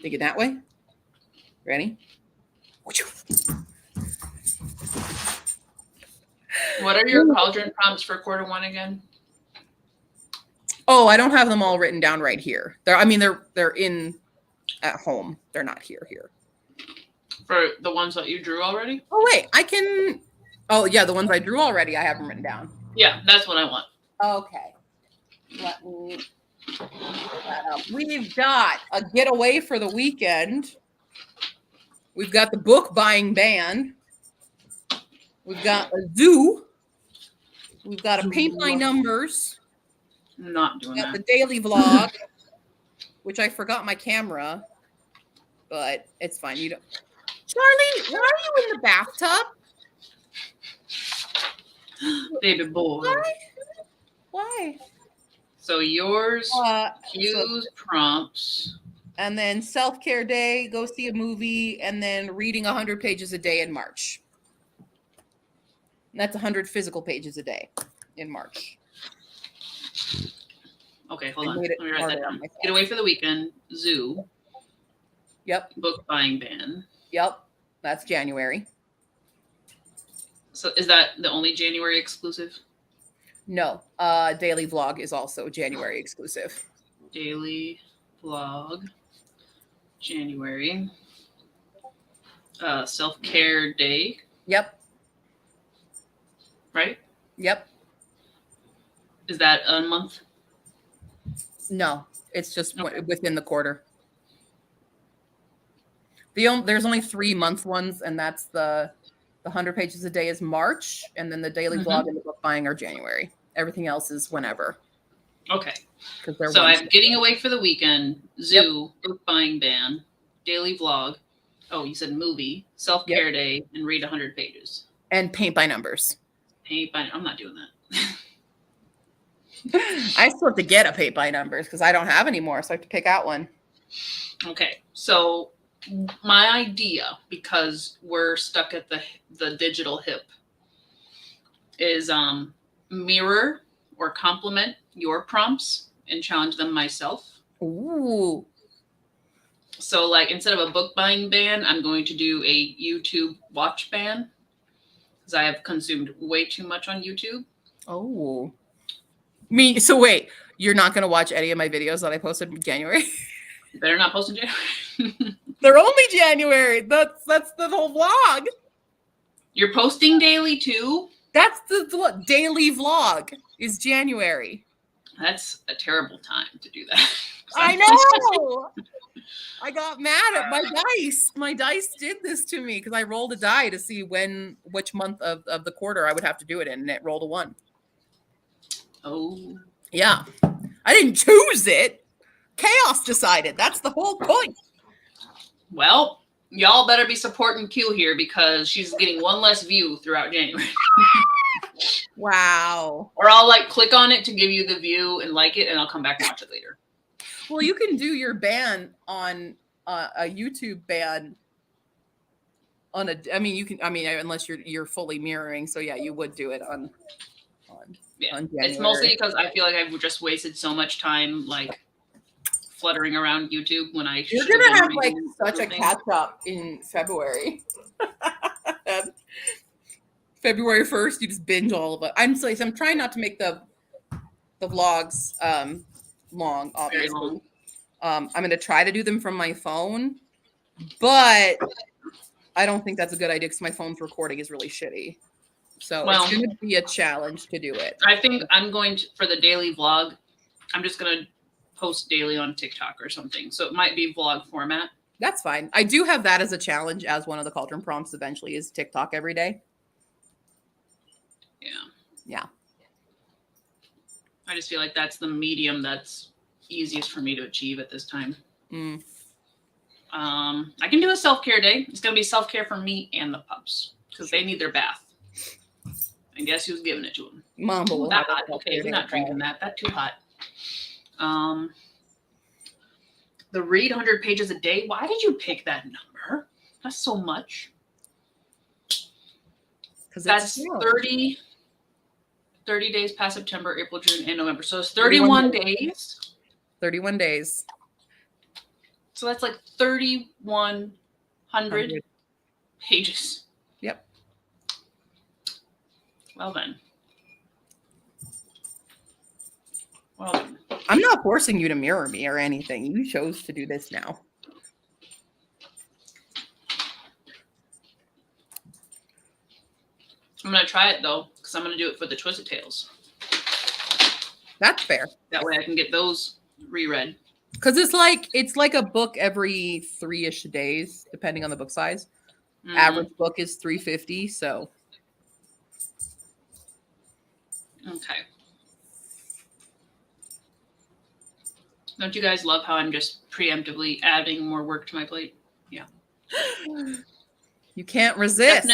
[SPEAKER 3] Thinking that way. Ready?
[SPEAKER 1] What are your cauldron prompts for Q1 again?
[SPEAKER 3] Oh, I don't have them all written down right here. They're in at home. They're not here.
[SPEAKER 1] For the ones that you drew already?
[SPEAKER 3] Oh wait, I can. Oh yeah, the ones I drew already. I have them written down.
[SPEAKER 1] Yeah, that's what I want.
[SPEAKER 3] Okay. Let me put that up. We've got a getaway for the weekend. We've got the book buying ban. We've got a zoo. We've got a paint my numbers.
[SPEAKER 1] I'm not doing
[SPEAKER 3] We've got
[SPEAKER 1] that.
[SPEAKER 3] the daily vlog, which I forgot my camera, but it's fine. You don't. Charlie, why are you in the bathtub?
[SPEAKER 1] Baby boy.
[SPEAKER 3] Why?
[SPEAKER 1] So yours, cues,
[SPEAKER 3] so-
[SPEAKER 1] prompts.
[SPEAKER 3] And then self-care day, go see a movie, and then reading 100 pages a day in March. And that's 100 physical pages a day in March.
[SPEAKER 1] Okay, hold
[SPEAKER 3] I
[SPEAKER 1] on.
[SPEAKER 3] made it
[SPEAKER 1] Let me write that
[SPEAKER 3] harder on
[SPEAKER 1] down.
[SPEAKER 3] myself.
[SPEAKER 1] Get away for the weekend. Zoo.
[SPEAKER 3] Yep.
[SPEAKER 1] Book buying ban.
[SPEAKER 3] Yep. That's January.
[SPEAKER 1] So is that the only January exclusive?
[SPEAKER 3] No. Daily vlog is also January exclusive.
[SPEAKER 1] Daily vlog. January. Self-care day,
[SPEAKER 3] Yep.
[SPEAKER 1] right?
[SPEAKER 3] Yep.
[SPEAKER 1] Is that a month?
[SPEAKER 3] No, it's just
[SPEAKER 1] Okay.
[SPEAKER 3] within the quarter. There's only 3-month ones, and that's the 100 pages a day is March, and then the daily vlog and the book buying are January. Everything else is whenever.
[SPEAKER 1] Okay.
[SPEAKER 3] Because they're
[SPEAKER 1] So
[SPEAKER 3] ones.
[SPEAKER 1] I'm getting away for the weekend. Zoo, book buying ban, daily vlog. Oh, you said movie, self-care day, and read 100 pages.
[SPEAKER 3] And paint by numbers.
[SPEAKER 1] Paint by. I'm not doing that.
[SPEAKER 3] I still have to get a paint by numbers because I don't have any more, so I have to pick out one.
[SPEAKER 1] Okay, so my idea, because we're stuck at the digital hip, is mirror or complement your prompts and challenge them myself.
[SPEAKER 3] Ooh.
[SPEAKER 1] So like instead of a book buying ban, I'm going to do a YouTube watch ban because I have consumed way too much on YouTube.
[SPEAKER 3] Oh. So wait, you're not going to watch any of my videos that I posted in January?
[SPEAKER 1] You better not post in January.
[SPEAKER 3] They're only January. That's the whole vlog.
[SPEAKER 1] You're posting daily too?
[SPEAKER 3] That's the daily vlog is January.
[SPEAKER 1] That's a terrible time to do that.
[SPEAKER 3] I know. I got mad at my dice. My dice did this to me because I rolled a die to see which month of the quarter I would have to do it in, and it rolled a 1.
[SPEAKER 1] Oh.
[SPEAKER 3] Yeah. I didn't choose it. Chaos decided. That's the whole point.
[SPEAKER 1] Well, y'all better be supporting Q here because she's getting one less view throughout January.
[SPEAKER 3] Wow.
[SPEAKER 1] Or I'll like click on it to give you the view and like it, and I'll come back and watch it later.
[SPEAKER 3] Well, you can do your ban on a YouTube ban on unless you're fully mirroring. So yeah, you would do it on January.
[SPEAKER 1] It's mostly because I feel like I've just wasted so much time like fluttering around YouTube when I
[SPEAKER 3] You're
[SPEAKER 1] should have
[SPEAKER 3] gonna
[SPEAKER 1] been
[SPEAKER 3] have like
[SPEAKER 1] reading
[SPEAKER 3] such a
[SPEAKER 1] something.
[SPEAKER 3] catch up in February. February 1st, you just binge all of it. I'm trying not to make the vlogs long, obviously.
[SPEAKER 1] Very long.
[SPEAKER 3] I'm gonna try to do them from my phone, but I don't think that's a good idea because my phone's recording is really shitty. So it's gonna be a challenge to do it.
[SPEAKER 1] I think I'm going to, for the daily vlog, I'm just gonna post daily on TikTok or something. So it might be vlog format.
[SPEAKER 3] That's fine. I do have that as a challenge as one of the Cauldron prompts eventually is TikTok every day.
[SPEAKER 1] Yeah.
[SPEAKER 3] Yeah.
[SPEAKER 1] I just feel like that's the medium that's easiest for me to achieve at this time.
[SPEAKER 3] Mm.
[SPEAKER 1] I can do a self-care day. It's going to be self-care for me and the pups because they need their bath. And guess who's giving it to them?
[SPEAKER 3] Mom will
[SPEAKER 1] That hot. Okay, we're not drinking that. That's too hot. The read 100 pages a day. Why did you pick that number? That's so much.
[SPEAKER 3] Because
[SPEAKER 1] that's 30 days past September, April, June, and November. So it's 31 days.
[SPEAKER 3] 31 days.
[SPEAKER 1] So that's like 3,100 pages.
[SPEAKER 3] Yep.
[SPEAKER 1] Well then. Well then.
[SPEAKER 3] I'm not forcing you to mirror me or anything. You chose to do this now.
[SPEAKER 1] I'm going to try it though, because I'm going to do it for the Twisted Tales.
[SPEAKER 3] That's fair.
[SPEAKER 1] That way I can get those reread.
[SPEAKER 3] Because it's like a book every 3-ish days, depending on the book size. Mm-hmm. Average book is 350, so.
[SPEAKER 1] Okay. Don't you guys love how I'm just preemptively adding more work to my plate? Yeah.
[SPEAKER 3] You can't resist.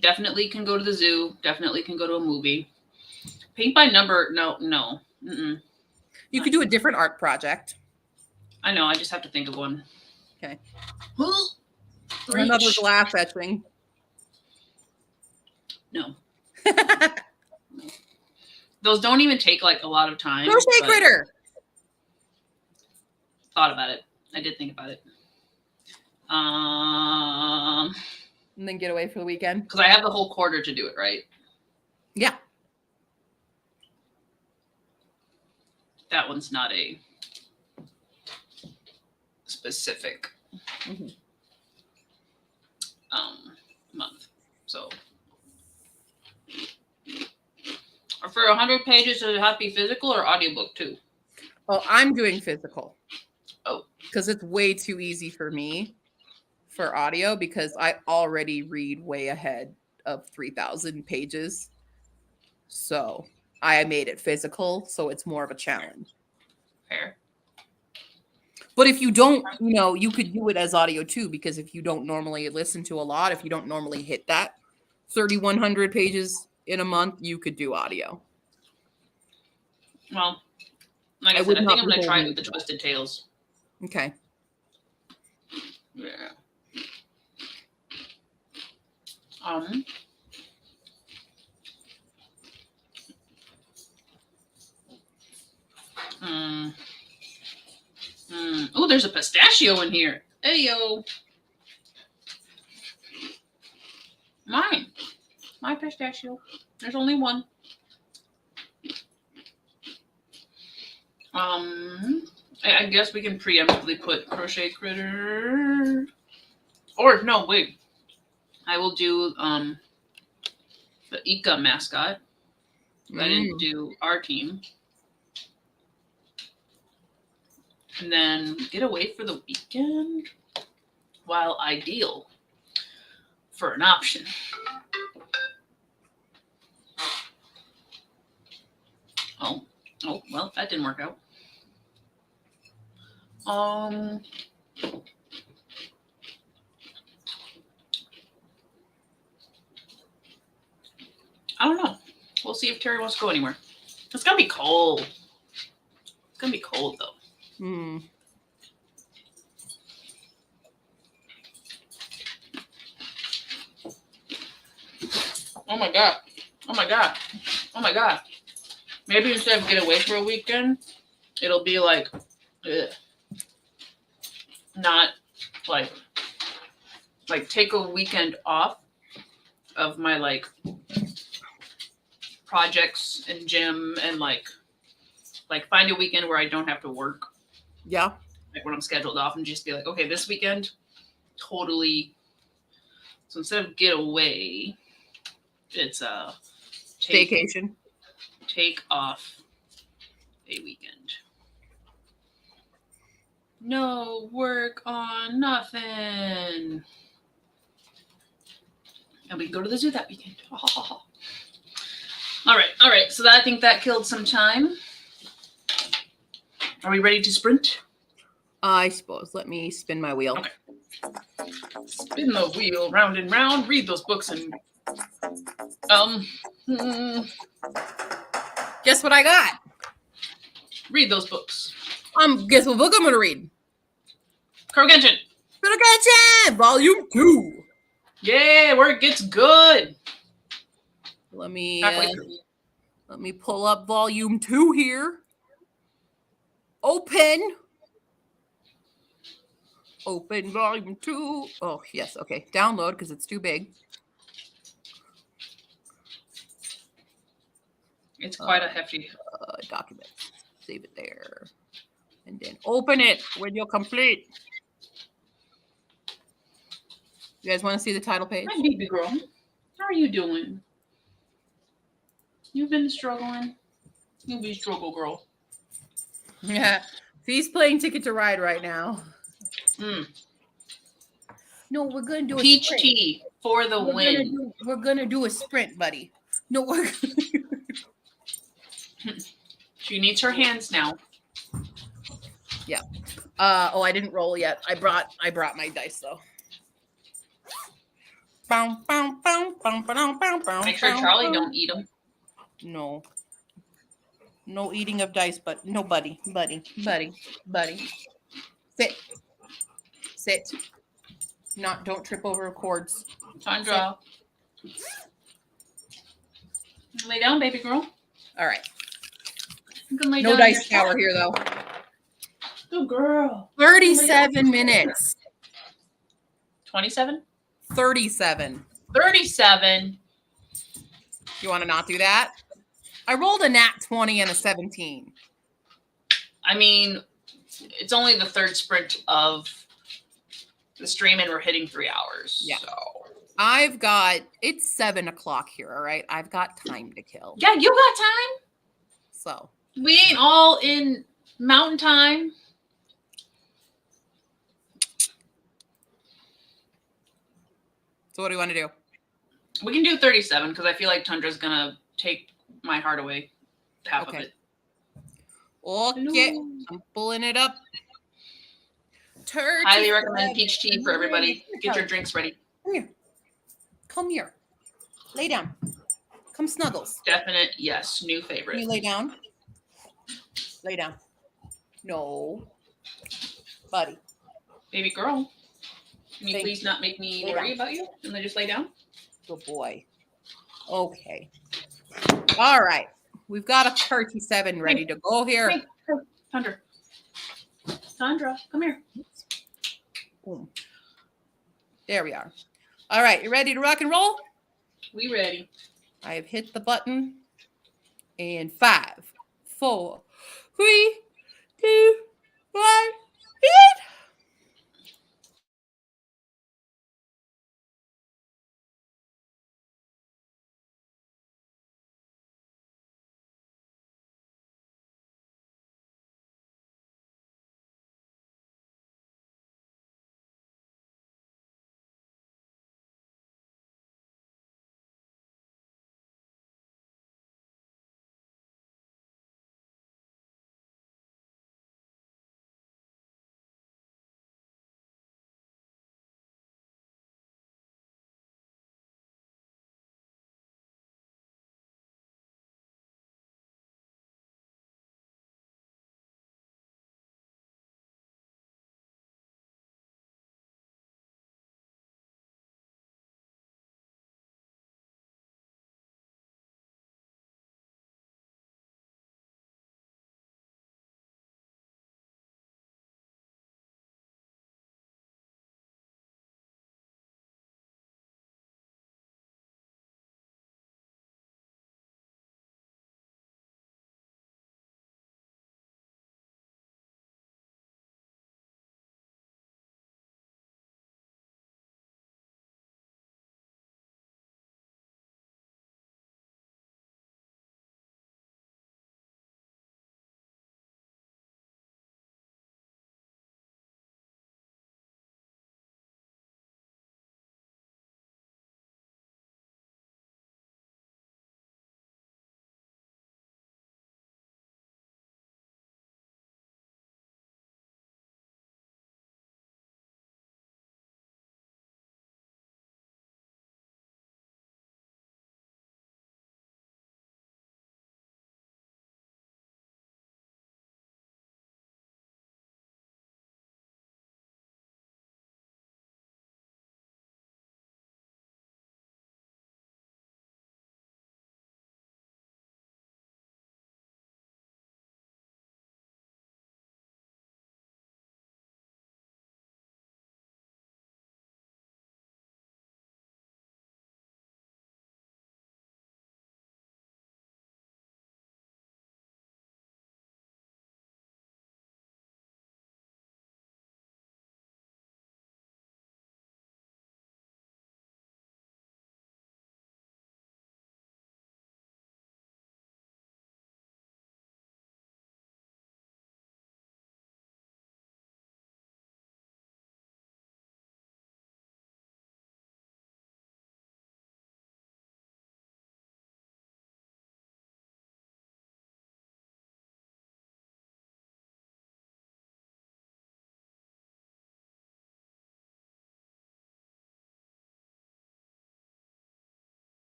[SPEAKER 1] Definitely can go to the zoo. Definitely can go to a movie. Paint by number, no. Mm-mm.
[SPEAKER 3] You could do a different art project.
[SPEAKER 1] I know. I just have to think of one.
[SPEAKER 3] Okay. Another glass etching.
[SPEAKER 1] No. Those don't even take like a lot of time.
[SPEAKER 3] Crochet critter.
[SPEAKER 1] thought about it. I did think about it.
[SPEAKER 3] And then get away for the weekend.
[SPEAKER 1] Because I have the whole quarter to do it, right?
[SPEAKER 3] Yeah.
[SPEAKER 1] That one's not a specific month. So, or for 100 pages, does it have to be physical or audiobook too?
[SPEAKER 3] Oh, I'm doing physical.
[SPEAKER 1] Oh.
[SPEAKER 3] Because it's way too easy for me for audio because I already read way ahead of 3,000 pages. So I made it physical, so it's more of a challenge.
[SPEAKER 1] Fair.
[SPEAKER 3] But if you don't, you could do it as audio too, because if you don't normally listen to a lot, if you don't normally hit that 3,100 pages in a month, you could do audio.
[SPEAKER 1] Well, like I said, I think I'm going to try it with the Twisted Tales.
[SPEAKER 3] Okay.
[SPEAKER 1] Yeah. Oh, there's a pistachio in here. Hey, yo. Mine. My pistachio. There's only one. I guess we can preemptively put Crochet Critter. Or, no, wait. I will do, the Ika mascot. I didn't do our team. And then get away for the weekend while ideal for an option. Oh, well, that didn't work out. I don't know. We'll see if Terry wants to go anywhere. It's gonna be cold. It's gonna be cold though. Oh my god. Oh my god. Oh my god. Maybe instead of get away for a weekend, it'll be like, not like take a weekend off of my like projects and gym and like find a weekend where I don't have to work.
[SPEAKER 3] Yeah.
[SPEAKER 1] Like when I'm scheduled off and just be like, okay, this weekend, totally. So instead of get away, it's a
[SPEAKER 3] vacation.
[SPEAKER 1] Take off a weekend. No work on nothing. And we can go to the zoo that weekend. All right. So I think that killed some time. Are we ready to sprint?
[SPEAKER 3] I suppose. Let me spin my wheel.
[SPEAKER 1] Okay. Spin the wheel round and round. Read those books and
[SPEAKER 3] Guess what I got?
[SPEAKER 1] Read those books.
[SPEAKER 3] Guess what book I'm gonna read?
[SPEAKER 1] Kurogenshin.
[SPEAKER 3] Volume 2.
[SPEAKER 1] Yeah, where it gets good.
[SPEAKER 3] Let me pull up volume 2 here. Open volume 2. Oh, yes. Okay. Download because it's too big.
[SPEAKER 1] It's quite a hefty
[SPEAKER 3] document. Save it there. And then open it when you're complete. You guys want to see the title page?
[SPEAKER 1] Hi, baby girl. How are you doing? You've been struggling. You be struggle girl.
[SPEAKER 3] Yeah. He's playing Ticket to Ride right now. No, we're going to do a
[SPEAKER 1] Peach
[SPEAKER 3] sprint.
[SPEAKER 1] tea for the win.
[SPEAKER 3] We're going to do a sprint, buddy. No, we're
[SPEAKER 1] She needs her hands now.
[SPEAKER 3] Yeah. I didn't roll yet. I brought my dice though.
[SPEAKER 1] Make sure Charlie don't eat them.
[SPEAKER 3] No. No eating of dice, but no buddy. Sit. Don't trip over cords.
[SPEAKER 1] Sandra. Lay down, baby girl.
[SPEAKER 3] All right.
[SPEAKER 1] You can lay
[SPEAKER 3] No
[SPEAKER 1] down
[SPEAKER 3] dice tower here though.
[SPEAKER 1] Good girl.
[SPEAKER 3] 37 minutes.
[SPEAKER 1] 27?
[SPEAKER 3] 37.
[SPEAKER 1] 37.
[SPEAKER 3] You want to not do that? I rolled a nat 20 and a 17.
[SPEAKER 1] I mean, it's only the third sprint of the stream, and we're hitting 3 hours.
[SPEAKER 3] Yeah.
[SPEAKER 1] So.
[SPEAKER 3] I've got, it's 7 o'clock here, all right? I've got time to kill.
[SPEAKER 1] Yeah, you got time.
[SPEAKER 3] So.
[SPEAKER 1] We ain't all in mountain time.
[SPEAKER 3] So what do you want to do?
[SPEAKER 1] We can do 37 because I feel like Tundra's going to take my heart away. Half of it.
[SPEAKER 3] Okay.
[SPEAKER 1] Hello.
[SPEAKER 3] I'm pulling it up.
[SPEAKER 1] Highly recommend peach tea for everybody. Get your drinks ready.
[SPEAKER 3] Come here. Come here. Lay down. Come snuggles.
[SPEAKER 1] Definite, yes. New favorite.
[SPEAKER 3] Can you lay down? Lay down. No. Buddy.
[SPEAKER 1] Baby girl. Can you
[SPEAKER 3] Thank
[SPEAKER 1] please not make me
[SPEAKER 3] Lay
[SPEAKER 1] worry
[SPEAKER 3] down.
[SPEAKER 1] about you? And then just lay down?
[SPEAKER 3] Good boy. Okay. All right. We've got a 37 ready to go here.
[SPEAKER 1] Hey, Tundra. Tundra, come here.
[SPEAKER 3] Boom. There we are. All right. You ready to rock and roll?
[SPEAKER 1] We ready.
[SPEAKER 3] I have hit the button. And 5, 4, 3, 2, 1, hit.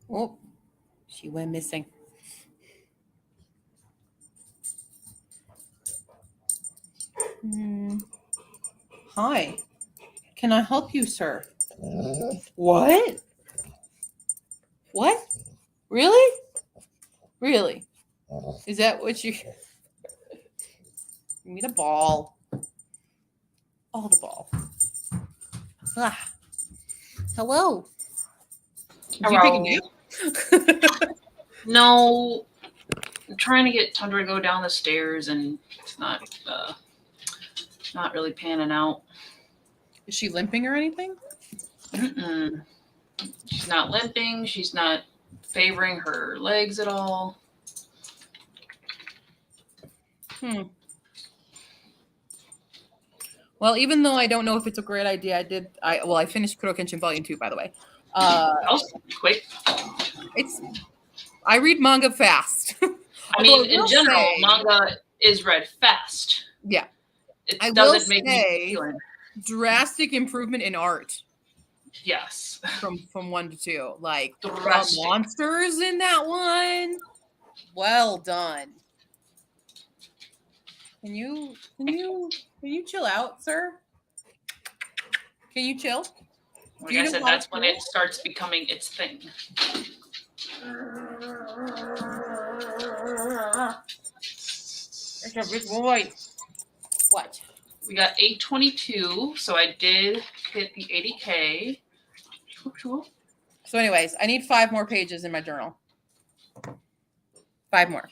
[SPEAKER 3] Oh, she went missing. Hi. Can I help you, sir? What? What? Really? Really? Is that what you... Give me the ball. Oh, the ball. Ah. Hello. Did you take a nap?
[SPEAKER 1] No, I'm trying to get Tundra to go down the stairs, and it's not really panning out.
[SPEAKER 3] Is she limping or anything?
[SPEAKER 1] Mm-mm. She's not limping. She's not favoring her legs at all.
[SPEAKER 3] Well, even though I don't know if it's a great idea, I finished Kuro Kenshin Volume 2, by the way.
[SPEAKER 1] Quick.
[SPEAKER 3] I read manga fast.
[SPEAKER 1] I mean, in general, manga is read fast.
[SPEAKER 3] Yeah.
[SPEAKER 1] It
[SPEAKER 3] I
[SPEAKER 1] doesn't
[SPEAKER 3] will
[SPEAKER 1] make me
[SPEAKER 3] say
[SPEAKER 1] feel it.
[SPEAKER 3] drastic improvement in art
[SPEAKER 1] Yes.
[SPEAKER 3] from 1 to 2. Like the
[SPEAKER 1] Drastic.
[SPEAKER 3] monsters in that one. Well done. Can you chill out, sir? Can you chill?
[SPEAKER 1] Like I said, that's when it starts becoming its thing.
[SPEAKER 3] It's a big boy. What?
[SPEAKER 1] We got 822, so I did hit the 80K.
[SPEAKER 3] So anyways, I need 5 more pages in my journal. 5 more.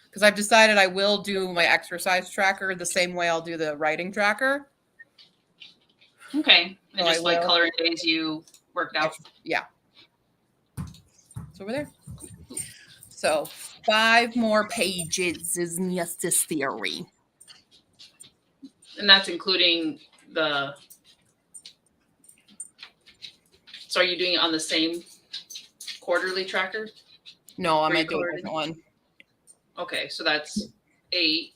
[SPEAKER 3] Because I've decided I will do my exercise tracker the same way I'll do the writing tracker.
[SPEAKER 1] Okay. And
[SPEAKER 3] So
[SPEAKER 1] just like coloring days you worked out.
[SPEAKER 3] Yeah. It's over there. So 5 more pages is Justice Theory.
[SPEAKER 1] And that's including the... So are you doing it on the same quarterly tracker?
[SPEAKER 3] No, I might do a different one.
[SPEAKER 1] Okay, so that's 8.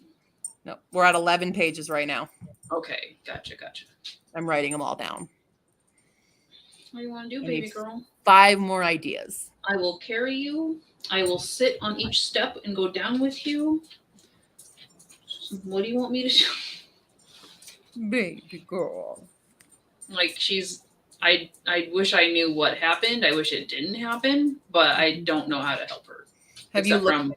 [SPEAKER 3] No, we're at 11 pages right now.
[SPEAKER 1] Okay, gotcha.
[SPEAKER 3] I'm writing them all down.
[SPEAKER 1] What do you want to do, baby girl?
[SPEAKER 3] 5 more ideas.
[SPEAKER 1] I will carry you. I will sit on each step and go down with you. What do you want me to do?
[SPEAKER 3] Baby girl.
[SPEAKER 1] Like I wish I knew what happened. I wish it didn't happen, but I don't know how to help her.
[SPEAKER 3] Have you looked?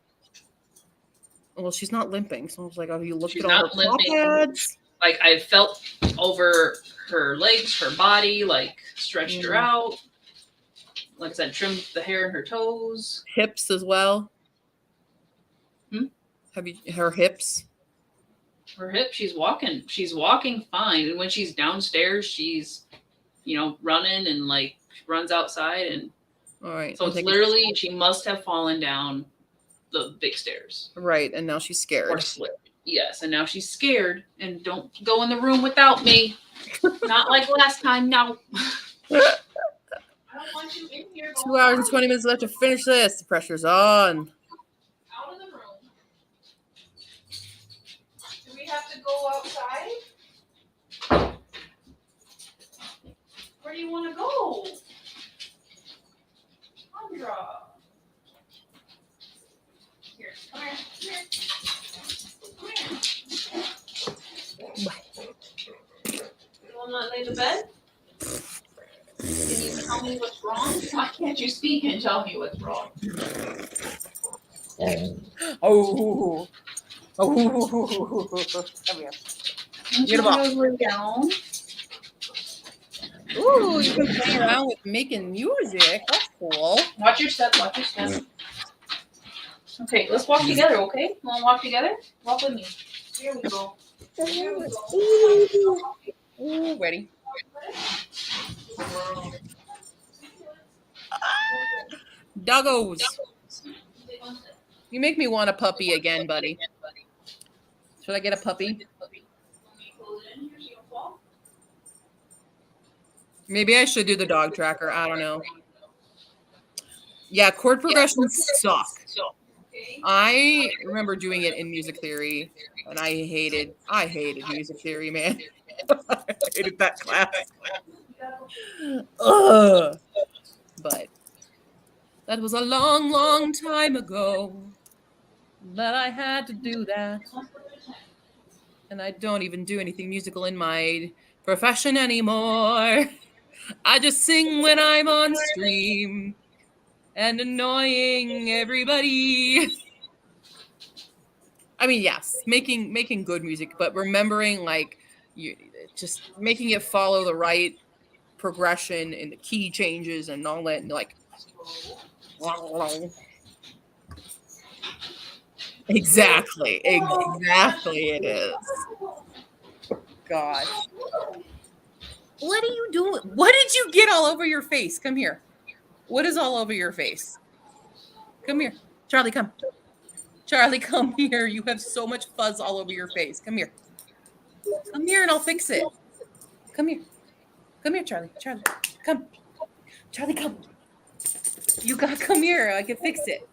[SPEAKER 3] Well, she's not limping, so I was like, "Have you looked at all her paw pads?"
[SPEAKER 1] Like I felt over her legs, her body, like stretched her out. Like I said, trimmed the hair in her toes,
[SPEAKER 3] hips as well. Have you her hips?
[SPEAKER 1] Her hip. She's walking fine, and when she's downstairs, she's running and like runs outside and.
[SPEAKER 3] All right.
[SPEAKER 1] So it's literally she must have fallen down the big stairs.
[SPEAKER 3] Right, and now she's scared.
[SPEAKER 1] Or slipped. Yes, and now she's scared and don't go in the room without me. Not like last time, no. I don't want you in here.
[SPEAKER 3] 2 hours and 20 minutes left to finish this. The pressure's on.
[SPEAKER 1] Out of the room. Do we have to go outside? Where do you want to go? Andra. Here, come here. You want to lay in the bed? Can you tell me what's wrong? Why can't you speak and tell me what's wrong?
[SPEAKER 3] Oh. Come here.
[SPEAKER 1] Get a ball. Down.
[SPEAKER 3] Ooh, you can play around with making music. That's cool.
[SPEAKER 1] Watch your step. Okay, let's walk together, okay? Want to walk together? Walk with me. Here we go.
[SPEAKER 3] Ooh, ready? Doggos. You make me want a puppy again, buddy. Should I get a puppy? Maybe I should do the dog tracker. I don't know. Yeah, chord progressions suck. I remember doing it in music theory, and I hated music theory, man. I hated that class. Ugh. But That was a long, long time ago that I had to do that. And I don't even do anything musical in my profession anymore. I just sing when I'm on stream and annoying everybody. I mean, yes, making good music, but remembering like you just making it follow the right progression and the key changes and all that, and like exactly it is. Gosh, what are you doing? What did you get all over your face? Come here. What is all over your face? Come here, Charlie. Come here. You have so much fuzz all over your face. Come here, and I'll fix it. Come here, Charlie. Come, Charlie. Come. You got to come here. I can fix it.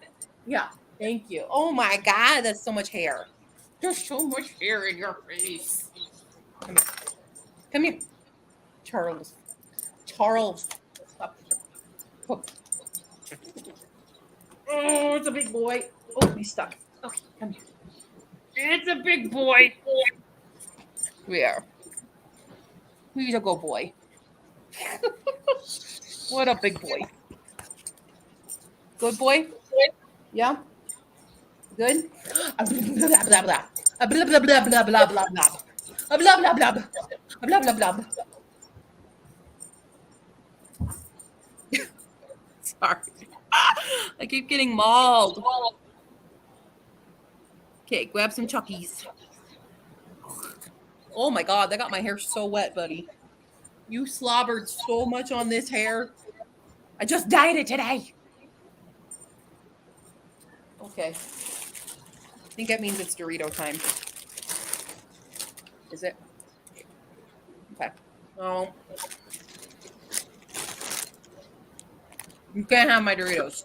[SPEAKER 3] Yeah. Thank you. Oh my God, that's so much hair. There's so much hair in your face. Come here. Charles. Up. Oh, it's a big boy. Oh, he's stuck. Okay, come here. It's a big boy. Yeah. He's a good boy. What a big boy. Good boy? Yeah? Good? Blah, blah, blah, blah. Blah, blah, blah, blah, blah, blah, blah. Blah, blah, blah. Blah, blah, blah. Sorry. I keep getting mauled. Okay, grab some Chuckies. Oh my God, that got my hair so wet, buddy. You slobbered so much on this hair. I just dyed it today. Okay. I think that means it's Dorito time. Is it? Okay. Oh. You can't have my Doritos.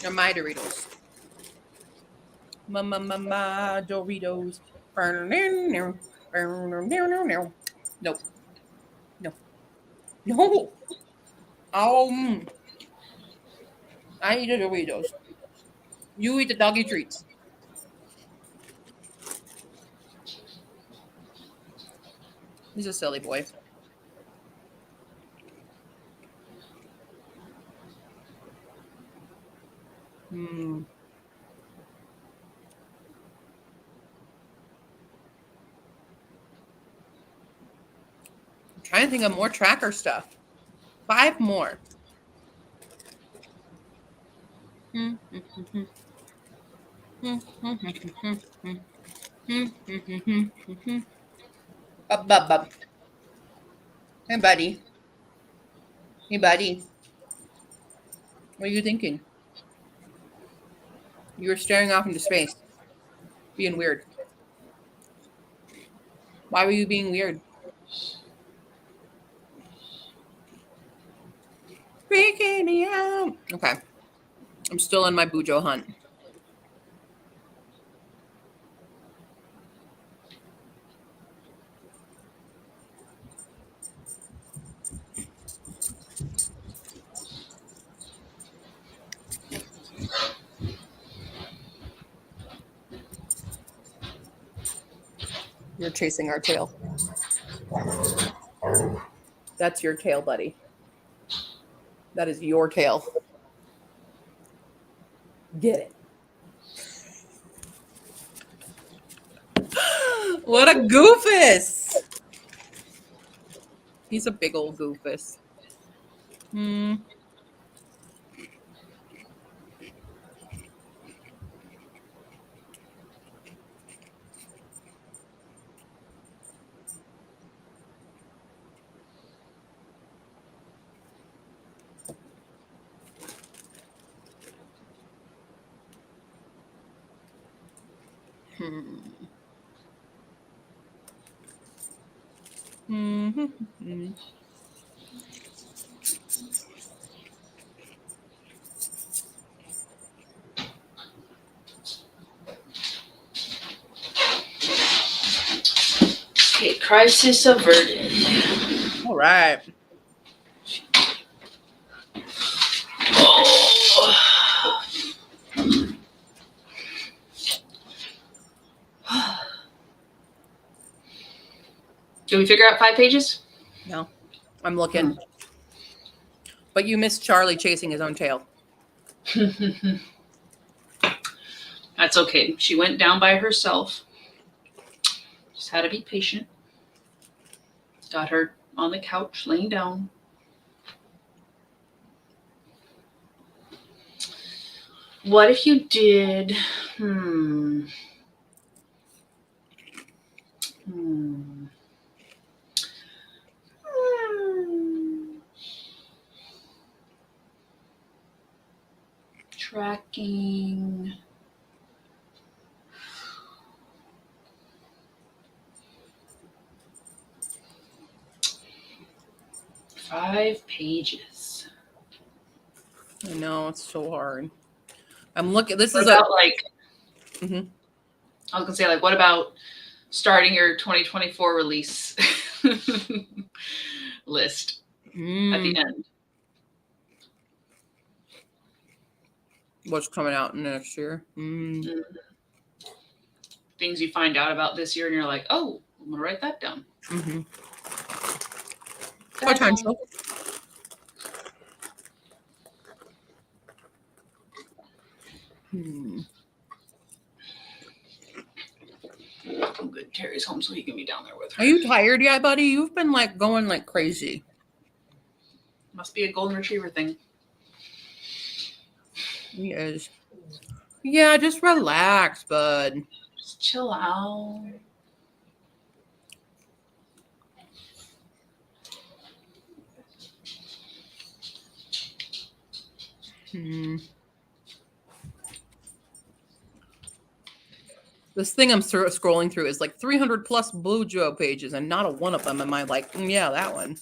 [SPEAKER 3] They're my Doritos. My Doritos. Nope. No. I eat the Doritos. You eat the doggy treats. He's a silly boy. I'm trying to think of more tracker stuff. 5 more. Bub. Hey, buddy. What are you thinking? You were staring off into space. Being weird. Why were you being weird? Freaking me out. Okay. I'm still on my Bujo hunt. You're chasing our tail. That's your tail, buddy. That is your tail. Get it. What a goofus. He's a big old goofus.
[SPEAKER 1] Okay, crisis averted.
[SPEAKER 3] All right.
[SPEAKER 1] Oh. Did we figure out 5 pages?
[SPEAKER 3] No, I'm looking. But you missed Charlie chasing his own tail.
[SPEAKER 1] That's okay. She went down by herself. Just had to be patient. Got her on the couch, laying down. What if you did? Tracking. Five pages.
[SPEAKER 3] I know, it's so hard. I'm looking. This
[SPEAKER 1] What
[SPEAKER 3] is
[SPEAKER 1] about like?
[SPEAKER 3] Mhm.
[SPEAKER 1] I was gonna say, like, what about starting your 2024 release list at the end?
[SPEAKER 3] What's coming out next year?
[SPEAKER 1] Things you find out about this year, and you're like, oh, I'm gonna write that down.
[SPEAKER 3] Potential.
[SPEAKER 1] Oh, good. Terry's home, so he can be down there with her.
[SPEAKER 3] Are you tired yet, buddy? You've been like going like crazy.
[SPEAKER 1] Must be a golden retriever thing.
[SPEAKER 3] He is. Yeah, just relax, bud.
[SPEAKER 1] Just chill out.
[SPEAKER 3] This thing I'm scrolling through is like 300 plus Blue Joe pages, and not a one of them am I like, yeah, that one.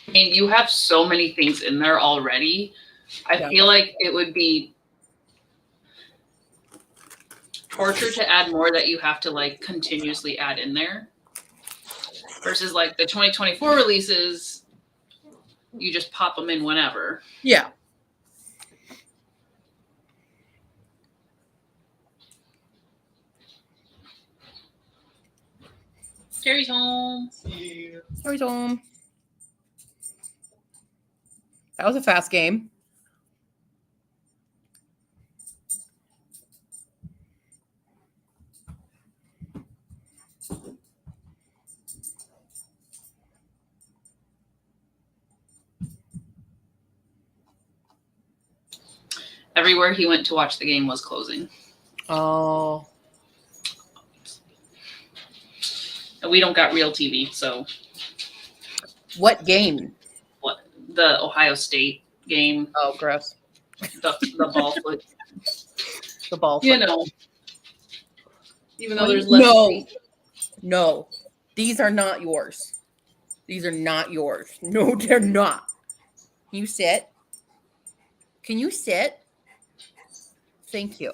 [SPEAKER 1] I mean, you have so many things in there already. I feel like it would be torture to add more that you have to like continuously add in there. Versus like the 2024 releases, you just pop them in whenever.
[SPEAKER 3] Yeah.
[SPEAKER 1] Terry's home.
[SPEAKER 3] Terry's home. That was a fast game.
[SPEAKER 1] Everywhere he went to watch the game was closing.
[SPEAKER 3] Oh.
[SPEAKER 1] And we don't got real TV, so.
[SPEAKER 3] What game?
[SPEAKER 1] What? The Ohio State game.
[SPEAKER 3] Oh, gross.
[SPEAKER 1] The ball foot.
[SPEAKER 3] The ball foot.
[SPEAKER 1] You know. Even though there's less.
[SPEAKER 3] No. These are not yours. These are not yours. No, they're not. Can you sit? Can you sit? Thank you.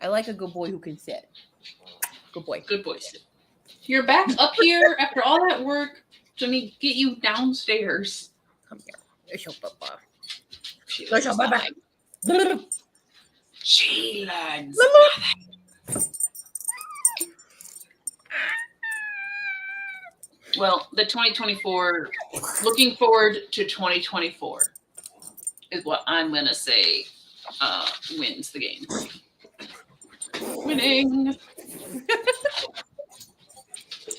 [SPEAKER 3] I like a good boy who can sit. Good boy.
[SPEAKER 1] Good boy. You're back up here after all that work to me get you downstairs.
[SPEAKER 3] Come here. There's your papa.
[SPEAKER 1] There's your papa.
[SPEAKER 3] Sheila's.
[SPEAKER 1] Well, the 2024, looking forward to 2024 is what I'm going to say wins the game. Winning.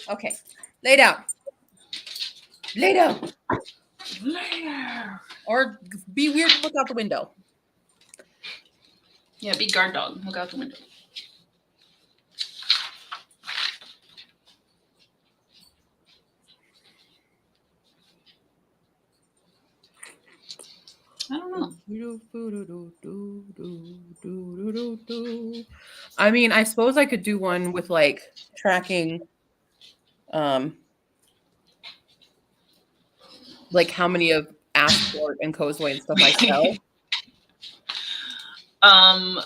[SPEAKER 3] Okay. Lay down. Lay down.
[SPEAKER 1] Lay down.
[SPEAKER 3] Or be weird and look out the window.
[SPEAKER 1] Yeah, be guard dog. Look out the window. I don't know.
[SPEAKER 3] I mean, I suppose I could do one with like tracking like how many of Assport and Kozway and stuff I sell.
[SPEAKER 1] I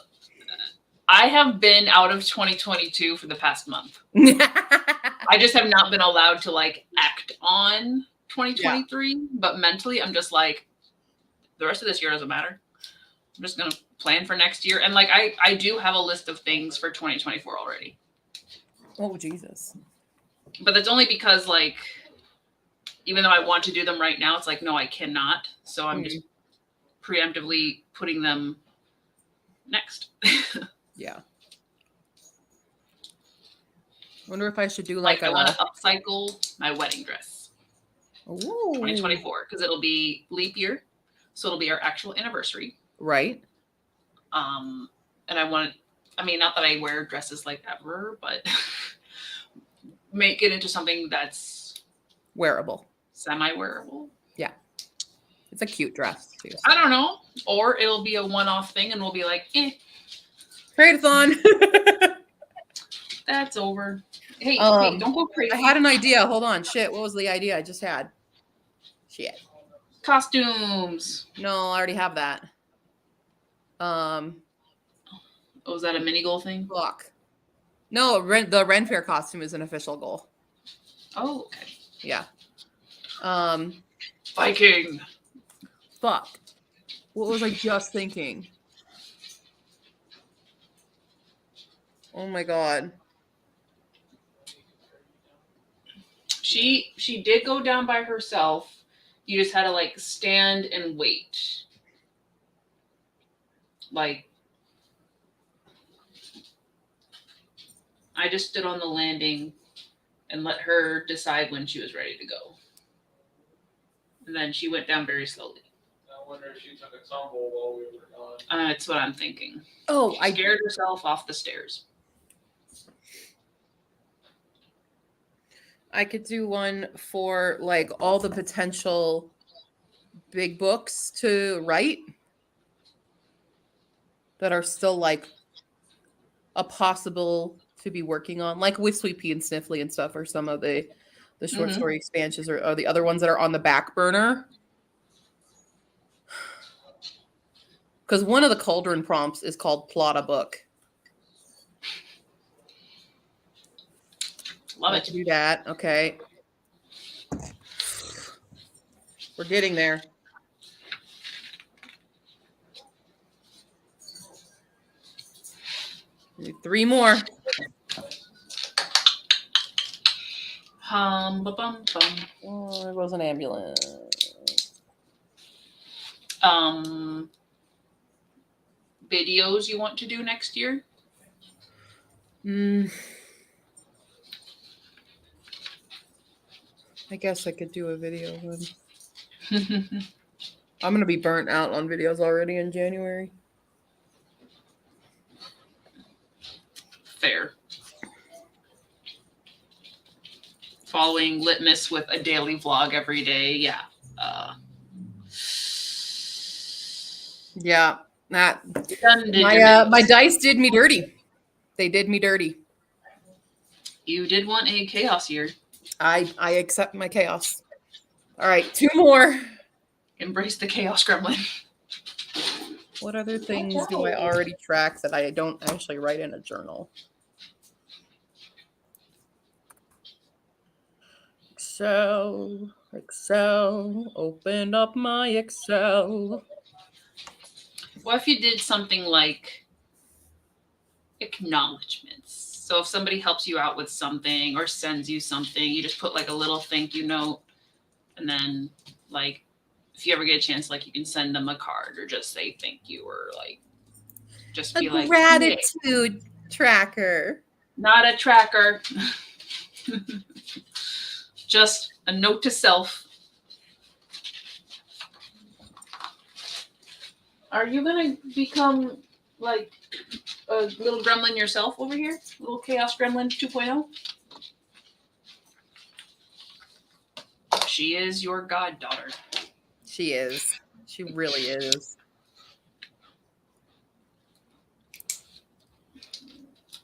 [SPEAKER 1] have been out of 2022 for the past month. I just have not been allowed to like act on 2023, but mentally I'm just like, the rest of this year doesn't matter. I'm just gonna plan for next year. And like I do have a list of things for 2024 already.
[SPEAKER 3] Oh Jesus.
[SPEAKER 1] But that's only because like even though I want to do them right now, it's like no, I cannot. So I'm just preemptively putting them next.
[SPEAKER 3] Yeah. Wonder if I should do like
[SPEAKER 1] I want to upcycle my wedding dress.
[SPEAKER 3] Ooh.
[SPEAKER 1] 2024 because it'll be leap year, so it'll be our actual anniversary.
[SPEAKER 3] Right.
[SPEAKER 1] And I mean, not that I wear dresses like ever, but make it into something that's
[SPEAKER 3] wearable,
[SPEAKER 1] semi-wearable.
[SPEAKER 3] Yeah, it's a cute dress too.
[SPEAKER 1] I don't know, or it'll be a one-off thing, and we'll be like,
[SPEAKER 3] Trade-a-thon.
[SPEAKER 1] That's over. Hey, hey, don't go crazy.
[SPEAKER 3] I had an idea. Hold on. Shit, what was the idea I just had? Shit.
[SPEAKER 1] Costumes.
[SPEAKER 3] No, I already have that.
[SPEAKER 1] Oh, is that a mini goal thing?
[SPEAKER 3] Block. No, the Ren Fair costume is an official goal.
[SPEAKER 1] Oh, okay.
[SPEAKER 3] Yeah.
[SPEAKER 1] Viking.
[SPEAKER 3] Fuck. What was I just thinking? Oh my god.
[SPEAKER 1] She did go down by herself. You just had to like stand and wait. Like I just stood on the landing and let her decide when she was ready to go. And then she went down very slowly.
[SPEAKER 4] I wonder if she took a tumble while we were gone.
[SPEAKER 1] That's what I'm thinking.
[SPEAKER 3] Oh,
[SPEAKER 1] She scared herself off the stairs.
[SPEAKER 3] I could do one for like all the potential big books to write that are still like a possible to be working on, like with Sweet Pea and Sniffly and stuff, or some of the short story expansions, or the other ones that are on the back burner. Because one of the Cauldron prompts is called Plot a Book.
[SPEAKER 1] Love
[SPEAKER 3] Let's
[SPEAKER 1] it.
[SPEAKER 3] do that. Okay. We're getting there. We need 3 more.
[SPEAKER 1] Ba-bum-bum.
[SPEAKER 3] Oh, there goes an ambulance.
[SPEAKER 1] Videos you want to do next year?
[SPEAKER 3] I guess I could do a video one. I'm gonna be burnt out on videos already in January.
[SPEAKER 1] Fair. Following Litmus with a daily vlog every day, yeah.
[SPEAKER 3] Yeah, that
[SPEAKER 1] Done.
[SPEAKER 3] my dice did me dirty. They did me dirty.
[SPEAKER 1] You did want a chaos year.
[SPEAKER 3] I accept my chaos. All right, 2 more.
[SPEAKER 1] Embrace the chaos gremlin.
[SPEAKER 3] What other things do I already track that I don't actually write in a journal? Excel, open up my Excel.
[SPEAKER 1] What if you did something like acknowledgements? So if somebody helps you out with something or sends you something, you just put like a little thank you note, and then like if you ever get a chance, like you can send them a card or just say thank you, or like just be like
[SPEAKER 3] gratitude tracker.
[SPEAKER 1] Not a tracker. Just a note to self. Are you gonna become like a little gremlin yourself over here? Little chaos gremlin 2.0? She is your goddaughter.
[SPEAKER 3] She is. She really is.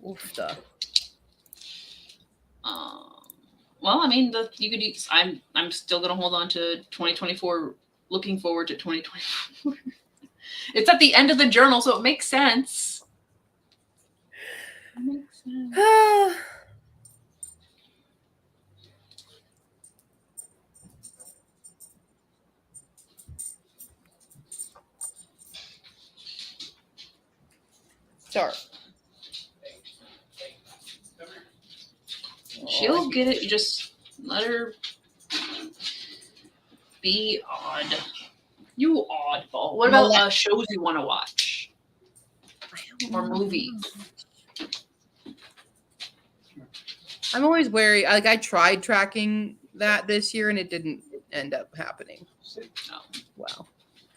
[SPEAKER 3] Oofda.
[SPEAKER 1] Well, I mean, you could use. I'm still gonna hold on to 2024. Looking forward to 2024. It's at the end of the journal, so it makes sense. It makes sense.
[SPEAKER 3] star.
[SPEAKER 1] She'll get it. You just let her be odd. You oddball. What about shows you want to watch? Or movies?
[SPEAKER 3] I'm always wary. Like I tried tracking that this year and it didn't end up happening.
[SPEAKER 1] No.
[SPEAKER 3] Wow.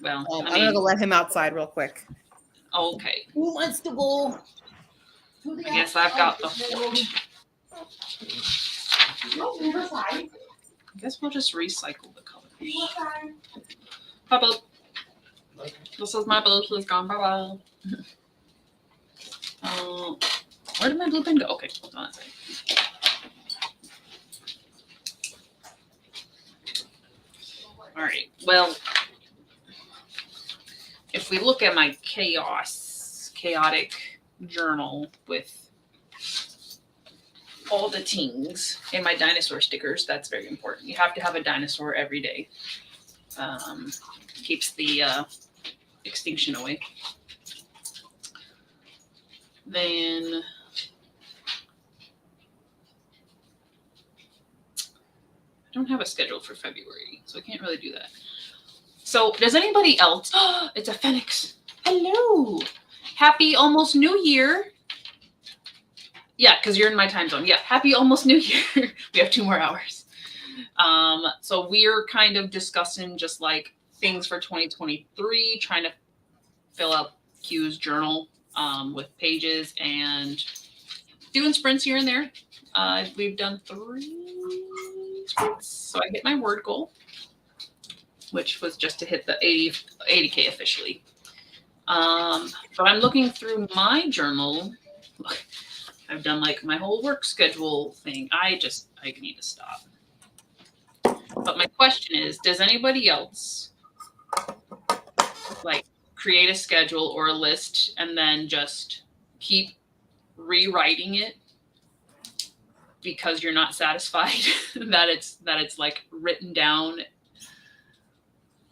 [SPEAKER 1] Well,
[SPEAKER 3] I'm gonna go let him outside real quick.
[SPEAKER 1] Okay.
[SPEAKER 3] Who wants to go?
[SPEAKER 1] I guess I've got the fort. I guess we'll just recycle the colors. Bye, Bob. This is my blue. Please gone. Bye bye. Where did my blue pen go? Okay, hold on a second. All right. Well, if we look at my chaotic journal with all the tings in my dinosaur stickers, that's very important. You have to have a dinosaur every day. Keeps the extinction away. Then I don't have a schedule for February, so I can't really do that. So does anybody else? Oh, it's a phoenix. Hello. Happy almost New Year. Yeah, because you're in my time zone. Yeah, happy almost New Year. We have 2 more hours. So we're kind of discussing just like things for 2023, trying to fill out Q's journal with pages and doing sprints here and there. We've done 3 sprints, so I hit my word goal, which was just to hit the 80K officially. But I'm looking through my journal. Look, I've done like my whole work schedule thing. I need to stop. But my question is, does anybody else like create a schedule or a list and then just keep rewriting it because you're not satisfied that it's like written down,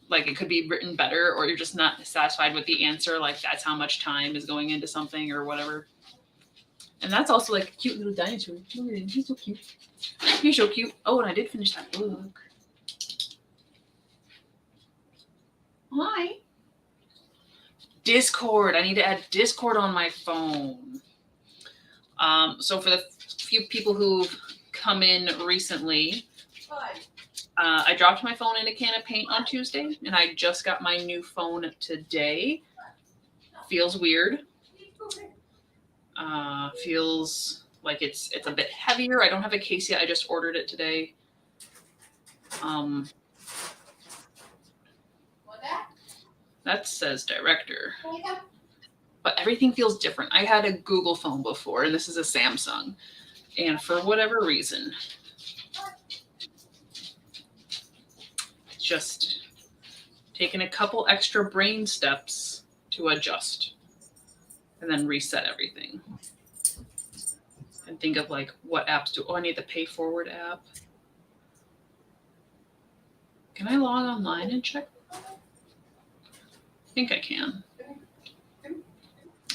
[SPEAKER 1] like it could be written better, or you're just not satisfied with the answer, like that's how much time is going into something or whatever. And that's also like a cute little dinosaur. Look at him, he's so cute. He's so cute. Oh, and I did finish that book. Hi. Discord. I need to add Discord on my phone. So for the few people who've come in recently, I dropped my phone in a can of paint on Tuesday, and I just got my new phone today. Feels weird. Feels like it's a bit heavier. I don't have a case yet. I just ordered it today. That says director. But everything feels different. I had a Google phone before, and this is a Samsung. And for whatever reason, just taking a couple extra brain steps to adjust and then reset everything. And think of like what apps do. Oh, I need the Pay Forward app. Can I log online and check? I think I can.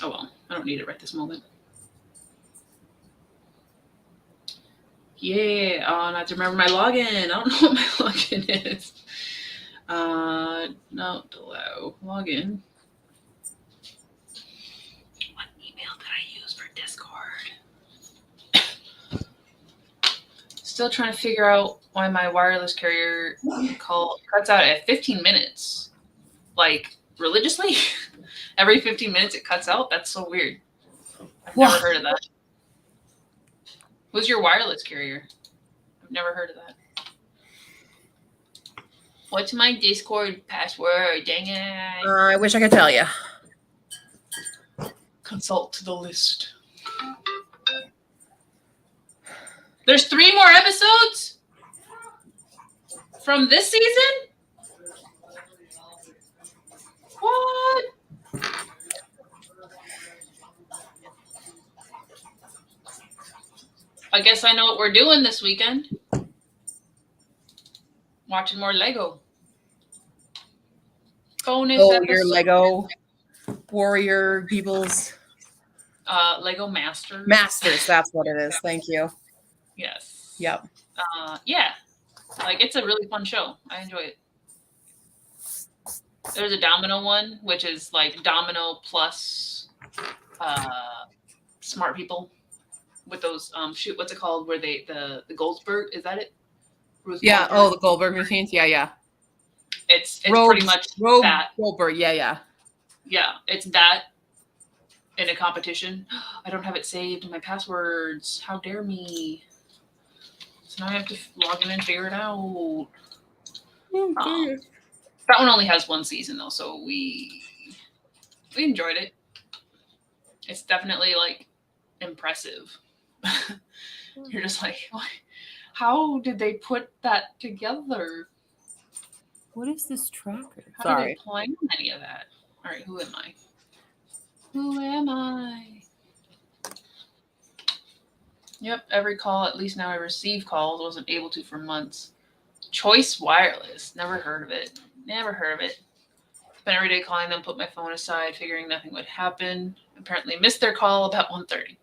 [SPEAKER 1] Oh well, I don't need it right this moment. Yeah, oh, and I have to remember my login. I don't know what my login is. No, Delo. Login. What email did I use for Discord? Still trying to figure out why my wireless carrier call cuts out at 15 minutes. Like, religiously? Every 15 minutes it cuts out? That's so weird. I've never heard of that. Who's your wireless carrier? I've never heard of that. What's my Discord password? Dang it.
[SPEAKER 3] I wish I could tell you.
[SPEAKER 1] Consult the list. There's 3 more episodes from this season? What? I guess I know what we're doing this weekend. Watching more Lego. Bonus episode.
[SPEAKER 3] Your Lego warrior peoples.
[SPEAKER 1] Lego Masters.
[SPEAKER 3] Masters, that's what it is. Thank you.
[SPEAKER 1] Yes.
[SPEAKER 3] Yep.
[SPEAKER 1] Yeah. Like, it's a really fun show. I enjoy it. There's a domino one, which is like domino plus smart people with those what's it called? Where the Goldsberg, is that it? Ruth
[SPEAKER 3] Yeah.
[SPEAKER 1] Goldberg?
[SPEAKER 3] Oh, the Goldberg machines. Yeah.
[SPEAKER 1] It's pretty much that.
[SPEAKER 3] Goldberg. Yeah.
[SPEAKER 1] Yeah, it's that in a competition. I don't have it saved in my passwords. How dare me? So now I have to log in and figure it out. That one only has one season though, so we enjoyed it. It's definitely like impressive. You're just like, how did they put that together?
[SPEAKER 3] What is this tracker?
[SPEAKER 1] How did they plan any of that? All right, who am I? Who am I? Yep, every call, at least now I receive calls. Wasn't able to for months. Choice Wireless. Never heard of it. Spent every day calling them, put my phone aside, figuring nothing would happen. Apparently missed their call about 1:30.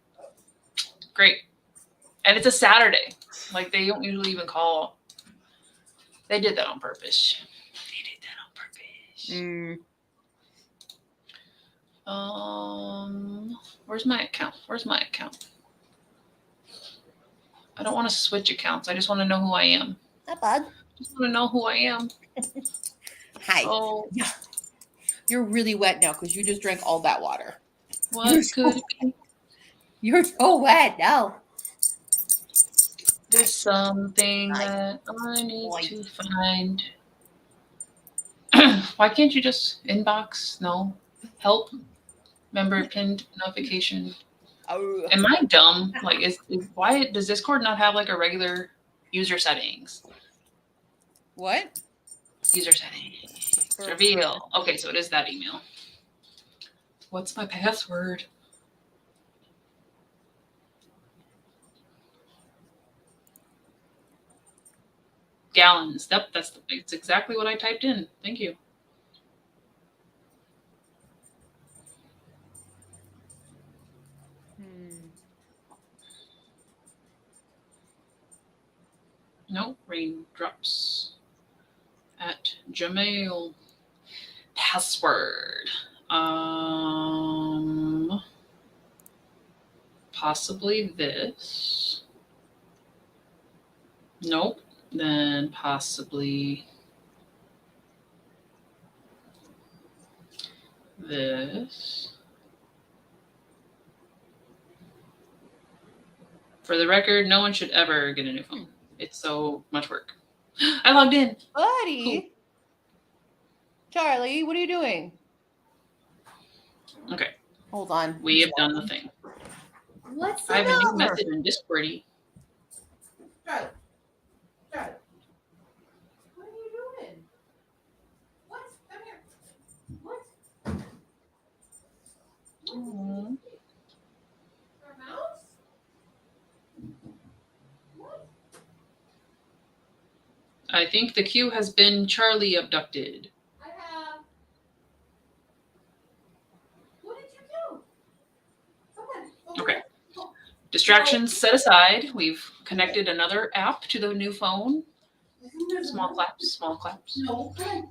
[SPEAKER 1] Great. And it's a Saturday. Like, they don't usually even call. They did that on purpose. Where's my account? I don't want to switch accounts. I just want to know who I am.
[SPEAKER 3] Not bad.
[SPEAKER 1] Just want to know who I am.
[SPEAKER 3] Hi.
[SPEAKER 1] Oh,
[SPEAKER 3] Yeah. You're really wet now because you just drank all that water.
[SPEAKER 1] what could
[SPEAKER 3] You're so wet now.
[SPEAKER 1] There's something that I need to find. Why can't you just inbox? No. Help. Member pinned notification.
[SPEAKER 3] Oh.
[SPEAKER 1] Am I dumb? Like, why does Discord not have like a regular user settings?
[SPEAKER 3] What?
[SPEAKER 1] User settings. Reveal. Okay, so it is that email. What's my password? Gallons. Yep, it's exactly what I typed in. Thank you. No, raindrops at Gmail. Password. Possibly this. Nope. Then possibly this. For the record, no one should ever get a new phone. It's so much work. I logged in.
[SPEAKER 3] Buddy.
[SPEAKER 1] Cool.
[SPEAKER 3] Charlie, what are you doing?
[SPEAKER 1] Okay.
[SPEAKER 3] Hold on.
[SPEAKER 1] We have done the thing.
[SPEAKER 3] What's
[SPEAKER 1] I have a new message in Discord.
[SPEAKER 3] Charlie. What are you doing? What? Come here. What?
[SPEAKER 1] Aww.
[SPEAKER 3] Our mouse? What?
[SPEAKER 1] I think the queue has been Charlie abducted.
[SPEAKER 3] I have. What did you do? Someone.
[SPEAKER 1] Okay. Distractions set aside. We've connected another app to the new phone. Small claps, small claps.
[SPEAKER 3] No, come on.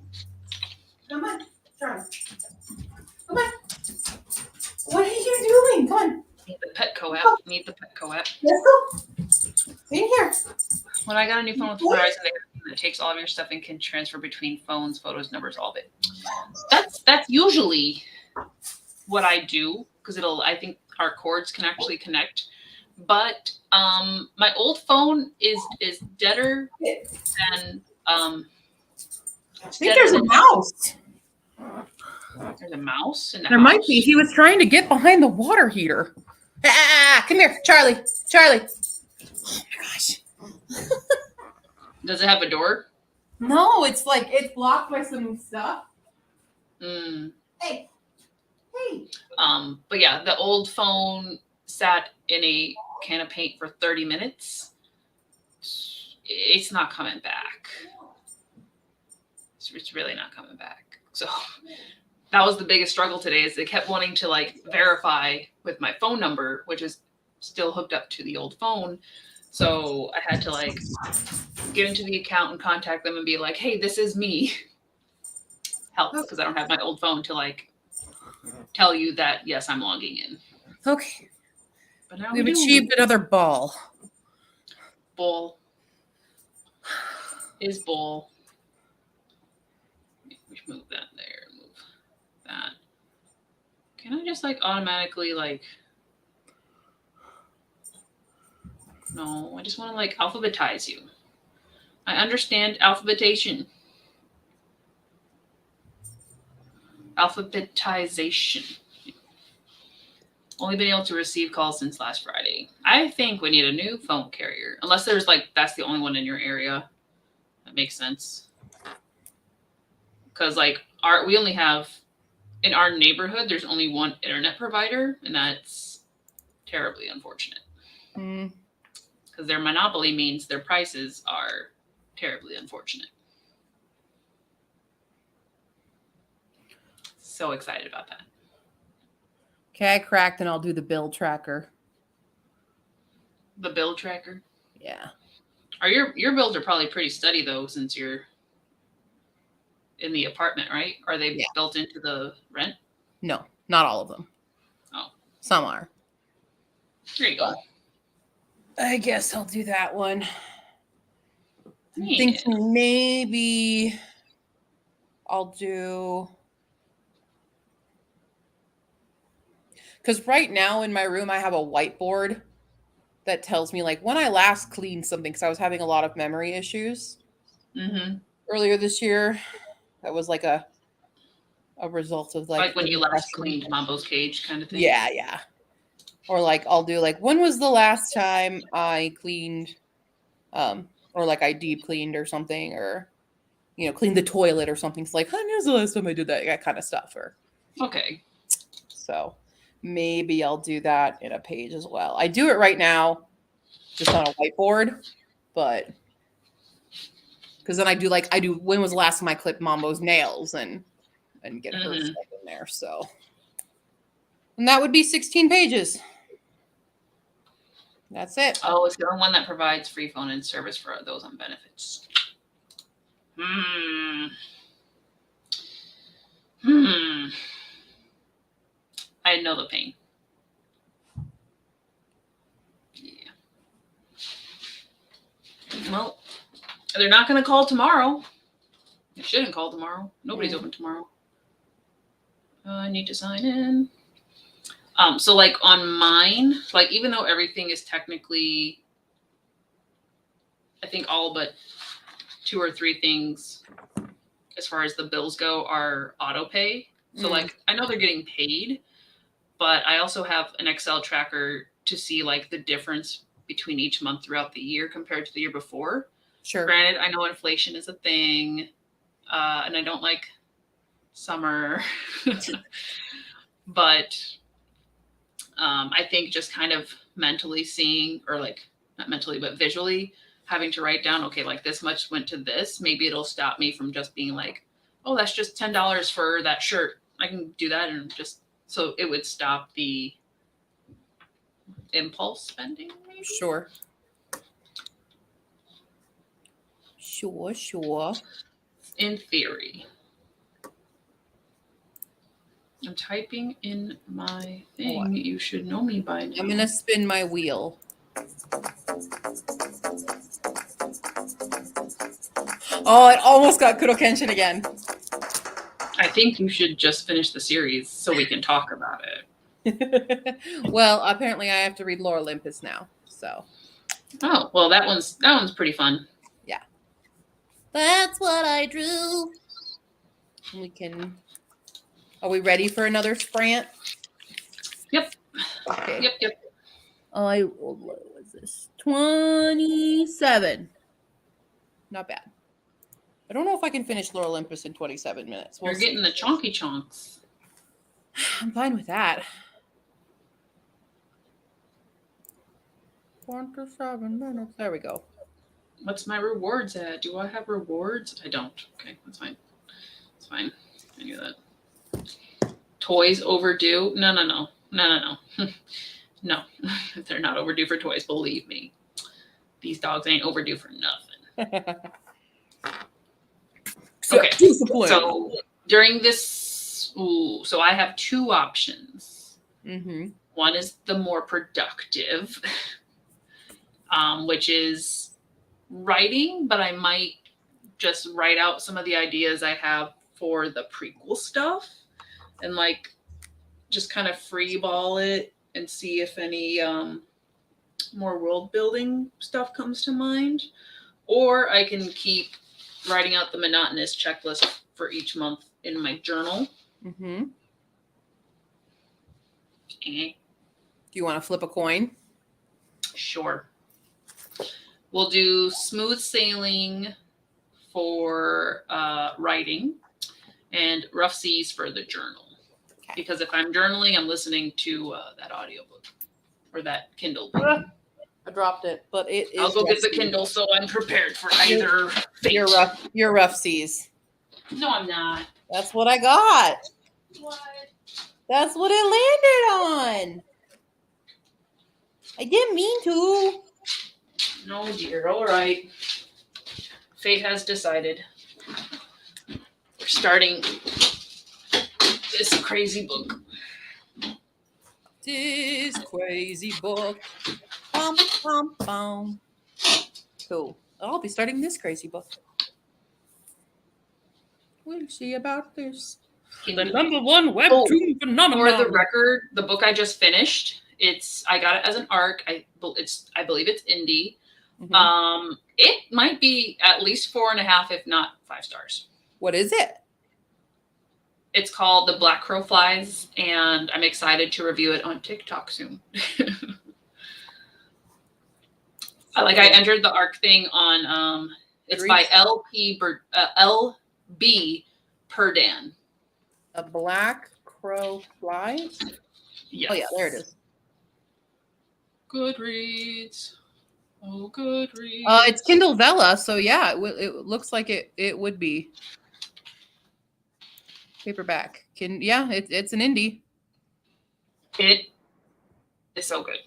[SPEAKER 3] Come on, Charlie. Come on. What are you doing? Come on.
[SPEAKER 1] Need the Petco app.
[SPEAKER 3] Let's go. In here.
[SPEAKER 1] When I got a new phone with Verizon, they that takes all of your stuff and can transfer between phones, photos, numbers, all of it. That's usually what I do because I think our cords can actually connect. But my old phone is deader than
[SPEAKER 3] I think there's a mouse.
[SPEAKER 1] There's a mouse in the
[SPEAKER 3] There
[SPEAKER 1] house.
[SPEAKER 3] might be. He was trying to get behind the water heater. Come here, Charlie. Oh my gosh.
[SPEAKER 1] Does it have a door?
[SPEAKER 3] No, it's blocked by some stuff.
[SPEAKER 1] Mm.
[SPEAKER 3] Hey.
[SPEAKER 1] But yeah, the old phone sat in a can of paint for 30 minutes. It's not coming back. It's really not coming back. So that was the biggest struggle today. Is they kept wanting to like verify with my phone number, which is still hooked up to the old phone. So I had to like get into the account and contact them and be like, "Hey, this is me." Help, because I don't have my old phone to like tell you that yes, I'm logging in.
[SPEAKER 3] Okay.
[SPEAKER 1] But now
[SPEAKER 3] We've
[SPEAKER 1] we do.
[SPEAKER 3] achieved another ball.
[SPEAKER 1] Bull is bull. We should move that there. Move that. Can I just like automatically like? No, I just want to like alphabetize you. I understand alphabetization. Alphabetization. Only been able to receive calls since last Friday. I think we need a new phone carrier. Unless there's like, that's the only one in your area. That makes sense. Because like we only have, in our neighborhood, there's only one internet provider. And that's terribly unfortunate. Because their monopoly means their prices are terribly unfortunate. So excited about that.
[SPEAKER 3] Okay, I cracked, and I'll do the bill tracker.
[SPEAKER 1] The bill tracker?
[SPEAKER 3] Yeah.
[SPEAKER 1] Are your bills are probably pretty steady though, since you're in the apartment, right? Are they built into the rent?
[SPEAKER 3] No, not all of them.
[SPEAKER 1] Oh.
[SPEAKER 3] Some are.
[SPEAKER 1] There you go.
[SPEAKER 3] I guess I'll do that one.
[SPEAKER 1] Yeah.
[SPEAKER 3] I think maybe I'll do... Because right now in my room, I have a whiteboard that tells me like when I last cleaned something, because I was having a lot of memory issues earlier this year. That was like a result of like
[SPEAKER 1] when you last cleaned Mambo's cage kind of thing.
[SPEAKER 3] Yeah. Or like I'll do like when was the last time I cleaned, or like I deep cleaned or something, or cleaned the toilet or something. It's like, when was the last time I did that kind of stuff? Or
[SPEAKER 1] okay.
[SPEAKER 3] So maybe I'll do that in a page as well. I do it right now, just on a whiteboard, but because then I do when was the last time I clipped Mambo's nails and get her stuff in there. So, and that would be 16 pages. That's it.
[SPEAKER 1] Oh, it's the only one that provides free phone and service for those on benefits. I know the pain. Yeah. Well, they're not going to call tomorrow. They shouldn't call tomorrow. Nobody's open tomorrow. I need to sign in. So like on mine, like even though everything is technically, I think all but 2 or 3 things as far as the bills go are auto pay. So like I know they're getting paid, but I also have an Excel tracker to see like the difference between each month throughout the year compared to the year before.
[SPEAKER 3] Sure.
[SPEAKER 1] Granted, I know inflation is a thing, and I don't like summer, but I think just kind of mentally seeing, or like not mentally, but visually having to write down, okay, like this much went to this, maybe it'll stop me from just being like, oh, that's just $10 for that shirt. I can do that. And just, so it would stop the impulse spending, maybe?
[SPEAKER 3] Sure.
[SPEAKER 1] In theory. I'm typing in my thing. You should know me by now.
[SPEAKER 3] I'm going to spin my wheel. Oh, it almost got Kudo Kenshin again.
[SPEAKER 1] I think you should just finish the series so we can talk about it.
[SPEAKER 3] Well, apparently I have to read Lore Olympus now. So.
[SPEAKER 1] Oh, well, that one's pretty fun.
[SPEAKER 3] Yeah. That's what I drew. Are we ready for another sprint?
[SPEAKER 1] Yep.
[SPEAKER 3] Okay.
[SPEAKER 1] Yep.
[SPEAKER 3] What was this? 27. Not bad. I don't know if I can finish Lore Olympus in 27 minutes.
[SPEAKER 1] You're getting the chonky chonks.
[SPEAKER 3] I'm fine with that. 27 minutes. There we go.
[SPEAKER 1] What's my rewards at? Do I have rewards? I don't. Okay, that's fine. It's fine. I knew that. Toys overdue? No. No, they're not overdue for toys. Believe me, these dogs ain't overdue for nothing. Okay, so during this, so I have two options.
[SPEAKER 3] Mm-hmm.
[SPEAKER 1] One is the more productive, which is writing, but I might just write out some of the ideas I have for the prequel stuff and like just kind of freeball it and see if any more world building stuff comes to mind. Or I can keep writing out the monotonous checklist for each month in my journal.
[SPEAKER 3] Mm-hmm.
[SPEAKER 1] Eh,
[SPEAKER 3] Do you want to flip a coin?
[SPEAKER 1] Sure. We'll do smooth sailing for writing and rough seas for the journal.
[SPEAKER 3] Okay.
[SPEAKER 1] Because if I'm journaling, I'm listening to that audiobook or that Kindle.
[SPEAKER 3] I dropped it, but it is.
[SPEAKER 1] I'll go get the Kindle so I'm prepared for either fate.
[SPEAKER 3] You're rough seas.
[SPEAKER 1] No, I'm not.
[SPEAKER 3] That's what I got.
[SPEAKER 1] What?
[SPEAKER 3] That's what it landed on. I didn't mean to.
[SPEAKER 1] No, dear. All right. Fate has decided. We're starting this crazy book.
[SPEAKER 3] This crazy book. Bum, bum, bum. Cool. I'll be starting this crazy book. We'll see about this. The number one webtoon phenomenon.
[SPEAKER 1] For the record, the book I just finished, I got it as an ARC. I believe it's indie.
[SPEAKER 3] Mhm.
[SPEAKER 1] It might be at least 4.5, if not 5 stars.
[SPEAKER 3] What is it?
[SPEAKER 1] It's called The Black Crow Flies, and I'm excited to review it on TikTok soon. I entered the ARC thing on it's by LB Perdan.
[SPEAKER 3] A black crow flies?
[SPEAKER 1] Yes.
[SPEAKER 3] Oh yeah, there it is.
[SPEAKER 1] Goodreads. Oh, Goodreads.
[SPEAKER 3] It's Kindle Vella, so yeah, it looks like it would be paperback. It's an indie.
[SPEAKER 1] It is so good.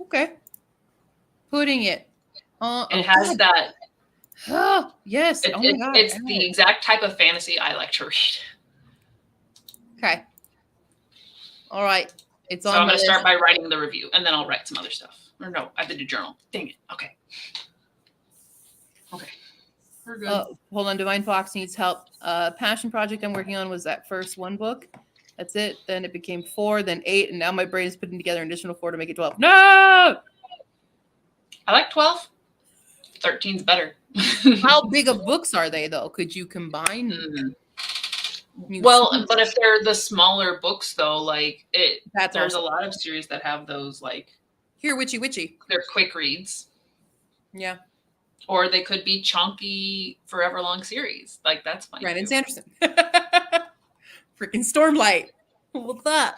[SPEAKER 3] Okay. Putting it.
[SPEAKER 1] It has that.
[SPEAKER 3] Oh, yes. Oh my God.
[SPEAKER 1] It's the exact type of fantasy I like to read.
[SPEAKER 3] Okay. All right. It's on.
[SPEAKER 1] So I'm going to start by writing the review, and then I'll write some other stuff. Or no, I did a journal. Dang it. Okay. We're good.
[SPEAKER 3] Hold on. Divine Fox needs help. Passion project I'm working on was that first one book. That's it. Then it became 4, then 8, and now my brain is putting together an additional 4 to make it 12. No!
[SPEAKER 1] I like 12. 13's better.
[SPEAKER 3] How big of books are they, though? Could you combine?
[SPEAKER 1] Well, but if they're the smaller books, though, there's
[SPEAKER 3] awesome.
[SPEAKER 1] a lot of series that have those,
[SPEAKER 3] Here, witchy.
[SPEAKER 1] They're quick reads.
[SPEAKER 3] Yeah.
[SPEAKER 1] Or they could be chunky, forever long series. That's fine.
[SPEAKER 3] Brandon Sanderson. Freaking Stormlight. What's up?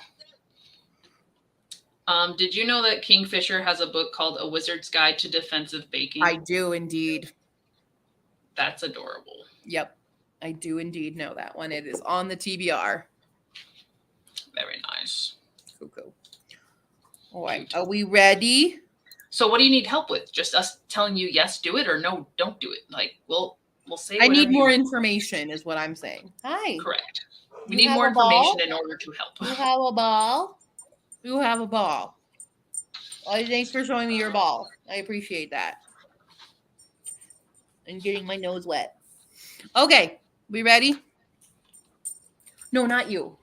[SPEAKER 1] Did you know that Kingfisher has a book called A Wizard's Guide to Defensive Baking?
[SPEAKER 3] I do indeed.
[SPEAKER 1] That's adorable.
[SPEAKER 3] Yep. I do indeed know that one. It is on the TBR.
[SPEAKER 1] Very nice.
[SPEAKER 3] Cool. All right. Are we ready?
[SPEAKER 1] So what do you need help with? Just us telling you yes, do it, or no, don't do it? We'll say
[SPEAKER 3] I need more information is what I'm saying. Hi.
[SPEAKER 1] Correct. We need more information in order to help.
[SPEAKER 3] You have a ball? You have a ball. Well, thanks for showing me your ball. I appreciate that. And getting my nose wet. Okay. We ready? No, not you.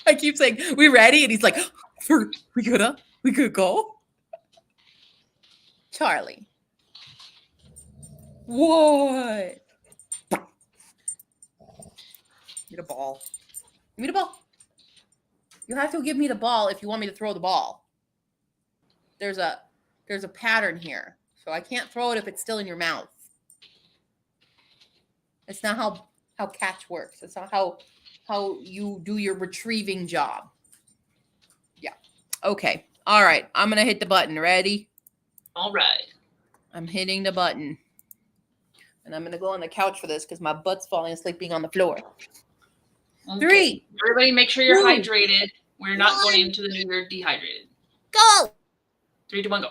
[SPEAKER 3] I keep saying, we ready? And he's like, we could go? Charlie. What? Need a ball. Give me the ball. You have to give me the ball if you want me to throw the ball. There's a pattern here. So I can't throw it if it's still in your mouth. It's not how catch works. It's not how you do your retrieving job. Yeah. Okay. All right. I'm going to hit the button. Ready?
[SPEAKER 1] All right.
[SPEAKER 3] I'm hitting the button. And I'm gonna go on the couch for this because my butt's falling asleep being on the floor.
[SPEAKER 1] Okay.
[SPEAKER 3] 3,
[SPEAKER 1] Everybody, make sure you're
[SPEAKER 3] 2,
[SPEAKER 1] hydrated. We're not going
[SPEAKER 3] 1.
[SPEAKER 1] into the new year dehydrated.
[SPEAKER 3] Go!
[SPEAKER 1] 3, 2, 1, go.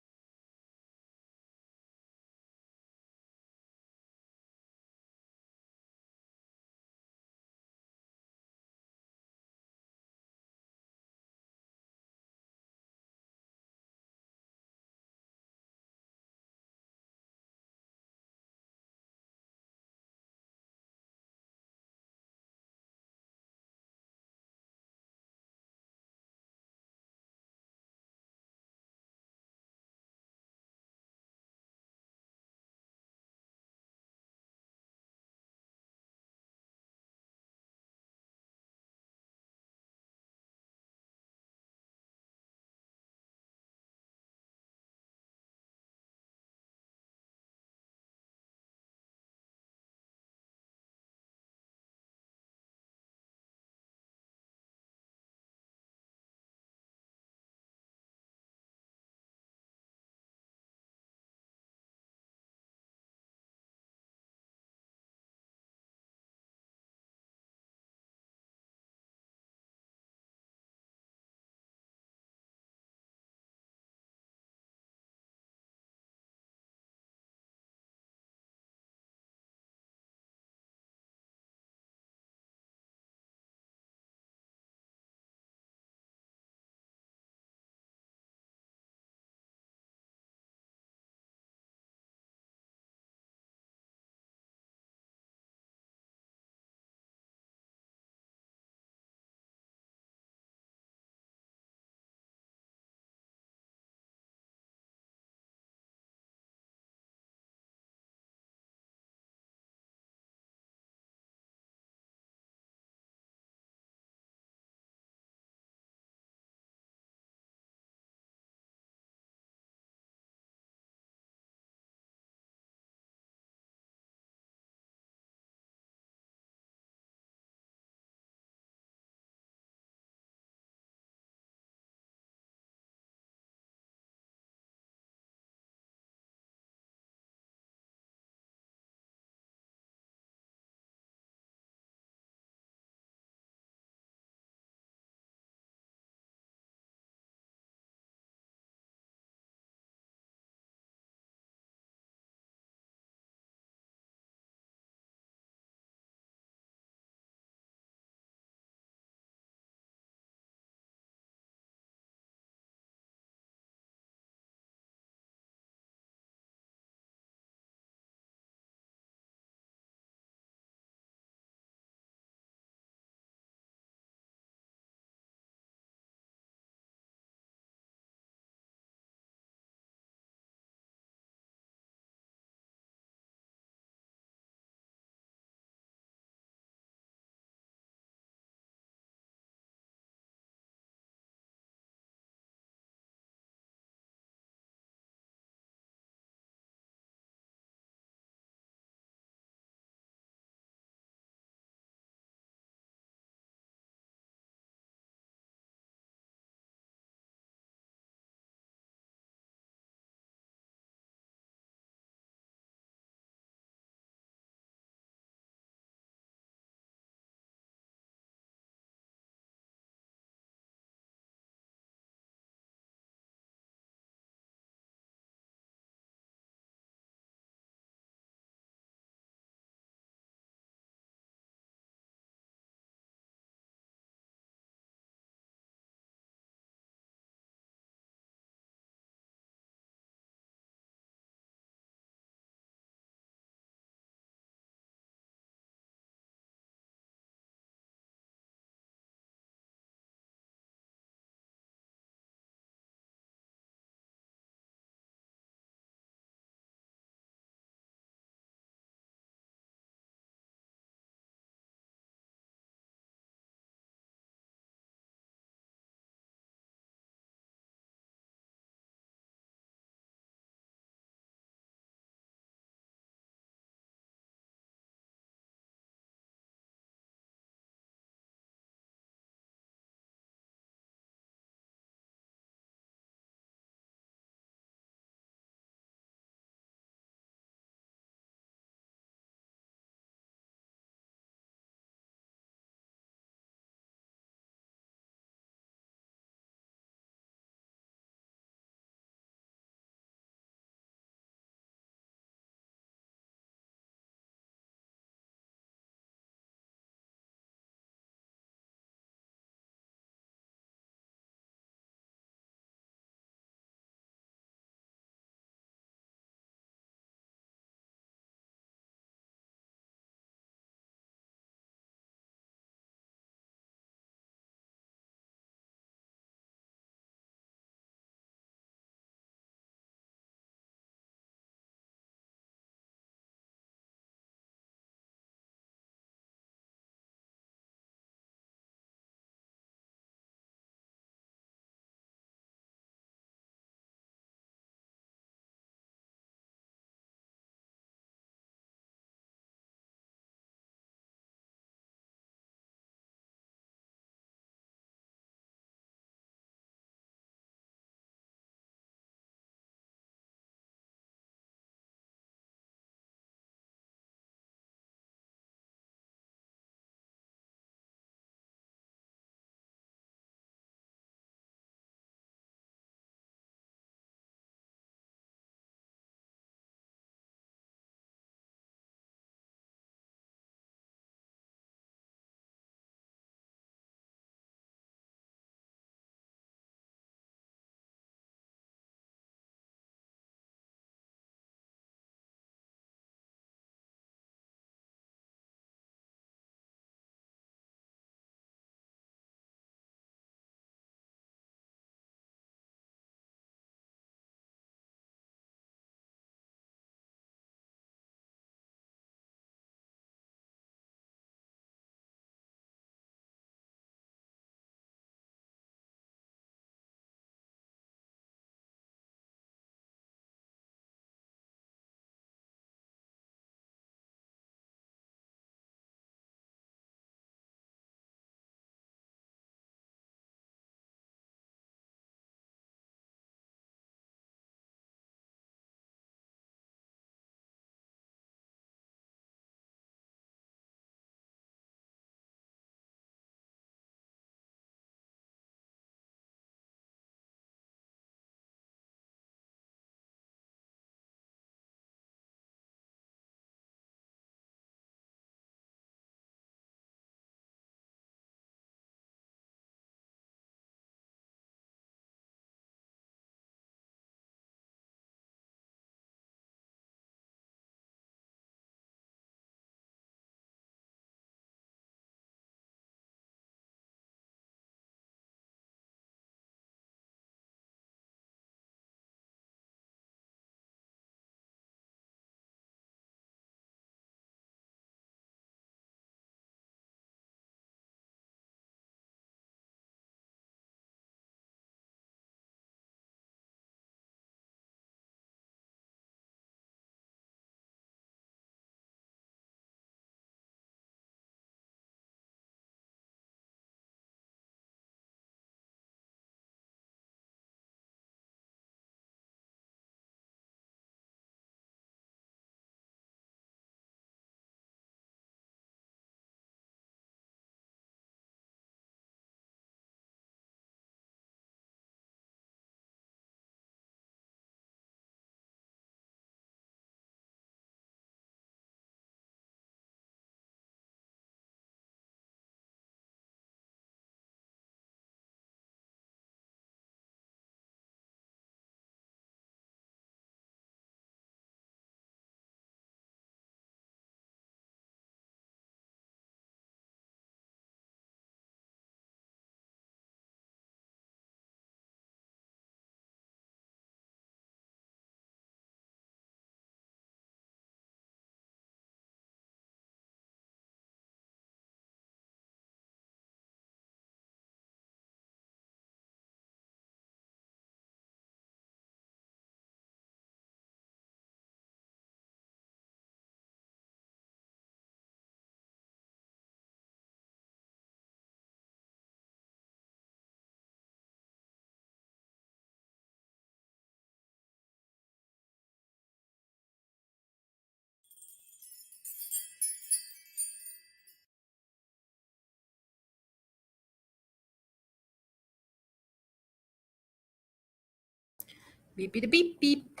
[SPEAKER 3] Beep, beep, beep, beep.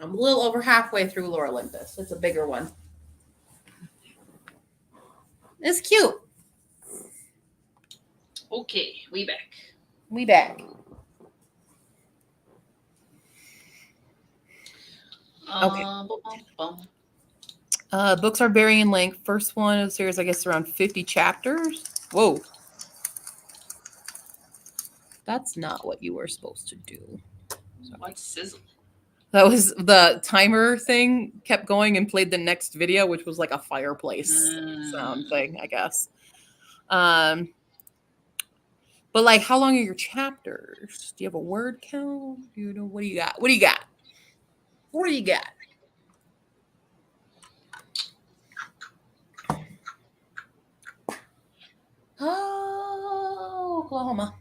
[SPEAKER 3] I'm a little over halfway through Lore Olympus. It's a bigger one. It's cute.
[SPEAKER 1] Okay, we back.
[SPEAKER 3] We back. Okay.
[SPEAKER 1] Bum.
[SPEAKER 3] Books are varying in length. First one of the series, I guess, around 50 chapters. Whoa. That's not what you were supposed to do.
[SPEAKER 1] What's sizzling?
[SPEAKER 3] That was the timer thing kept going and played the next video, which was like a fireplace sound thing, I guess. But like, how long are your chapters? Do you have a word count? Do you know, what do you got? What do you got? What do you got? Oh, Oklahoma.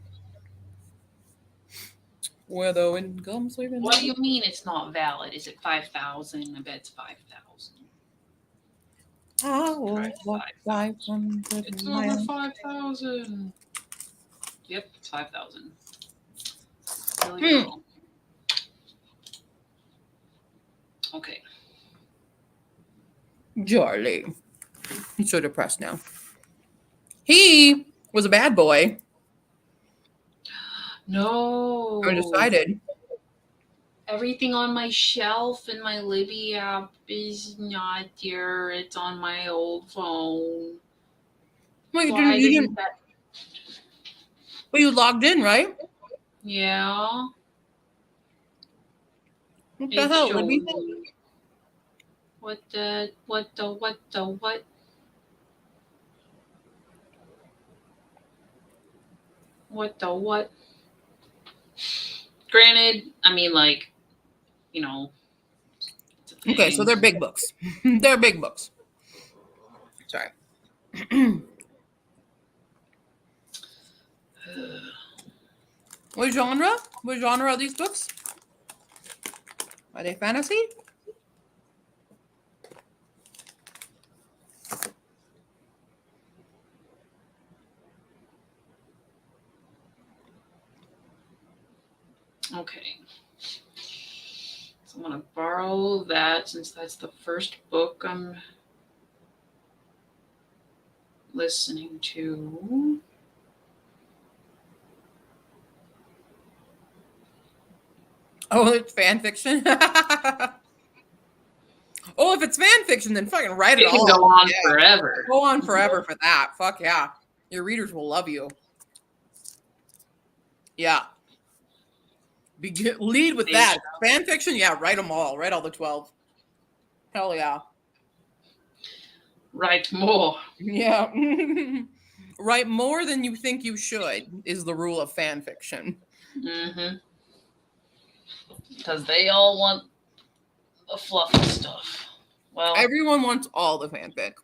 [SPEAKER 3] Where the wind comes sweeping.
[SPEAKER 1] What do you mean it's not valid? Is it 5,000? I bet it's 5,000.
[SPEAKER 3] Oh,
[SPEAKER 1] Right,
[SPEAKER 3] 500
[SPEAKER 1] It's
[SPEAKER 3] miles.
[SPEAKER 1] over 5,000. Yep, it's 5,000. Really go. Okay.
[SPEAKER 3] Charlie. He's so depressed now. He was a bad boy.
[SPEAKER 1] No.
[SPEAKER 3] Undecided.
[SPEAKER 1] Everything on my shelf in my Libby app is not there. It's on my old phone.
[SPEAKER 3] Well, you
[SPEAKER 1] Why
[SPEAKER 3] didn't.
[SPEAKER 1] doesn't that?
[SPEAKER 3] Well, you logged in, right?
[SPEAKER 1] Yeah.
[SPEAKER 3] What the
[SPEAKER 1] It
[SPEAKER 3] hell?
[SPEAKER 1] showed
[SPEAKER 3] Libby?
[SPEAKER 1] me. What? What? Granted, I mean, like, you know. It's a
[SPEAKER 3] Okay, so
[SPEAKER 1] thing.
[SPEAKER 3] they're big books. They're big books. Sorry. What genre? What genre are these books? Are they fantasy?
[SPEAKER 1] Okay. So I'm gonna borrow that since that's the first book I'm listening to.
[SPEAKER 3] Oh, it's fan fiction. Oh, if it's fan fiction, then fucking write it
[SPEAKER 1] It can
[SPEAKER 3] all.
[SPEAKER 1] go on
[SPEAKER 3] Yeah.
[SPEAKER 1] forever.
[SPEAKER 3] Go on forever for that. Fuck yeah. Your readers will love you. Yeah. Lead with that. Fan fiction? Yeah, write them all. Write all the 12. Hell yeah.
[SPEAKER 1] Write more.
[SPEAKER 3] Yeah. Write more than you think you should is the rule of fan fiction.
[SPEAKER 1] Mm-hmm. Because they all want the fluffy stuff. Well,
[SPEAKER 3] Everyone wants all the fanfic.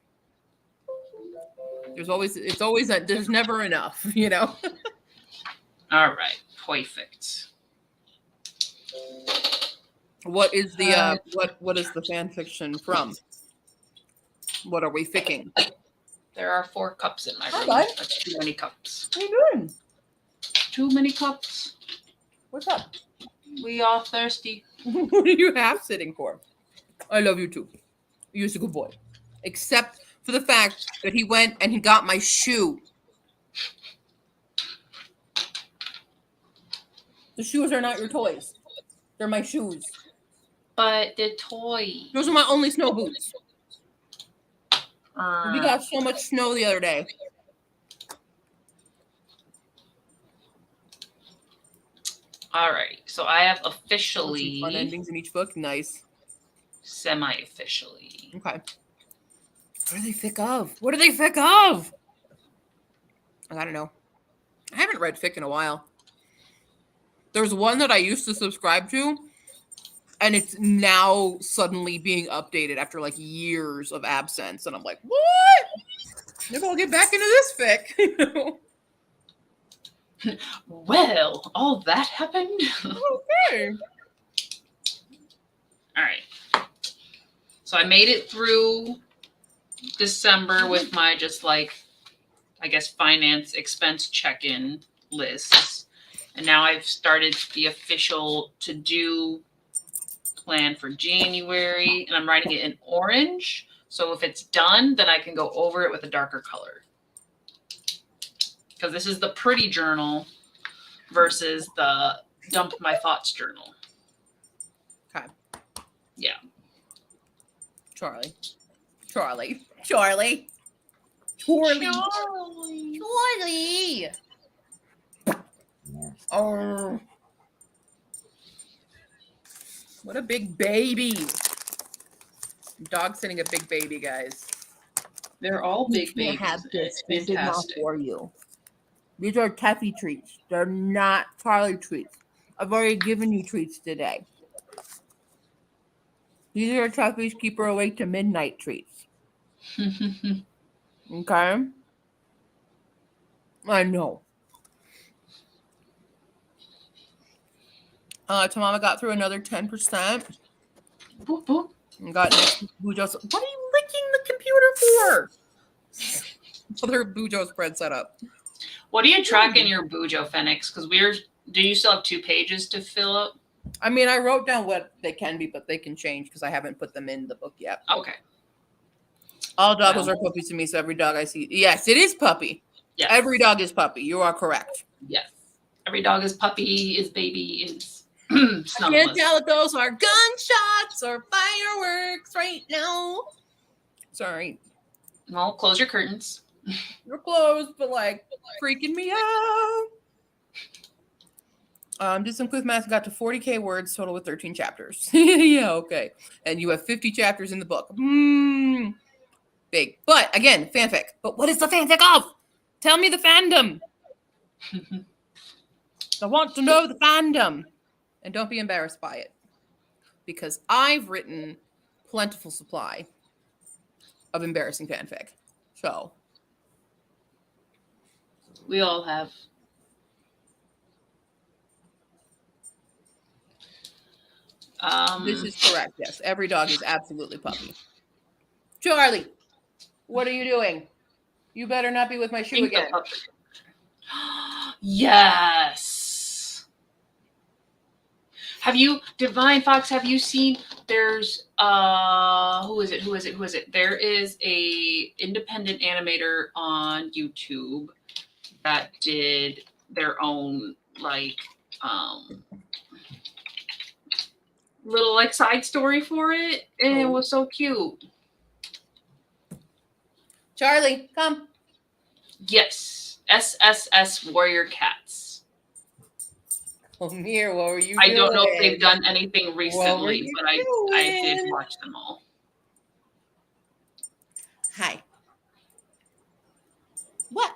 [SPEAKER 3] It's always that there's never enough, you know?
[SPEAKER 1] all right. Perfect.
[SPEAKER 3] What is the what is the fan fiction from? What are we ficking?
[SPEAKER 1] There are 4 cups in my room.
[SPEAKER 3] bud.
[SPEAKER 1] That's too many cups.
[SPEAKER 3] What are you doing?
[SPEAKER 1] Too many cups.
[SPEAKER 3] What's up?
[SPEAKER 1] We are thirsty.
[SPEAKER 3] What are you half sitting for? I love you too. You're a good boy. Except for the fact that he went and he got my shoe. The shoes are not your toys. They're my shoes.
[SPEAKER 1] But the toy.
[SPEAKER 3] Those are my only snow boots. We got so much snow the other day.
[SPEAKER 1] All right. So I have
[SPEAKER 3] Some
[SPEAKER 1] officially,
[SPEAKER 3] fun endings in each book. Nice.
[SPEAKER 1] semi-officially.
[SPEAKER 3] Okay. What are they fic of? What are they fic of? I don't know. I haven't read fic in a while. There's one that I used to subscribe to, and it's now suddenly being updated after like years of absence. And I'm like, what? Maybe I'll get back into this fic.
[SPEAKER 1] Well, all that happened.
[SPEAKER 3] Okay.
[SPEAKER 1] All right. So I made it through December with my just like, I guess, finance expense check-in lists. And now I've started the official to-do plan for January, and I'm writing it in orange. So if it's done, then I can go over it with a darker color. Because this is the pretty journal versus the dump my thoughts journal.
[SPEAKER 3] Okay.
[SPEAKER 1] Yeah.
[SPEAKER 3] Charlie. Oh. What a big baby. Dog's sitting a big baby, guys.
[SPEAKER 1] They're all big
[SPEAKER 5] You can't
[SPEAKER 1] babies.
[SPEAKER 5] have this.
[SPEAKER 1] It's
[SPEAKER 5] This is not
[SPEAKER 1] fantastic.
[SPEAKER 5] for you. These are Taffy treats. They're not Charlie treats. I've already given you treats today. These are Taffy's keep her awake to midnight treats. Okay? I know.
[SPEAKER 3] Tamama got through another 10%.
[SPEAKER 1] Boop, boop.
[SPEAKER 3] And got Bujo. What are you licking the computer for? Other Bujo spread set up.
[SPEAKER 1] What do you track in your Bujo Phoenix? Because do you still have 2 pages to fill up?
[SPEAKER 3] I mean, I wrote down what they can be, but they can change because I haven't put them in the book yet.
[SPEAKER 1] Okay.
[SPEAKER 3] All doggos are puppies to me, so every dog I see. Yes, it is puppy.
[SPEAKER 1] Yes.
[SPEAKER 3] Every dog is puppy. You are correct.
[SPEAKER 1] Yes. Every dog is puppy, is baby, is
[SPEAKER 3] I can't
[SPEAKER 1] snuggleless.
[SPEAKER 3] tell if those are gunshots or fireworks right now. Sorry.
[SPEAKER 1] Well, close your curtains.
[SPEAKER 3] You're closed, but like freaking me out. Did some quick math, got to 40K words total with 13 chapters. Yeah, okay. And you have 50 chapters in the book. Big. But again, fanfic. But what is the fanfic of? Tell me the fandom. I want to know the fandom. And don't be embarrassed by it. Because I've written plentiful supply of embarrassing fanfic. So
[SPEAKER 1] We all have.
[SPEAKER 3] this is correct. Yes, every dog is absolutely puppy. Charlie, what are you doing? You better not be with my shoe
[SPEAKER 1] Pink
[SPEAKER 3] again.
[SPEAKER 1] puppy. Yes. Have you, Divine Fox, have you seen there's who is it? There is a independent animator on YouTube that did their own like little like side story for it, and it was so cute.
[SPEAKER 3] Charlie, come.
[SPEAKER 1] Yes. SSS Warrior Cats.
[SPEAKER 3] Come here. What were you
[SPEAKER 1] I
[SPEAKER 3] doing?
[SPEAKER 1] don't know if they've done anything recently,
[SPEAKER 3] you
[SPEAKER 1] but I did
[SPEAKER 3] doing?
[SPEAKER 1] watch them all.
[SPEAKER 3] Hi. What?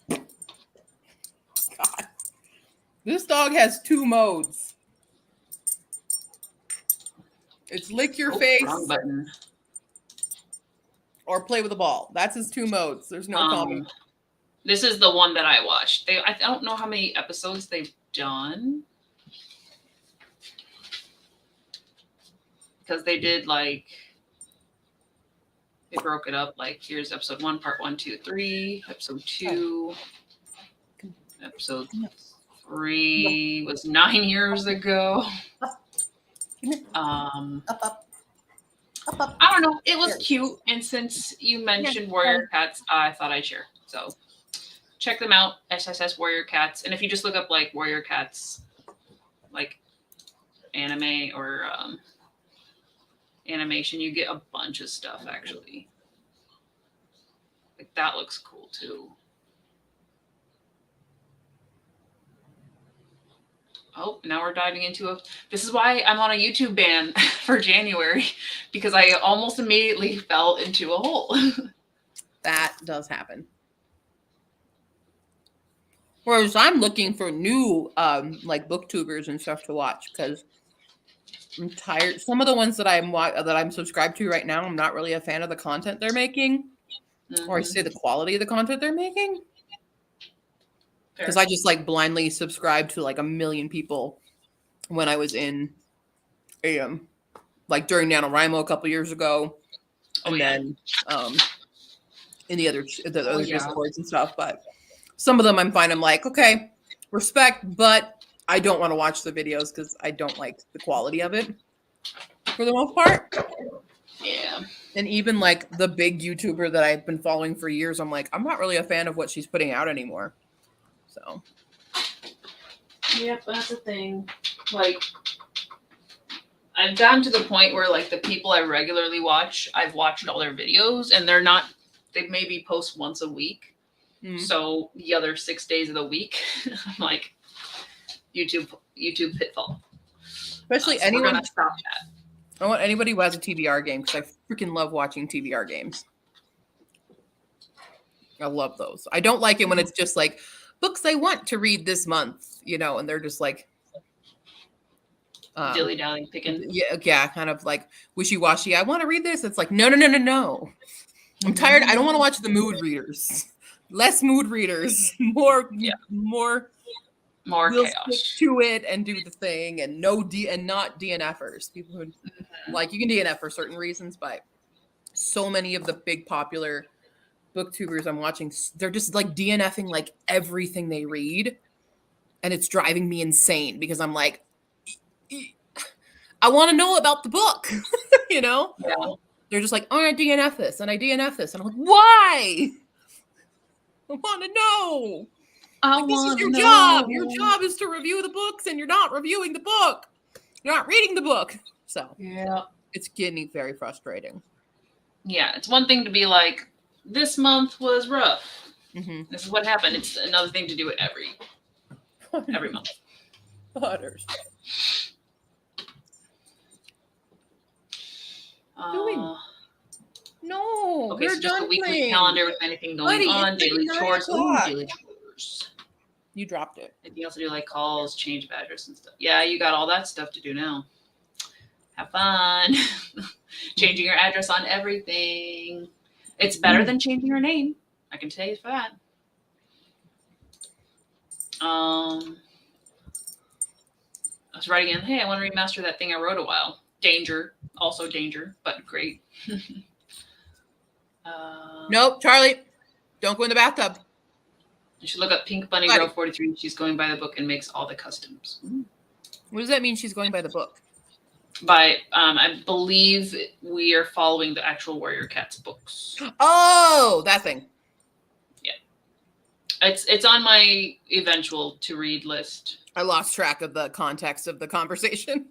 [SPEAKER 3] God. This dog has 2 modes. It's lick your face
[SPEAKER 1] Wrong button.
[SPEAKER 3] or play with a ball. That's his 2 modes. There's no common.
[SPEAKER 1] This is the one that I watched. I don't know how many episodes they've done. Because they did like, they broke it up like, here's episode 1, part 1, 2, 3, episode 2, episode 3 was 9 years ago.
[SPEAKER 3] Up.
[SPEAKER 1] I don't know. It was cute. And since you mentioned Warrior Cats, I thought I'd share. So check them out. SSS Warrior Cats. And if you just look up like Warrior Cats, like anime or animation, you get a bunch of stuff actually. Like that looks cool too. Oh, now we're diving into this is why I'm on a YouTube ban for January, because I almost immediately fell into a hole.
[SPEAKER 3] That does happen. Whereas I'm looking for new like booktubers and stuff to watch because I'm tired. Some of the ones that I'm subscribed to right now, I'm not really a fan of the content they're making, or I say the quality of the content they're making. Because I just like blindly subscribed to like a million people when I was in like during NaNoWriMo a couple years ago, and then in the other Discords and stuff. But some of them I'm fine. I'm like, okay, respect, but I don't want to watch the videos because I don't like the quality of it for the most part.
[SPEAKER 1] Yeah.
[SPEAKER 3] And even like the big YouTuber that I've been following for years, I'm like, I'm not really a fan of what she's putting out anymore. So
[SPEAKER 1] Yep, that's the thing. Like, I've gotten to the point where like the people I regularly watch, I've watched all their videos, and they maybe post once a week. So the other 6 days of the week, I'm like, YouTube pitfall.
[SPEAKER 3] especially
[SPEAKER 1] So
[SPEAKER 3] anyone.
[SPEAKER 1] we're gonna stop that.
[SPEAKER 3] I want anybody who has a TBR game because I freaking love watching TBR games. I love those. I don't like it when it's just like books I want to read this month, you know, and they're just like
[SPEAKER 1] Dilly dally picking.
[SPEAKER 3] yeah, kind of like wishy-washy. I want to read this. It's like, no. I'm tired. I don't want to watch the mood readers. Less mood readers. More we'll
[SPEAKER 1] chaos.
[SPEAKER 3] stick to it and do the thing, and not DNFers. People who like, you can DNF for certain reasons, but so many of the big popular booktubers I'm watching, they're just like DNFing like everything they read, and it's driving me insane because I'm like, I want to know about the book, you know?
[SPEAKER 1] Yeah.
[SPEAKER 3] They're just like, oh, I DNF this and I DNF this, and I'm like, why? I want to know. Like, this is your job. Your job is to review the books, and you're not reviewing the book. You're not reading the book. So
[SPEAKER 1] Yeah.
[SPEAKER 3] it's getting very frustrating.
[SPEAKER 1] Yeah, it's one thing to be like, this month was rough.
[SPEAKER 3] Mm-hmm.
[SPEAKER 1] This is what happened. It's another thing to do it every month.
[SPEAKER 3] Butters.
[SPEAKER 1] Uh,
[SPEAKER 3] No.
[SPEAKER 1] okay,
[SPEAKER 3] we're
[SPEAKER 1] so just a
[SPEAKER 3] done
[SPEAKER 1] weekly
[SPEAKER 3] playing.
[SPEAKER 1] calendar with anything going
[SPEAKER 3] Buddy,
[SPEAKER 1] on,
[SPEAKER 3] it's
[SPEAKER 1] daily
[SPEAKER 3] like
[SPEAKER 1] chores.
[SPEAKER 3] 9
[SPEAKER 1] Ooh,
[SPEAKER 3] o'clock.
[SPEAKER 1] daily chores.
[SPEAKER 3] You dropped it.
[SPEAKER 1] Anything else to do, like calls, change of address and stuff. Yeah, you got all that stuff to do now. Have fun. Changing your address on everything. It's better than changing your name. I can tell you for that. I was writing in, hey, I want to remaster that thing I wrote a while. Danger. Also danger, but great.
[SPEAKER 3] Nope, Charlie. Don't go in the bathtub.
[SPEAKER 1] You should look up Pink Bunny Girl 43. She's going by the book and makes all the customs.
[SPEAKER 3] What does that mean, she's going by the book?
[SPEAKER 1] I believe we are following the actual Warrior Cats books.
[SPEAKER 3] Oh, that thing.
[SPEAKER 1] Yeah. It's on my eventual to read list.
[SPEAKER 3] I lost track of the context of the conversation.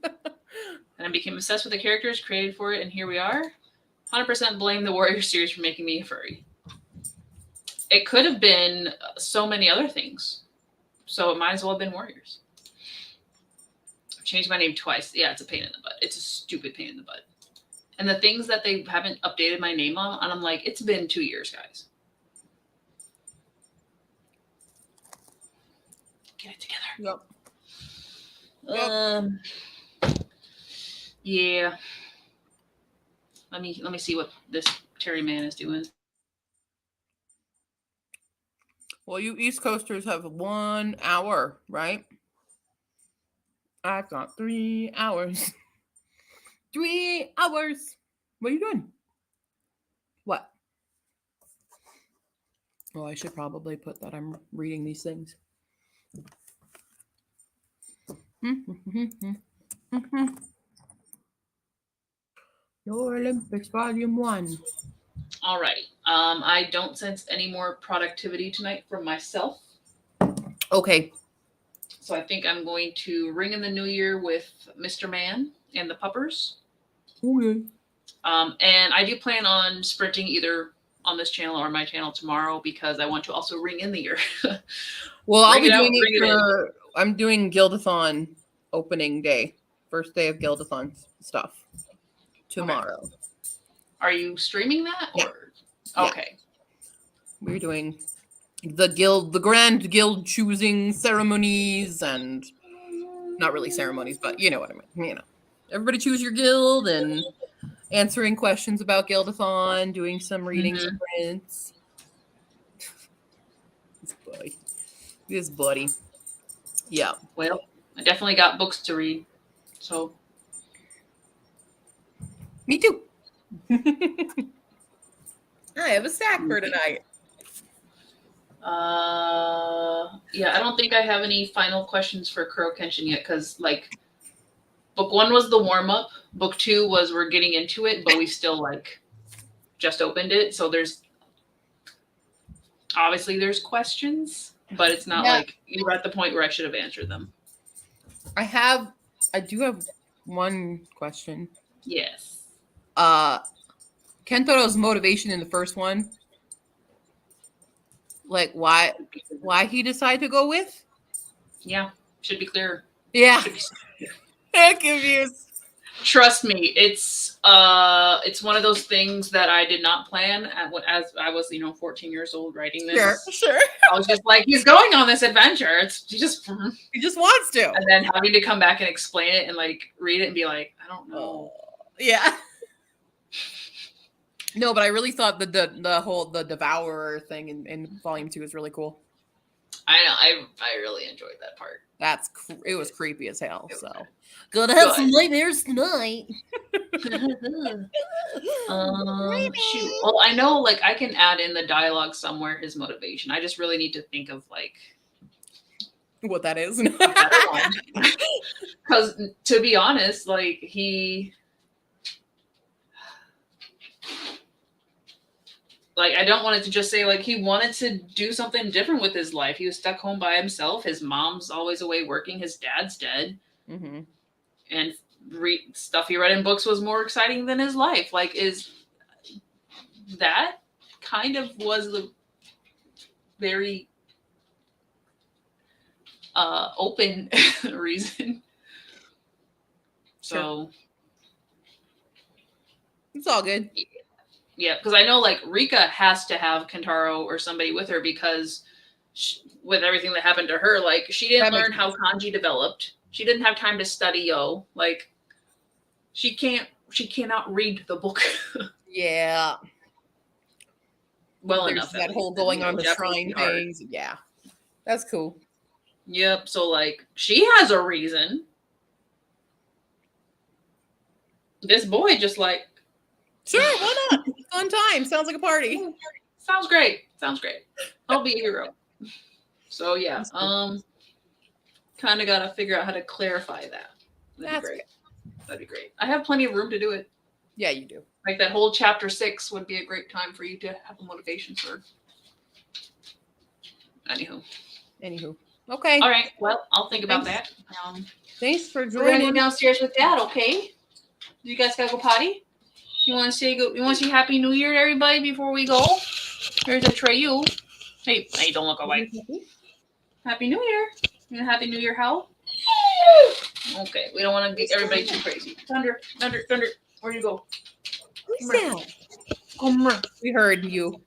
[SPEAKER 1] And I became obsessed with the characters created for it, and here we are. 100% blame the Warrior series for making me a furry. It could have been so many other things. So it might as well have been Warriors. I've changed my name twice. Yeah, it's a pain in the butt. It's a stupid pain in the butt. And the things that they haven't updated my name on, and I'm like, it's been 2 years, guys. Get it together.
[SPEAKER 3] Yep.
[SPEAKER 1] Yeah. Let me see what this Terry man is doing.
[SPEAKER 3] Well, you East Coasters have 1 hour, right? I've got 3 hours. 3 hours. What are you doing? What? Oh, I should probably put that I'm reading these things. Your Olympics Volume 1.
[SPEAKER 1] Alrighty. I don't sense any more productivity tonight from myself.
[SPEAKER 3] Okay.
[SPEAKER 1] So I think I'm going to ring in the new year with Mr. Man and the Puppers.
[SPEAKER 3] Okay.
[SPEAKER 1] And I do plan on sprinting either on this channel or my channel tomorrow because I want to also ring in the year.
[SPEAKER 3] Well, I'll be doing
[SPEAKER 1] it
[SPEAKER 3] for. I'm doing Guildathon opening day, first day of Guildathon stuff tomorrow.
[SPEAKER 1] Okay. Are you streaming that?
[SPEAKER 3] Yeah.
[SPEAKER 1] Or?
[SPEAKER 3] Yeah.
[SPEAKER 1] Okay.
[SPEAKER 3] We're doing the grand guild choosing ceremonies, and not really ceremonies, but you know what I mean. You know, everybody choose your guild and answering questions about Guildathon, doing some reading sprints. This buddy. Yeah.
[SPEAKER 1] Well, I definitely got books to read. So.
[SPEAKER 3] Me too. I have a stack for tonight.
[SPEAKER 1] Yeah, I don't think I have any final questions for Kuro Kenshin yet, because like book 1 was the warm up, book 2 was we're getting into it, but we still like just opened it, so there's obviously there's questions, but it's not like you're at the point where I should have answered them.
[SPEAKER 3] I do have one question.
[SPEAKER 1] Yes.
[SPEAKER 3] Kentoro's motivation in the first one, like why he decided to go with?
[SPEAKER 1] Yeah, should be clear.
[SPEAKER 3] Yeah,
[SPEAKER 1] Should be
[SPEAKER 3] I'm confused.
[SPEAKER 1] Trust me, it's one of those things that I did not plan as I was 14 years old writing this.
[SPEAKER 3] Sure.
[SPEAKER 1] I was just like, he's going on this adventure. He just
[SPEAKER 3] wants to,
[SPEAKER 1] and then having to come back and explain it and like read it and be like, I don't know.
[SPEAKER 3] Yeah. No, but I really thought the whole devourer thing in volume 2 was really cool.
[SPEAKER 1] I know, I really enjoyed that part.
[SPEAKER 3] It was creepy as hell. So
[SPEAKER 5] Gonna have some nightmares tonight.
[SPEAKER 1] Shoot. Well, I know like I can add in the dialogue somewhere his motivation. I just really need to think of like
[SPEAKER 3] what that is.
[SPEAKER 1] Because to be honest, like I don't want it to just say like he wanted to do something different with his life. He was stuck home by himself. His mom's always away working. His dad's dead. Mm-hmm. And stuff he read in books was more exciting than his life. Like, is that kind of was the very open reason. So
[SPEAKER 3] it's all good.
[SPEAKER 1] Yeah, because I know like Rika has to have Kentaro or somebody with her because with everything that happened to her, like she didn't learn how kanji developed. She didn't have time to study Yo. Like she cannot read the book.
[SPEAKER 3] Yeah.
[SPEAKER 1] Well
[SPEAKER 3] There's
[SPEAKER 1] enough.
[SPEAKER 3] That whole going on the shrine things. Yeah. That's cool.
[SPEAKER 1] Yep. So like she has a reason. This boy just like,
[SPEAKER 3] sure, why not? Fun time. Sounds like a party.
[SPEAKER 1] Sounds great. I'll be a hero. So yeah, kind of got to figure out how to clarify that. That'd be great. That'd be great. I have plenty of room to do it.
[SPEAKER 3] Yeah, you do.
[SPEAKER 1] Like that whole chapter 6 would be a great time for you to have a motivation for.
[SPEAKER 3] Anywho. Okay.
[SPEAKER 1] All right. Well, I'll think about that.
[SPEAKER 3] Thanks for
[SPEAKER 1] We're gonna
[SPEAKER 3] joining.
[SPEAKER 1] go downstairs with Dad. Okay. You guys gotta go potty. You want to say Happy New Year to everybody before we go? Here's a tray. Hey, don't look away. Happy New Year. You know Happy New Year how? Okay, we don't want to get everybody too crazy. Thunder, where'd you go?
[SPEAKER 3] Who's that?
[SPEAKER 1] Come here.
[SPEAKER 3] We heard you.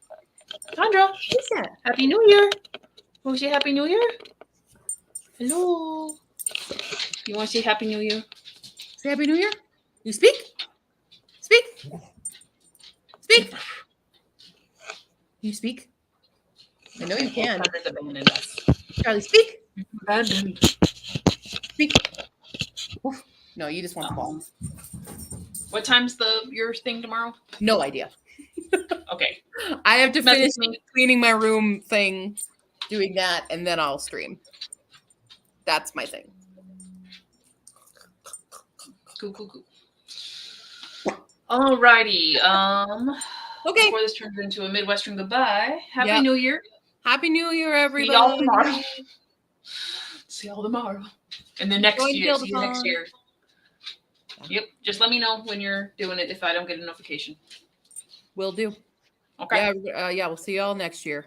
[SPEAKER 1] Tundra.
[SPEAKER 3] Who's that?
[SPEAKER 1] Happy New Year. Want to say Happy New Year? Hello. You want to say Happy New Year?
[SPEAKER 3] Say Happy New Year? You speak? Speak. You speak? I know you can. Charlie, speak. Speak. Oof. No, you just want the ball.
[SPEAKER 1] What time's your thing tomorrow?
[SPEAKER 3] No idea.
[SPEAKER 1] Okay.
[SPEAKER 3] I have to finish cleaning my room thing, doing that, and then I'll stream. That's my thing.
[SPEAKER 1] Cool. Alrighty.
[SPEAKER 3] Okay.
[SPEAKER 1] Before this turns into a Midwestern goodbye, Happy New Year.
[SPEAKER 3] Happy New Year, everybody.
[SPEAKER 1] See y'all tomorrow. See y'all tomorrow. And the next year. See you next year. Yep. Just let me know when you're doing it if I don't get a notification.
[SPEAKER 3] Will do.
[SPEAKER 1] Okay.
[SPEAKER 3] Yeah, we'll see y'all next year.